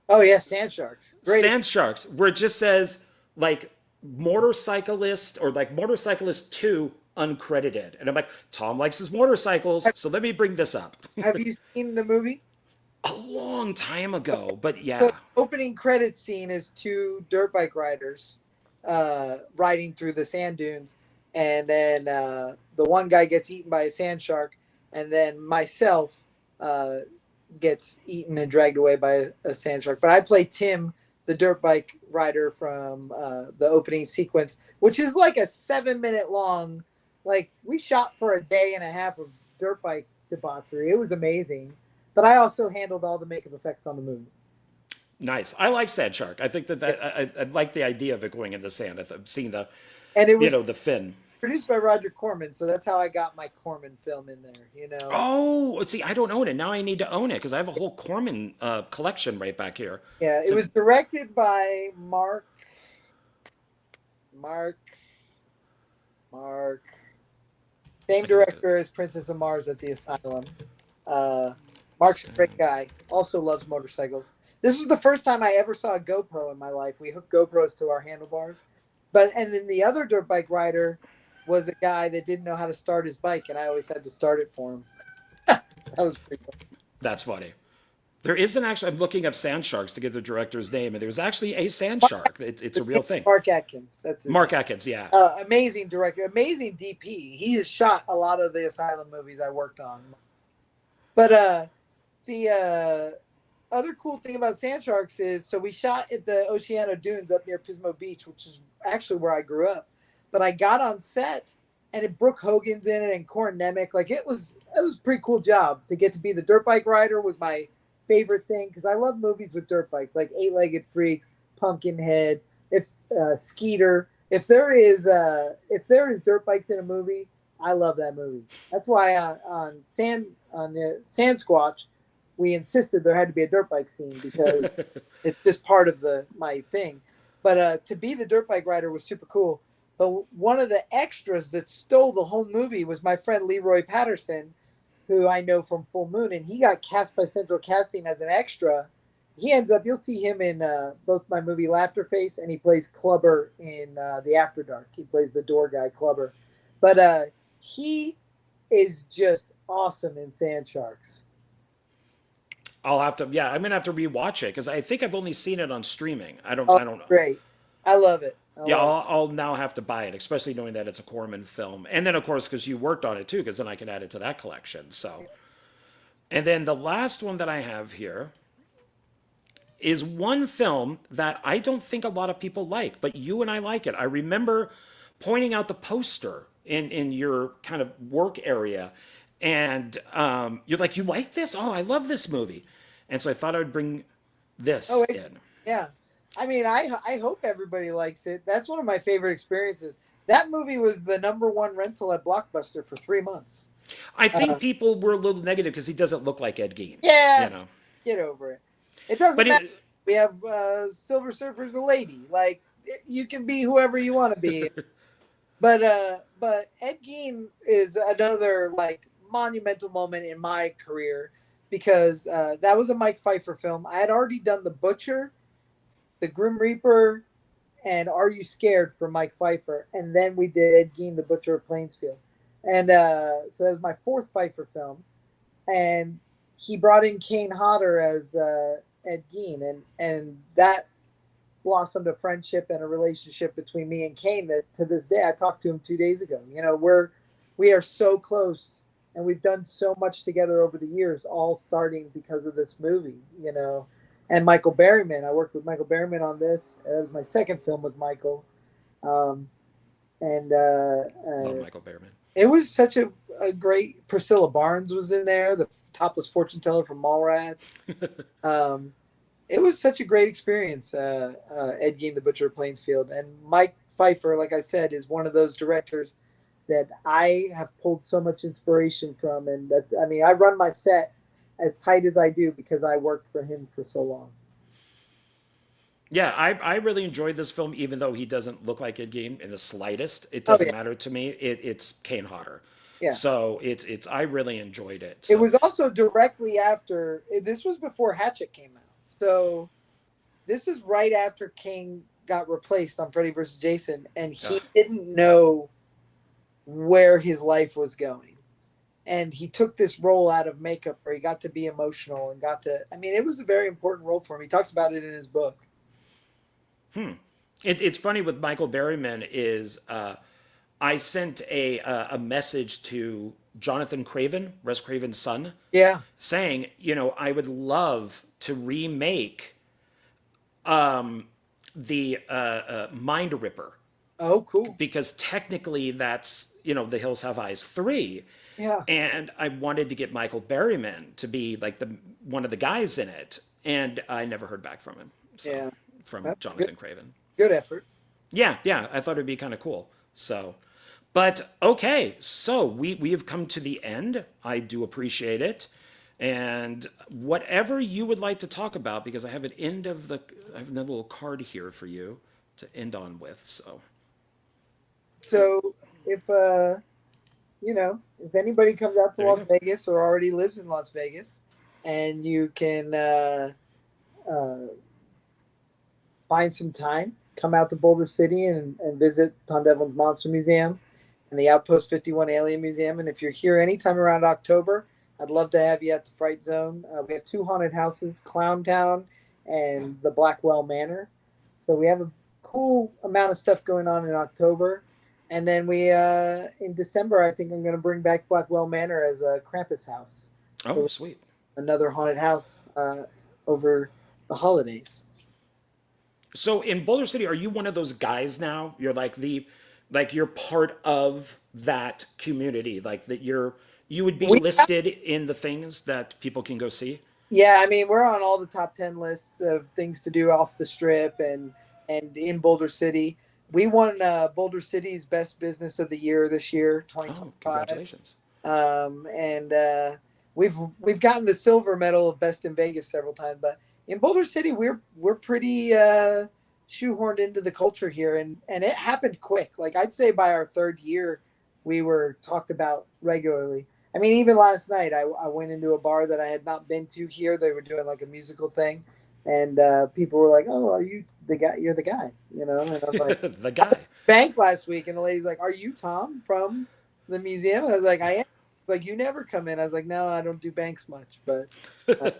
Oh yeah, Sand Sharks. Great. Sand Sharks, where it just says like motorcyclist or like motorcyclist 2 uncredited. And I'm like, Tom likes his motorcycles, so let me bring this up. Have you seen the movie? A long time ago, but The yeah. opening credit scene is two dirt bike riders riding through the sand dunes, and then the one guy gets eaten by a sand shark, and then myself uh, gets eaten and dragged away by a sand shark. But I play Tim, the dirt bike rider from the opening sequence, which is like a 7 minute long. Like we shot for a day and a half of dirt bike debauchery. It was amazing. But I also handled all the makeup effects on the movie. Nice. I like Sand Shark. I think I like the idea of it going in the sand. I've seen the, And it was the fin. produced by Roger Corman, so that's how I got my Corman film in there. You know, Oh, see, I don't own it. Now I need to own it because I have a whole Corman collection right back here. yeah, it So, was directed by Mark, Mark, same director as Princess of Mars at the Asylum. Uh, Mark's a great guy. Also loves motorcycles. This was the first time I ever saw a GoPro in my life. We hooked GoPros to our handlebars, and then the other dirt bike rider was a guy that didn't know how to start his bike, and I always had to start it for him. That was pretty cool. that's funny. There isn't actually, I'm looking up Sand Sharks to get the director's name, and there was actually a Sand Shark. It's a real thing. Mark Atkins. That's it. Mark Atkins, yeah. Amazing director, amazing DP. He has shot a lot of the Asylum movies I worked on. But the other cool thing about Sand Sharks is, so we shot at the Oceano Dunes up near Pismo Beach, which is actually where I grew up. But I got on set, and Brooke Hogan's in it, and Corin Nemec. Like it was a pretty cool job to get to be the dirt bike rider. Was my favorite thing because I love movies with dirt bikes, like Eight Legged Freaks, Pumpkinhead, if Skeeter. If there is dirt bikes in a movie, I love that movie. That's why on the Sand Squatch, we insisted there had to be a dirt bike scene because it's just part of my thing. But to be the dirt bike rider was super cool. But one of the extras that stole the whole movie was my friend Leroy Patterson, who I know from Full Moon, and he got cast by Central Casting as an extra. He ends up, you'll see him in both my movie Laughter Face, and he plays Clubber in The After Dark. He plays the door guy, Clubber. But he is just awesome in Sand Sharks. I'm gonna have to rewatch it because I think I've only seen it on streaming. I Oh, don't know. great. I love it. Yeah, I'll now have to buy it, especially knowing that it's a Corman film, and then of course because you worked on it too, because then I can add it to that collection. So, and then the last one that I have here is one film that I don't think a lot of people like, but you and I like it. I remember pointing out the poster in your kind of work area, and you're like, "You like this? Oh, I love this movie," and so I thought I would bring this in. Yeah. I mean, I hope everybody likes it. That's one of my favorite experiences. That movie was the #1 rental at Blockbuster for 3 months. I think people were a little negative because he doesn't look like Ed Gein. Yeah, get over it. It doesn't matter. We have Silver Surfer's a lady. Like you can be whoever you want to be. But Ed Gein is another like monumental moment in my career because that was a Mike Pfeiffer film. I had already done The Butcher, The Grim Reaper, and Are You Scared for Mike Pfeiffer, and then we did Ed Gein, The Butcher of Plainsfield. And so that was my fourth Pfeiffer film, and he brought in Kane Hodder as Ed Gein, and that blossomed a friendship and a relationship between me and Kane that to this day I talked to him 2 days ago. You know, we are so close, and we've done so much together over the years, all starting because of this movie. You know, and Michael Berryman. I worked with Michael Berryman on this. That was my second film with Michael, um, and Love Michael Behrman. it was such a great. Priscilla Barnes was in there, the topless fortune teller from Mallrats. Um, it was such a great experience. Ed Gein, the Butcher of Plainsfield, and Mike Pfeiffer, like I said, is one of those directors that I have pulled so much inspiration from, and that's, I mean, I run my set as tight as I do because I worked for him for so long. Yeah, I really enjoyed this film, even though he doesn't look like Ed Gein in the slightest. It Oh doesn't yeah, matter to me. It's Kane Hodder. yeah. So it's I really enjoyed it. It So was also directly after. This was before Hatchet came out, so this is right after King got replaced on Freddy vs. Jason, and he ugh. didn't know where his life was going. And he took this role out of makeup where he got to be emotional and got to, I mean, it was a very important role for him. He talks about it in his book. It's funny with Michael Berryman is I sent a message to Jonathan Craven, Wes Craven's son, Yeah. saying, you know, I would love to remake the Mind Ripper Oh, cool. because technically that's, you know, The Hills Have Eyes 3. Yeah. And I wanted to get Michael Berryman to be like the one of the guys in it, and I never heard back from him. So Yeah. from That's good. Jonathan Craven. Good effort. Yeah, yeah, I thought it'd be kind of cool. So, but okay, so we have come to the end. I do appreciate it, and whatever you would like to talk about, because I have an end of the I have another little card here for you to end on with. So, So if, you know, if anybody comes out to there you Las go. Vegas or already lives in Las Vegas and you can uh, find some time, come out to Boulder City and visit Tom Devlin's Monster Museum and the Outpost 51 Alien Museum. And if you're here anytime around October, I'd love to have you at the Fright Zone. We have two haunted houses, Clown Town and the Blackwell Manor. So we have a cool amount of stuff going on in October. And then we, in December, I think I'm going to bring back Blackwell Manor as a Krampus house. Oh, So sweet. another haunted house over the holidays. So in Boulder City, are you one of those guys now? You're like you're part of that community, like that you would be We listed in the things that people can go see. Yeah, I mean, we're on all the top 10 lists of things to do off the strip and in Boulder City. We won Boulder City's best business of the year this year, Oh, 2025. congratulations. And we've gotten the silver medal of best in Vegas several times, but in Boulder City we're pretty shoehorned into the culture here, and it happened quick. Like I'd say by our third year, we were talked about regularly. I mean, even last night, I went into a bar that I had not been to here. They were doing like a musical thing, and people were like, "Oh, are you the guy? You're the guy," you know? And I'm like, The guy. "Bank last week," and the lady's like, "Are you Tom from the museum?" And I was like, "I am." Like, you never come in. I was like, "No, I don't do banks much," but uh,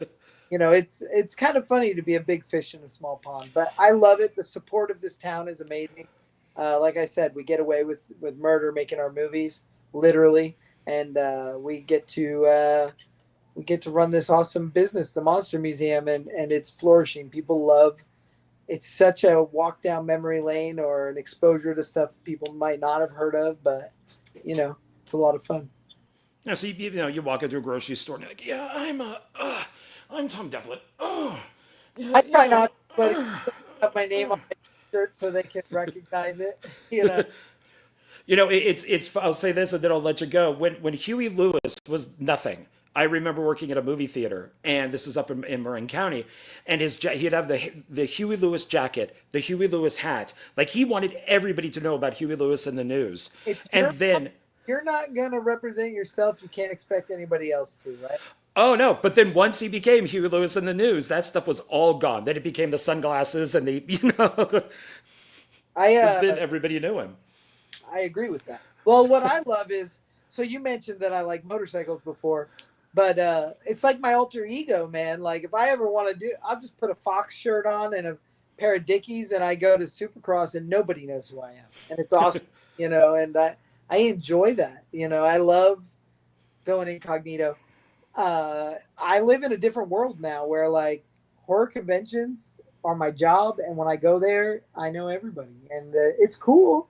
you know, it's kind of funny to be a big fish in a small pond. But I love it. The support of this town is amazing. Like I said, we get away with murder making our movies, literally, and we get to run this awesome business, the Monster Museum, and it's flourishing. People love. It's such a walk down memory lane or an exposure to stuff people might not have heard of, but you know, it's a lot of fun. Yeah, so you know you walk into a grocery store and you're like, yeah, I'm Tom Devlin. Oh, yeah, I you try know. not, but have my name on my shirt so they can recognize it. You know. You know, it's. I'll say this and then I'll let you go. When Huey Lewis was nothing, I remember working at a movie theater, and this is up in Marin County, and he'd have the Huey Lewis jacket, the Huey Lewis hat, like he wanted everybody to know about Huey Lewis in the news, If and then. you're not gonna represent yourself, you can't expect anybody else to, right? Oh no! But then once he became Huey Lewis in the news, that stuff was all gone. Then it became the sunglasses and the I because then everybody knew him. I agree with that. Well, what I love is So you mentioned that I like motorcycles before, but it's like my alter ego, man. Like if I ever want to do, I'll just put a Fox shirt on and a pair of Dickies, and I go to Supercross, and nobody knows who I am, and it's awesome, you know. And I enjoy that, you know. I love going incognito. I live in a different world now, where like horror conventions are my job, and when I go there, I know everybody, and it's cool,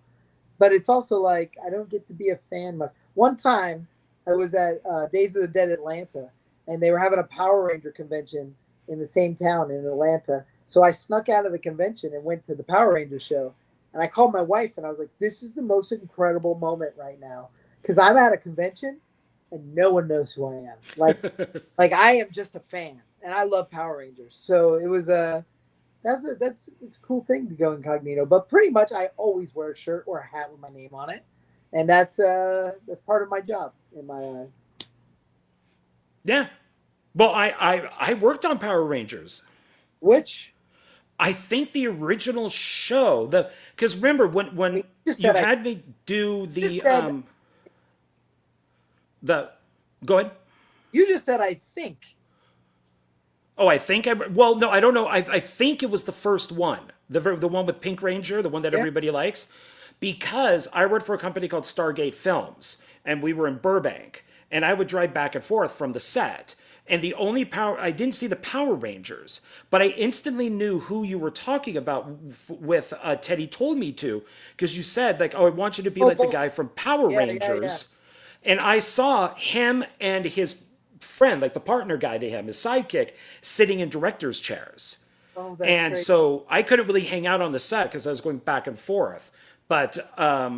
but it's also like I don't get to be a fan much. One time, I was at Days of the Dead Atlanta, and they were having a Power Ranger convention in the same town in Atlanta. So I snuck out of the convention and went to the Power Ranger show. And I called my wife, and I was like, "This is the most incredible moment right now because I'm at a convention, and no one knows who I am. Like I am just a fan, and I love Power Rangers. So it was a that's it's a cool thing to go incognito. But pretty much I always wear a shirt or a hat with my name on it, and that's part of my job in my eyes. Yeah. Well, I worked on Power Rangers. Which I think the original show, the because remember I when mean, you just you said had me do just said the go ahead. you just said I think. Oh, I think well, no, I don't know. I think it was the first one, the one with Pink Ranger, the one that Yeah. everybody likes, because I worked for a company called Stargate Films, and we were in Burbank, and I would drive back and forth from the set. And the only power I didn't see the Power Rangers, but I instantly knew who you were talking about with Teddy told me to, because you said like, oh, I want you to be Oh, like the both. guy from Power Yeah, yeah, yeah. Rangers. And I saw him and his friend, like the partner guy to him, his sidekick, sitting in director's chairs. Oh, that's And great. so I couldn't really hang out on the set because I was going back and forth. But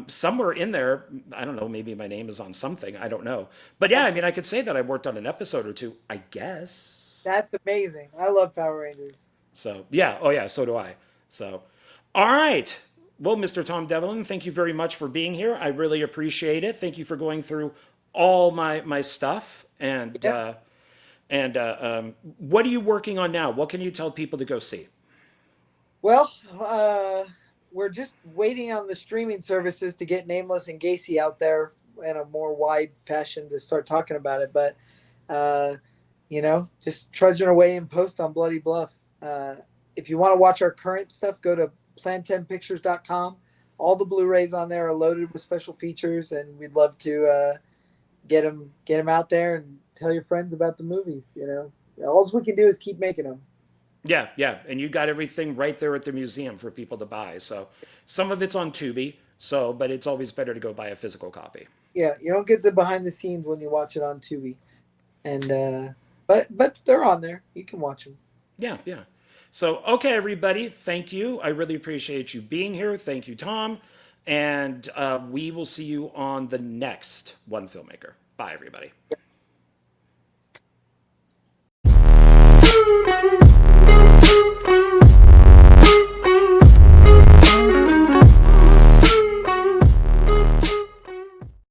somewhere in there, I don't know, maybe my name is on something. I don't know. But yeah, I That's mean, I could say that I worked on an episode or two, I guess. that's amazing. I love Power Rangers. So yeah, oh yeah, so do I. So, all right. Well, Mr. Tom Devlin, thank you very much for being here. I really appreciate it. Thank you for going through all my stuff. Yeah. What are you working on now? What can you tell people to go see? Well, we're just waiting on the streaming services to get Nameless and Gacy out there in a more wide fashion to start talking about it. But uh, you know, just trudging away in post on Bloody Bluff. If you want to watch our current stuff, go to plan10pictures.com. All the Blu-rays on there are loaded with special features, and we'd love to get them out there and tell your friends about the movies. You know, all we can do is keep making them. Yeah, yeah, and you got everything right there at the museum for people to buy. So some of it's on Tubi. So, but it's always better to go buy a physical copy. Yeah, you don't get the behind the scenes when you watch it on Tubi, and but they're on there. You can watch them. Yeah, yeah. So, okay, everybody, thank you. I really appreciate you being here. Thank you, Tom. And we will see you on the next One Filmmaker. Bye, everybody.